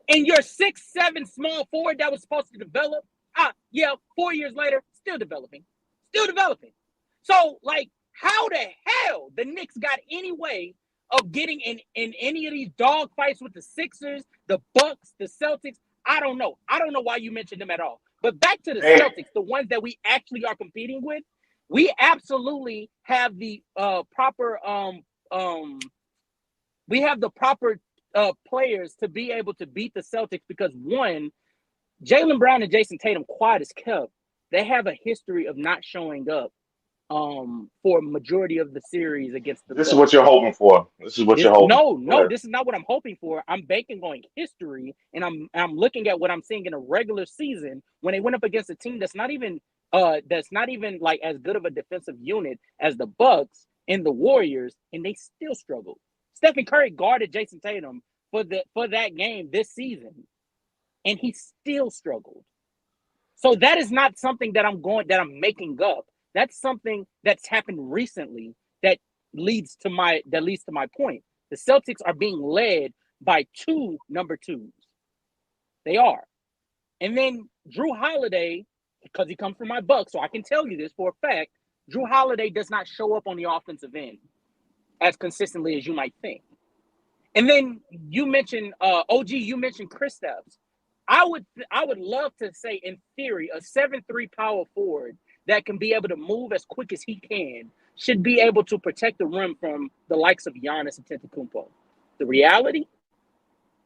And your 6'7" small forward that was supposed to develop, 4 years later, still developing. Still developing. So, like, how the hell the Knicks got any way of getting in any of these dog fights with the Sixers, the Bucks, the Celtics? I don't know. I don't know why you mentioned them at all. But back to the Hey, Celtics, the ones that we actually are competing with, we absolutely have the proper we have the proper players to be able to beat the Celtics because, one, Jaylen Brown and Jason Tatum, quiet as kept, they have a history of not showing up for a majority of the series against the this is what Bucks. you're hoping for. This is what you're hoping for. Go No, ahead. this is not what I'm hoping for. I'm banking on history, and I'm looking at what I'm seeing in a regular season when they went up against a team that's not even like as good of a defensive unit as the Bucks and the Warriors, and they still struggled. Stephen Curry guarded Jason Tatum for that game this season, and he still struggled. So that is not something that I'm making up. That's something that's happened recently that leads to my point. The Celtics are being led by 2 number 2s. They are. And then Drew Holiday, because he comes from my Bucks, so I can tell you this for a fact, Drew Holiday does not show up on the offensive end as consistently as you might think. And then you mentioned OG, you mentioned Kristaps. I would love to say, in theory, a 7'3" power forward that can be able to move as quick as he can should be able to protect the rim from the likes of Giannis and Antetokounmpo. The reality,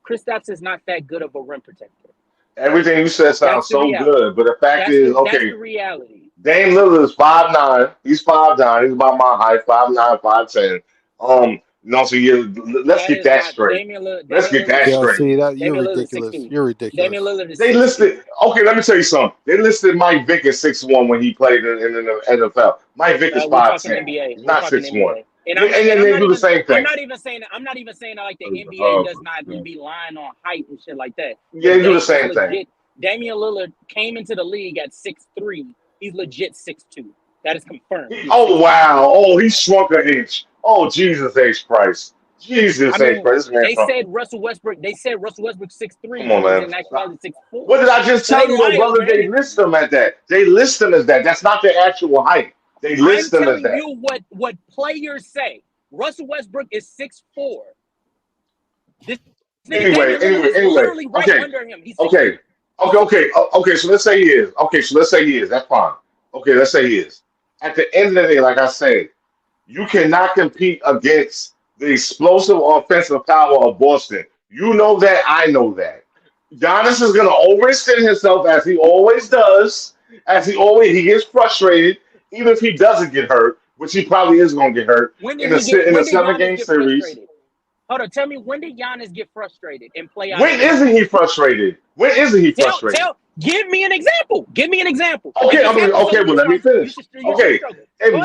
Kristaps is not that good of a rim protector. Everything you said sounds That's the so reality. good, but the fact That's is, the okay, reality. Dame Lillard is 5'9". He's 5'9". He's about my height, 5'9", 5'10". No, so let's That get is that not straight. Damian Lillard. Let's Damian get Lillard that is Yeah, 6 straight. see feet. that you're Damian Lillard is 6 ridiculous. feet. You're Damian ridiculous. Lillard is They 6 listed. feet. Okay, let me tell you something. They listed Mike Vick at 6'1" when he played in the NFL. Mike Vick is We're talking 5'10". NBA. He's We're not talking 6'1". NBA. And And then they do the same I'm thing. not even saying that. I'm not even saying that like the That was a NBA does horrible not thing. be lying on height and shit like that. Yeah, But they do the Dame is same thing. legit. Damian Lillard came into the league at 6'3". He's legit 6'2". That is confirmed. He's Oh 6'2". wow! Oh, he shrunk an inch. Oh Jesus H Christ! Jesus I H mean, Christ! This man they shrunk. said Russell Westbrook. They said Russell Westbrook 6'3", Come but on, he was man. in actuality 6'4". What did I just So tell they you, though, lie brother? over They anything. list them at that. They list them as that. That's not their actual height. They I'm list them as telling that. you what players say. Russell Westbrook is 6'4". This nigga Damian Lillard is Anyway. literally right Okay, under him. He's 6'2". okay, okay. So let's say he is. Okay, so let's say he is. That's fine. Okay, let's say he is. At the end of the day, like I said, you cannot compete against the explosive offensive power of Boston. You know that. I know that. Giannis is going to overextend himself as he always does. He gets frustrated, even if he doesn't get hurt, which he probably is going to get hurt When in did he get? a When did Giannis 7-game get series. frustrated? Hold on, tell me when did Giannis get frustrated and play out of When his isn't mind? he frustrated? When isn't he frustrated? Give me an example. Give me an example. Okay, If it's happened so okay. Well, many let me times, finish. you shouldn't Okay, struggle. Go ahead. If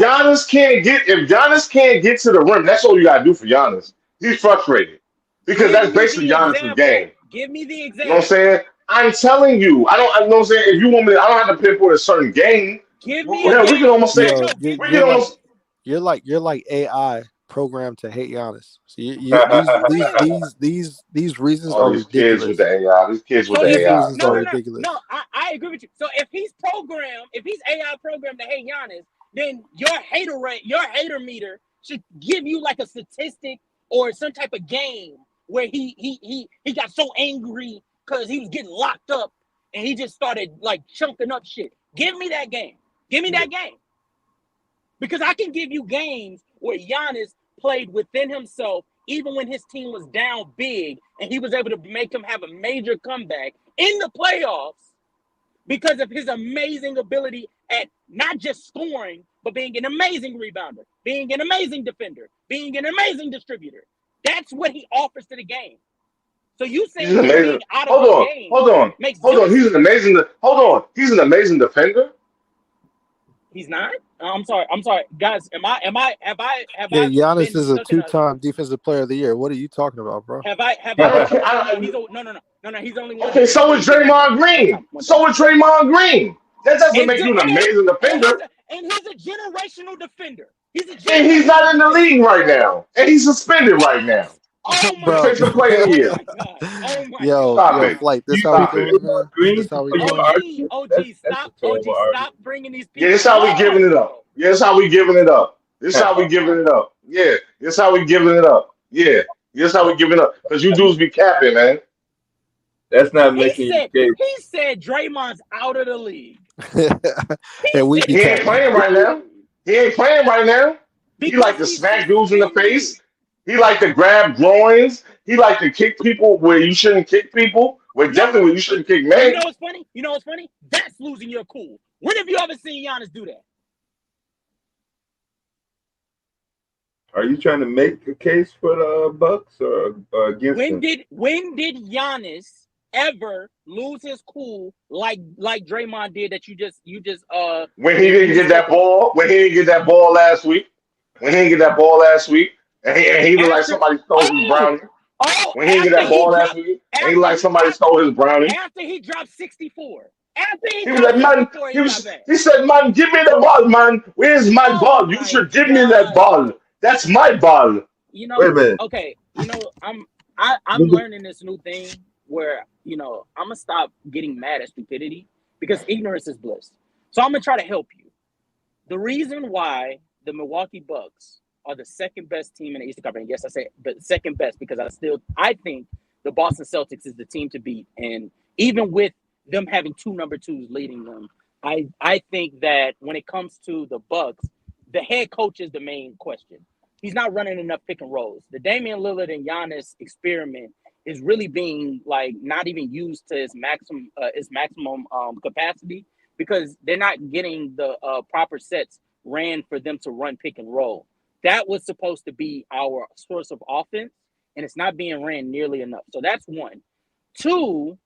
Giannis can't get to the rim, that's all you gotta do for Giannis. He's frustrated because Give that's me basically the Giannis' game. example. Give me the You know what I'm example. saying? I'm telling you. I know what I'm saying. If you want me, I don't have to pinpoint a certain game. Give me a Well, we can game. almost say Yo, Give we me can a game. almost. you're like AI programmed to hate Giannis. So these reasons All are these kids with the ridiculous. AI. These kids with So the These if he AI. reasons are Man. ridiculous. I agree with you. So if he's programmed, if he's AI programmed to hate Giannis, then your hater rate, your hater meter should give you like a statistic or some type of game where he got so angry because he was getting locked up and he just started like chunking up shit. Give me that game. Give me that game. Because I can give you games where Giannis played within himself, even when his team was down big, and he was able to make him have a major comeback in the playoffs because of his amazing ability at not just scoring, but being an amazing rebounder, being an amazing defender, being an amazing distributor. That's what he offers to the game. So you He's saying an him amazing. being out of the game makes Hold zero on. He's sense. an amazing. Hold on. He's an amazing defender. He's not. I'm sorry, guys. Have Yeah, I Giannis been is a stuck in a? two-time defensive player of the year. What are you talking about, bro? Have I? I don't care. No. He's only one Okay, time. so is Draymond Green. So is Draymond Green. That doesn't make you an amazing defender. And he's a generational defender. He's a And he's not in the league right now. And he's suspended right now. Oh my Bro. Defensive player of the year. Oh my Yo, Stop yo, it. Flight. This how we Stop it. doing, man? Green This how we for your doing? argument? Stop. That's a OG, terrible stop argument. bringing these people. Yeah, this how we giving it up. Yeah, this how we giving it up. This how we giving it up. Yeah, this how we giving it up. Yeah, this how we giving it up. Because you dudes be capping, man. That's not making you gay. He said Draymond's out of the league. And we be He ain't playing right now. He ain't playing right now. He like to smack dudes in the face. He like to grab groins. He like to kick people where you shouldn't kick people. Definitely where you shouldn't kick men. You know what's funny? That's losing your cool. When have you ever seen Giannis do that? Are you trying to make a case for the Bucks or against them? When did Giannis ever lose his cool like Draymond did that you just when he didn't get that ball, last week. And he looked like somebody stole his brownie. When he didn't get that ball last week, and he like somebody stole his brownie. After he dropped 64. He was like, man, he said, man, give me the ball, man. Where's my ball? You should give me that ball. That's my ball. You know, Wait a minute. okay. You know, I'm learning this new thing where, you know, I'm gonna stop getting mad at stupidity because ignorance is bliss. So I'm gonna try to help you. The reason why the Milwaukee Bucks are the second best team in the Eastern Conference, yes, I say the second best because I think the Boston Celtics is the team to beat. And even with them having two number twos leading them, I think that when it comes to the Bucks, the head coach is the main question. He's not running enough pick and rolls. The Damian Lillard and Giannis experiment is really being like not even used to its maximum capacity because they're not getting the proper sets ran for them to run pick and roll. That was supposed to be our source of offense, and it's not being ran nearly enough. So that's one. Two,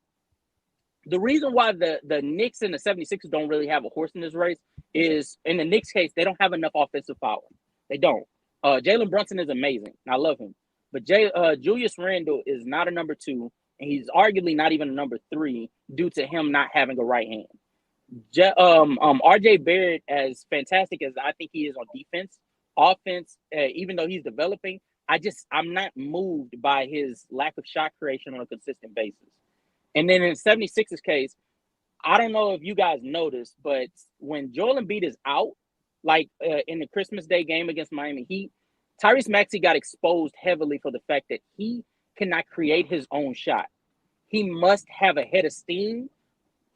the reason why the Knicks and the 76ers don't really have a horse in this race is, in the Knicks case, they don't have enough offensive power. They don't. Jalen Brunson is amazing. I love him. But Julius Randle is not a number 2, and he's arguably not even a number 3 due to him not having a right hand. RJ Barrett, as fantastic as I think he is on defense, offense, even though he's developing, I'm not moved by his lack of shot creation on a consistent basis. And then in the 76ers case, I don't know if you guys noticed, but when Joel Embiid is out, like in the Christmas Day game against Miami Heat, Tyrese Maxey got exposed heavily for the fact that he cannot create his own shot. He must have a head of steam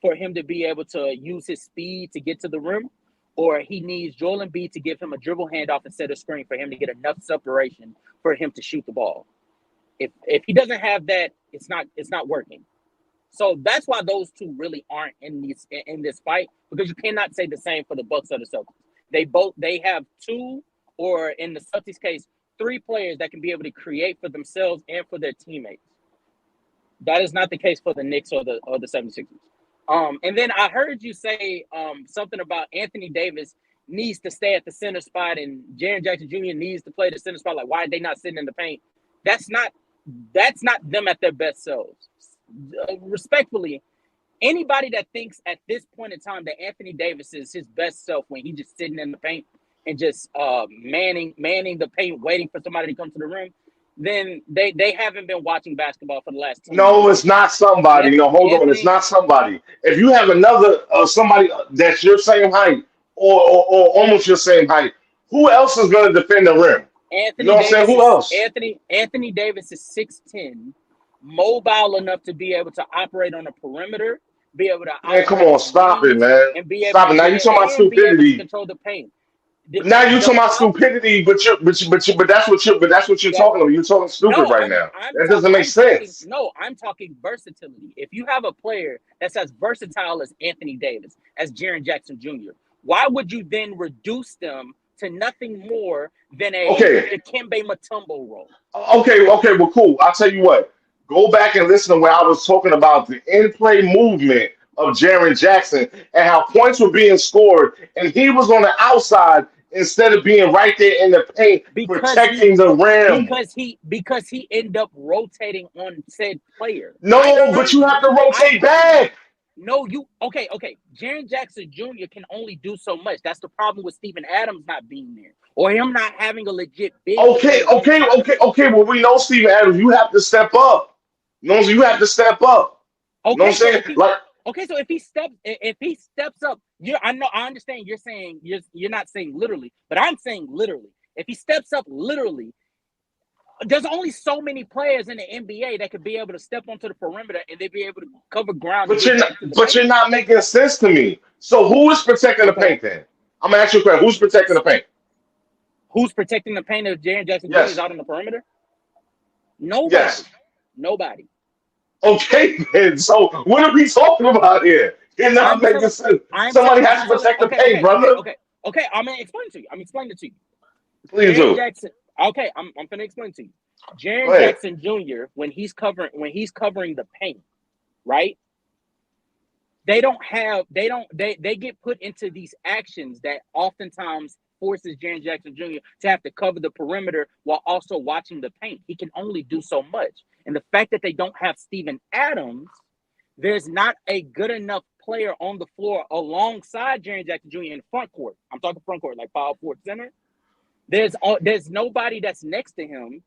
for him to be able to use his speed to get to the rim, or he needs Joel Embiid to give him a dribble handoff and set a screen for him to get enough separation for him to shoot the ball. If he doesn't have that, it's not working. So that's why those two really aren't in this fight, because you cannot say the same for the Bucks or the Celtics. They have 2, or in the Celtics case, 3 players that can be able to create for themselves and for their teammates. That is not the case for the Knicks or the 76ers. And then I heard you say something about Anthony Davis needs to stay at the center spot and Jaren Jackson Jr. needs to play the center spot. Like, why are they not sitting in the paint? That's not them at their best selves. Respectfully, anybody that thinks at this point in time that Anthony Davis is his best self when he's just sitting in the paint and just manning the paint, waiting for somebody to come to the rim, then they haven't been watching basketball for the last 10 No, years. it's not somebody. No, hold on. It's not somebody. If you have another somebody that's your same height or almost your same height, who else is going to defend the rim? You know what I'm saying? Who else? Anthony Davis is 6'10", mobile enough to be able to operate on the perimeter, be able to Man, come on, stop it, man. and be able Stop it. Now you talking about stupidity. Control the paint. Now you talking about stupidity, but that's what you're talking about. You're talking stupid right now. That doesn't make sense. I'm talking versatility. If you have a player that's as versatile as Anthony Davis, as Jaren Jackson Jr., why would you then reduce them to nothing more than a Dikembe Mutombo role? Okay, well, cool. I'll tell you what. Go back and listen to where I was talking about the in-play movement of Jaren Jackson and how points were being scored, and he was on the outside instead of being right there in the paint protecting the rim. Because he ended up rotating on said player. No, but you have to rotate back. No, okay. Jaren Jackson Jr. can only do so much. That's the problem with Steven Adams not being there, or him not having a legit big. Okay. Well, we know Steven Adams. You have to step up. You have to step up. Okay, you know what I'm saying? So if he steps up, I understand you're saying you're not saying literally, but I'm saying literally. If he steps up literally, there's only so many players in the NBA that could be able to step onto the perimeter and they'd be able to cover ground. But you're not making sense to me. So who is protecting the paint then? I'm gonna ask you a question. Who's protecting the paint? Who's protecting the paint if Jaren Jackson Jr. is out on the perimeter? Nobody. Yes. Nobody. Okay, then. So what are we talking about here? You're not making sense. Somebody has to protect the paint, brother. Okay. I'm gonna explain it to you. I'm explaining it to you. Please do. Jackson. Okay, I'm gonna explain it to you. Jaren Jackson Jr. when he's covering the paint, right? They get put into these actions that oftentimes forces Jaren Jackson Jr. to have to cover the perimeter while also watching the paint. He can only do so much. And the fact that they don't have Steven Adams, there's not a good enough player on the floor alongside Jaren Jackson Jr. in front court. I'm talking front court, like power forward center. There's nobody that's next to him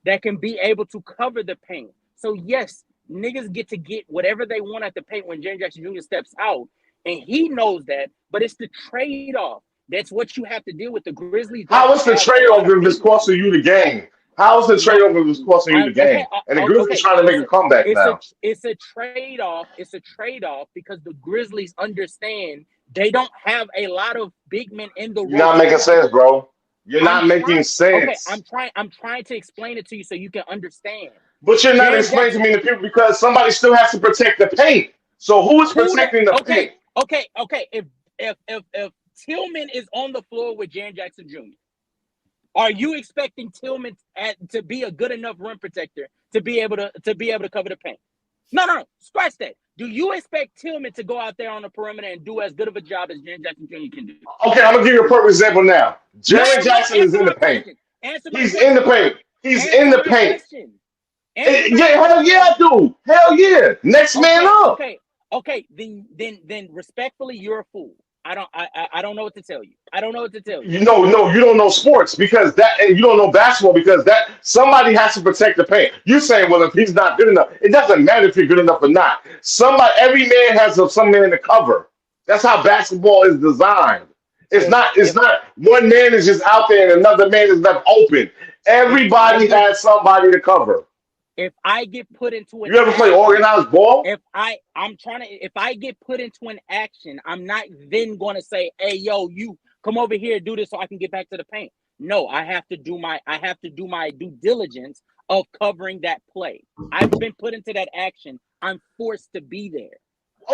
that can be able to cover the paint. So yes, niggas get to get whatever they want at the paint when Jaren Jackson Jr. steps out, and he knows that. But it's the trade-off. That's what you have to deal with. The Grizzlies. How is the trade-off if it's costing you the game? How is the trade-off if it's costing you the game? And the Grizzlies trying to make a comeback now. It's a trade-off. It's a trade-off because the Grizzlies understand they don't have a lot of big men in the room. You're not making sense, bro. You're not making sense. Okay, I'm trying to explain it to you so you can understand. But you're not Jaren explaining to Jackson. me the people because somebody still has to protect the paint. So who is Who that? protecting the paint? Okay. If Tillman is on the floor with Jaren Jackson Jr., are you expecting Tillman to be a good enough rim protector to be able to cover the paint? No. Scratch that. Do you expect Tillman to go out there on the perimeter and do as good of a job as Jaren Jackson Jr. can do? Okay, I'm gonna give you a perfect example now. No. Jared Jackson is Answer in the my paint. question. Answer my He's in the question. paint. He's in Answer the my paint. question. Answer my Yeah, hell yeah, I do. Hell yeah. Next man up. Okay. Then respectfully, you're a fool. I don't know what to tell you. I don't know what to tell you. No, you don't know sports because that, and you don't know basketball because that somebody has to protect the paint. You're saying, well, if he's not good enough, it doesn't matter if you're good enough or not. Every man has some man to cover. That's how basketball is designed. It's not one man is just out there and another man is left open. Everybody has somebody to cover. If I get put into an You ever play organized ball? if I get put into an action, I'm not then going to say, "Hey, yo, you come over here and do this so I can get back to the paint." No, I have to do my due diligence of covering that play. I've been put into that action. I'm forced to be there.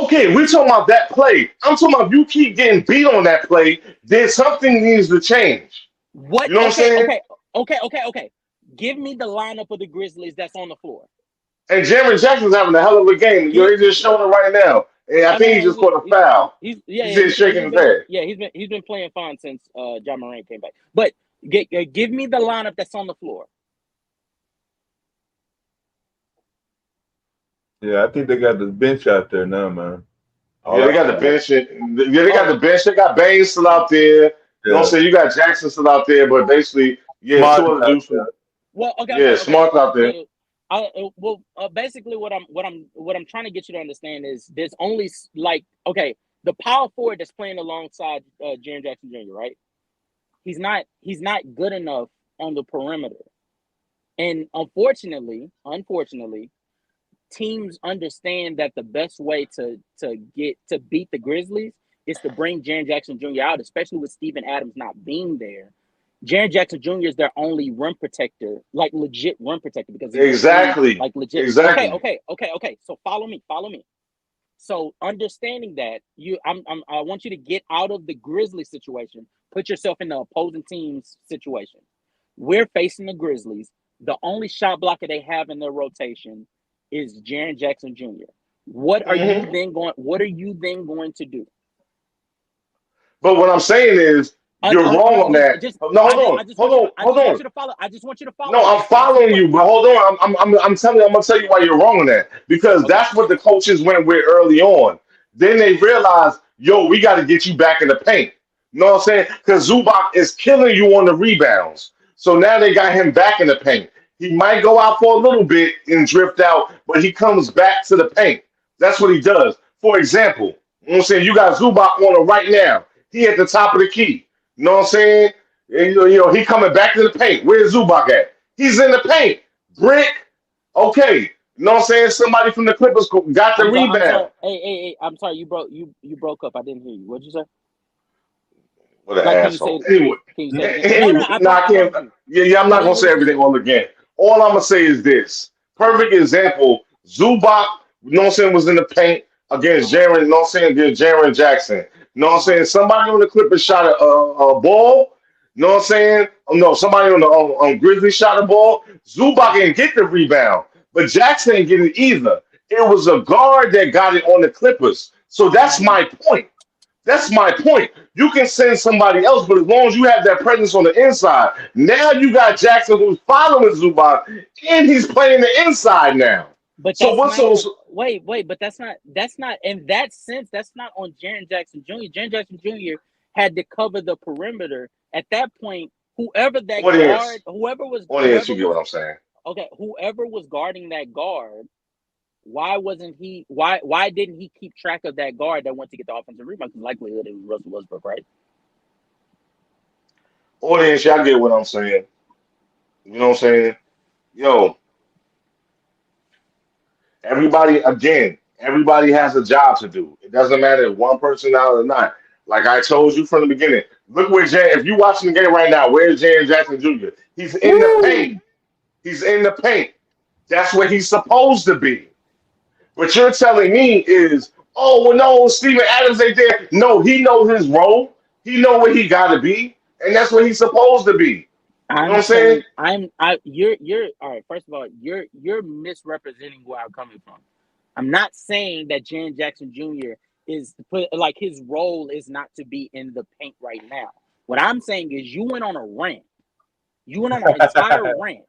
Okay, we're talking about that play. I'm talking about if you keep getting beat on that play, then something needs to change. What? You know what I'm saying? Okay. Give me the lineup of the Grizzlies that's on the floor. And Jaron Jackson's having a hell of a game. He's just showing it right now. And I think he just caught a foul. He's shaking his head. Yeah, he's been playing fine since Ja Morant came back. But give me the lineup that's on the floor. Yeah, I think they got the bench out there now, man. Yeah, they got the bench. They got the bench. They got Baines still out there. You know what I'm saying? You got Jackson still out there, but basically, yeah, two other dudes. Smart's out there. Basically, what I'm trying to get you to understand is there's only the power forward that's playing alongside Jaren Jackson Jr. Right? He's not good enough on the perimeter, and unfortunately, teams understand that the best way to beat the Grizzlies is to bring Jaren Jackson Jr. out, especially with Steven Adams not being there. Jaren Jackson Jr. is their only rim protector, like legit rim protector, because exactly. Okay. So follow me. So understanding that I want you to get out of the Grizzlies situation, put yourself in the opposing team's situation. We're facing the Grizzlies. The only shot blocker they have in their rotation is Jaren Jackson Jr. What are you then going to do? But what I'm saying is, you're wrong on that. Hold on. I just want you to follow. No, I'm following you, but hold on. I'm telling you, I'm gonna tell you why you're wrong on that. Because that's what the coaches went with early on. Then they realized, yo, we got to get you back in the paint. You know what I'm saying? Because Zubac is killing you on the rebounds. So now they got him back in the paint. He might go out for a little bit and drift out, but he comes back to the paint. That's what he does. For example, you know what I'm saying? You got Zubac on him right now. He at the top of the key. You know what I'm saying? And, you know, he coming back to the paint. Where's Zubac at? He's in the paint. Brick. Okay. You know what I'm saying? Somebody from the Clippers got the rebound. I'm sorry. You broke up. I didn't hear you. What'd you say? What an asshole. Anyway, I'm not going to say everything all again. All I'm going to say is this. Perfect example. Zubac, you know what I'm saying, was in the paint against Jaren, you know what I'm saying, against Jaren Jackson. You know what I'm saying? Somebody on the Clippers shot a ball. You know what I'm saying? No, somebody on the Grizzlies shot a ball. Zubac didn't get the rebound, but Jackson didn't get it either. It was a guard that got it on the Clippers. So that's my point. That's my point. You can send somebody else, but as long as you have that presence on the inside, now you got Jackson who's following Zubac, and he's playing the inside now. But wait, but that's not in that sense. That's not on Jaren Jackson Jr. Jaren Jackson Jr. had to cover the perimeter at that point. Whoever was you get what I'm saying? Okay, whoever was guarding that guard, why didn't he keep track of that guard that went to get the offensive rebound? Because likelihood it was Russell Westbrook, right? Audience, y'all get what I'm saying. You know what I'm saying? Yo. Everybody has a job to do. It doesn't matter if one person out or not. Like I told you from the beginning, look where if you're watching the game right now, where's Jaren Jackson Jr.? He's in the paint. He's in the paint. That's where he's supposed to be. What you're telling me is, oh well, no, Steven Adams ain't there. No, he knows his role. He know where he got to be, and that's where he's supposed to be. You know what I'm saying? You're all right. First of all, you're misrepresenting where I'm coming from. I'm not saying that Jaren Jackson Jr. is like his role is not to be in the paint right now. What I'm saying is you went on a rant. You went on an entire rant.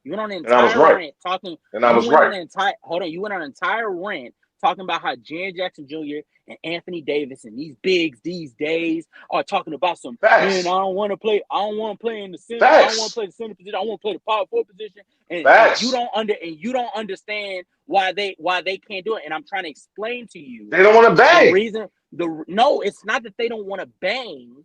You went on an And I was entire right. rant talking. And I was You went on right. an entire hold on. You went on an entire rant talking about how Jaren Jackson Jr. and Anthony Davis and these bigs these days are talking about some Facts. man. I don't want to play in the center. I don't want Facts. to play the center position. I want to play the power forward position. And Facts. you don't understand why they can't do it. And I'm trying to explain to you They don't want to the bang. reason. No, it's not that they don't want to bang.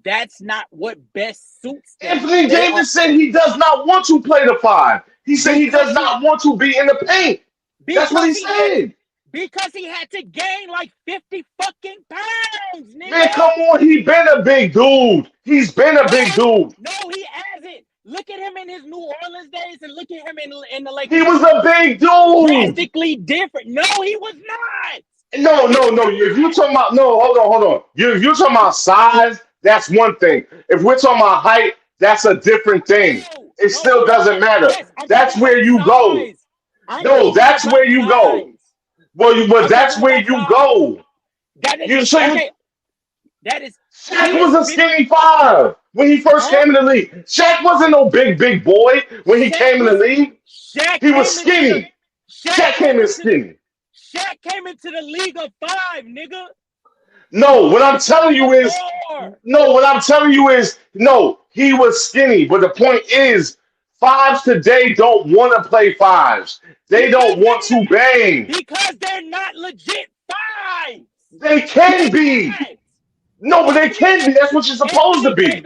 That's not what best suits them. Anthony Davis said he does not want to play the 5. He said he does not want to be in the paint. That's what he said. Because he had to gain like 50 fucking pounds, nigga. Man, come on. He been a big dude. He's been a big dude. No, he hasn't. Look at him in his New Orleans days and look at him in the Lakers. He was a big dude. Drastically different. No, he was not. No. If you're talking about hold on. If you're talking about size, that's one thing. If we're talking about height, that's a different thing. It still doesn't matter. Yes, that's where you go. No, that's where you go. Well, that's where you go. That is okay. That is. Shaq was a skinny 5 when he first came in the league. Shaq wasn't no big boy when he came in the league. He was skinny. Shaq came in skinny. Shaq came into the league of 5, nigga. No, what I'm telling you is, he was skinny. But the point is, 5s today don't want to play 5s. They don't want to bang. Because they're not legit 5s. They can be. No, but they can be. That's what you're supposed to be.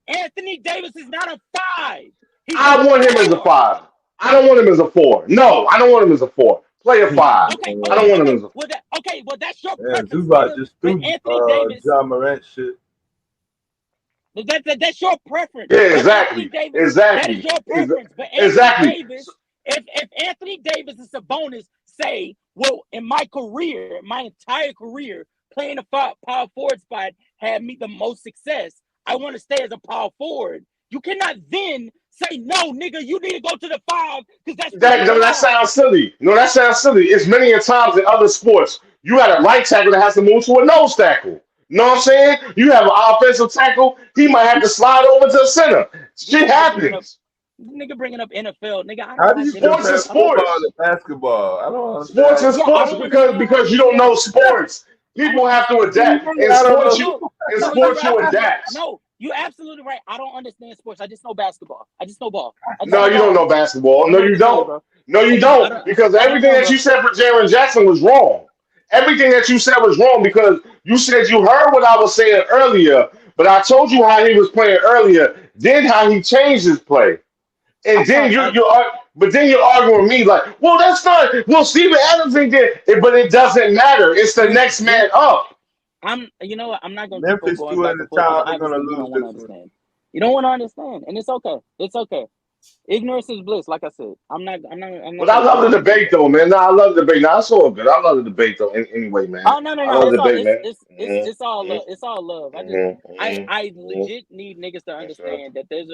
Anthony Davis is not a 5. I want him as a 5. I don't want him as a 4. No, I don't want him as a 4. Play a 5. Okay, I don't want him as a 4. Well, that's your Yeah, preference. Zubac just threw Anthony Davis. John Morant shit. That's your preference. Yeah, exactly. Davis, that is your preference. But Anthony Davis, if Anthony Davis is a bonus, say, well, in my career, my entire career, playing a power forward spot had me the most success. I want to stay as a power forward. You cannot then say, no, nigga, you need to go to the 5 because that sounds silly. No, that sounds silly. It's many a times in other sports, you got a right tackle that has to move to a nose tackle. You know what I'm saying? You have an offensive tackle, he might have to slide over to the center. Shit happens. Nigga bringing up NFL, nigga. How do you sports is sports? Basketball. I don't understand. Sports is sports because you don't know sports. People have to adapt. In sports, you adapt. No, you're absolutely right. I don't understand sports. I just know basketball. I just know ball. No, you don't know basketball. No, you don't. No, you don't. Because everything that you said for Jaren Jackson was wrong. Everything that you said was wrong because you said you heard what I was saying earlier, but I told you how he was playing earlier, then how he changed his play. And then you're arguing with me like, well, that's not. Well, Steven Adams ain't there, but it doesn't matter. It's the next man up. You know what? I'm not going to. Memphis two in the town. They're going to lose this. You don't want to understand, and it's okay. It's okay. Ignorance is bliss, like I said. I'm not. But I love the debate, though, man. No, I love the debate. No, it's all good. I love the debate, though. Anyway, man. Oh no. I love the debate, man. It's all love. It's all love. I legit need niggas to understand that there's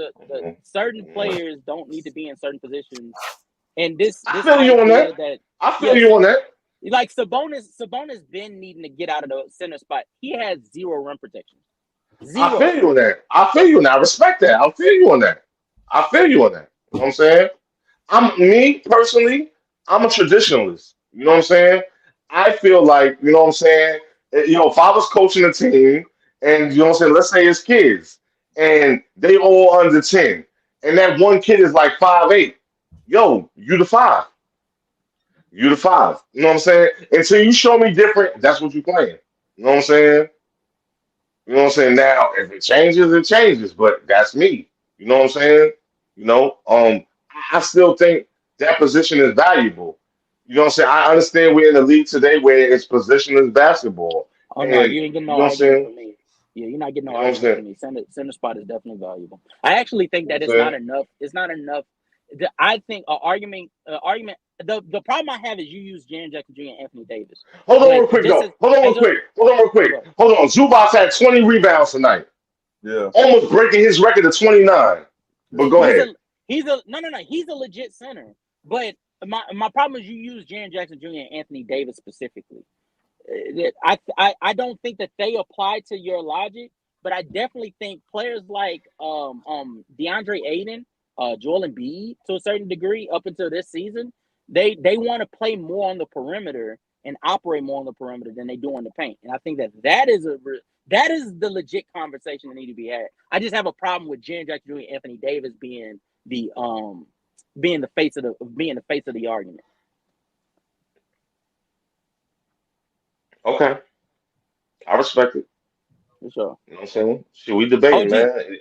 certain players don't need to be in certain positions, and this I feel you on that. I feel you on that. Like Sabonis been needing to get out of the center spot. He has 0 rim protection. 0. I feel you on that. I respect that. I feel you on that. You know what I'm saying? Me personally, I'm a traditionalist. You know what I'm saying? I feel like, you know what I'm saying? If I was coaching a team and, you know what I'm saying, let's say it's kids and they all under 10 and that one kid is like 5'8", yo, you the 5. You the 5. You know what I'm saying? Until you show me different, that's what you're playing. You know what I'm saying? You know what I'm saying? Now, if it changes, it changes, but that's me. You know what I'm saying? I still think that position is valuable. You know what I'm saying? I understand we're in a league today where its position is basketball. Oh, no, you ain't getting no argument from me. Yeah, you're not getting no argument from me. Center spot is definitely valuable. I actually think that it's not enough. It's not enough I think an argument. The problem I have is you use Jaren Jackson Jr. and Anthony Davis. Hold on But real quick, just though. as Hold on real quick. Hold on. Zubas had 20 rebounds tonight. Yeah. Almost breaking his record of 29. But go ahead. He's a legit center. But my problem is you use Jaren Jackson Jr. and Anthony Davis specifically. I don't think that they apply to your logic, but I definitely think players like DeAndre Ayton, Joel Embiid to a certain degree up until this season, they want to play more on the perimeter and operate more on the perimeter than they do on the paint. And I think that is the legit conversation that need to be had. I just have a problem with Jaren Jackson Jr. and Anthony Davis being the face of the argument. Okay. I respect it. For sure. You know what I'm saying? Should we debate, man?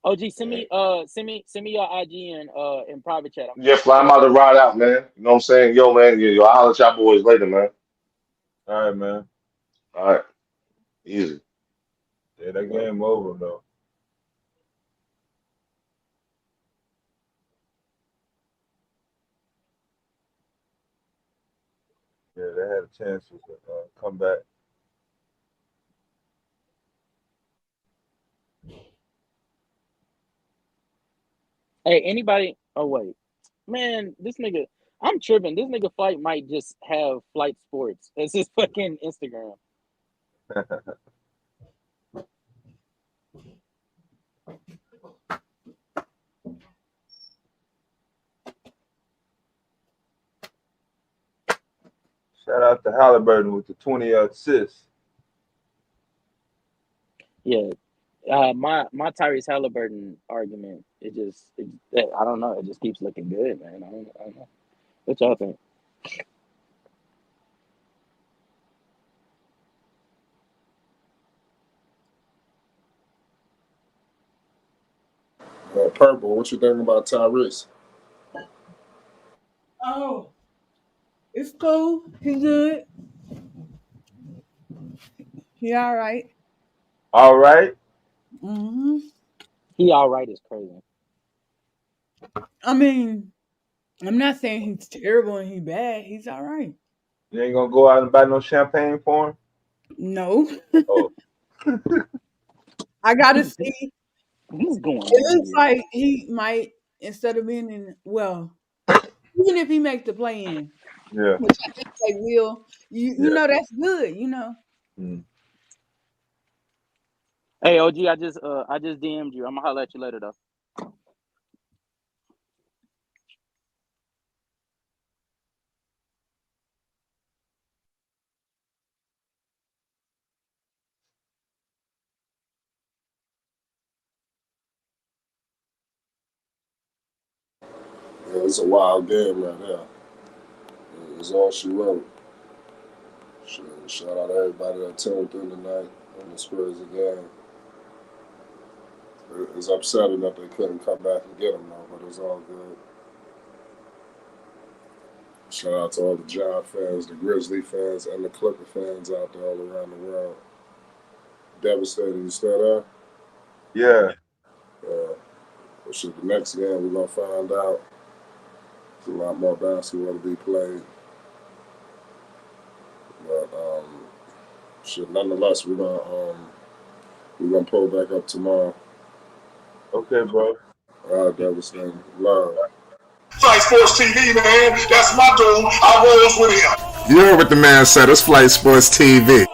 OG, send me your IG in private chat. Yeah, fly them out to ride out, man. You know what I'm saying? Yo, man, yo, I'll holler at y'all boys later, man. All right, man. All right. Easy. Yeah, that game over though. Yeah, they had a chance to come back. Hey, anybody? Oh wait, man, this nigga, I'm tripping. This nigga Flight might just have Flight Sports as his fucking Instagram. Shout out to Halliburton with the 20 assists. Yeah, my Tyrese Halliburton argument, I don't know. It just keeps looking good, man. I don't know. What y'all think? Purple, what you think about Tyrese? Oh, it's cool. He good. He all right. All right. Mm-hmm. He all right is crazy. I mean, I'm not saying he's terrible and he's bad. He's all right. You ain't gonna go out and buy no champagne for him? No. Oh. I gotta see. He's going. It looks like he might, instead of being in, well, even if he makes the play in, Yeah. which I think they will, you know that's good, you know. Mm. Hey, OG, I just DM'd you. I'm gonna holler at you later though. Yeah, it's a wild game right now. It's all she wrote. Shout out to everybody that tuned in tonight on this crazy game. It's upsetting that they couldn't come back and get him, though, but it's all good. Shout out to all the John fans, the Grizzly fans, and the Clipper fans out there all around the world. Devastated. You still there? Yeah. Well, shit, the next game we're going to find out. There's a lot more basketball to be played. But, nonetheless, we're gonna pull back up tomorrow. Okay, bro. All right, devastating. Love. Flight Sports TV, man. That's my dude. I rolls with him. You heard what the man said. It's Flight Sports TV.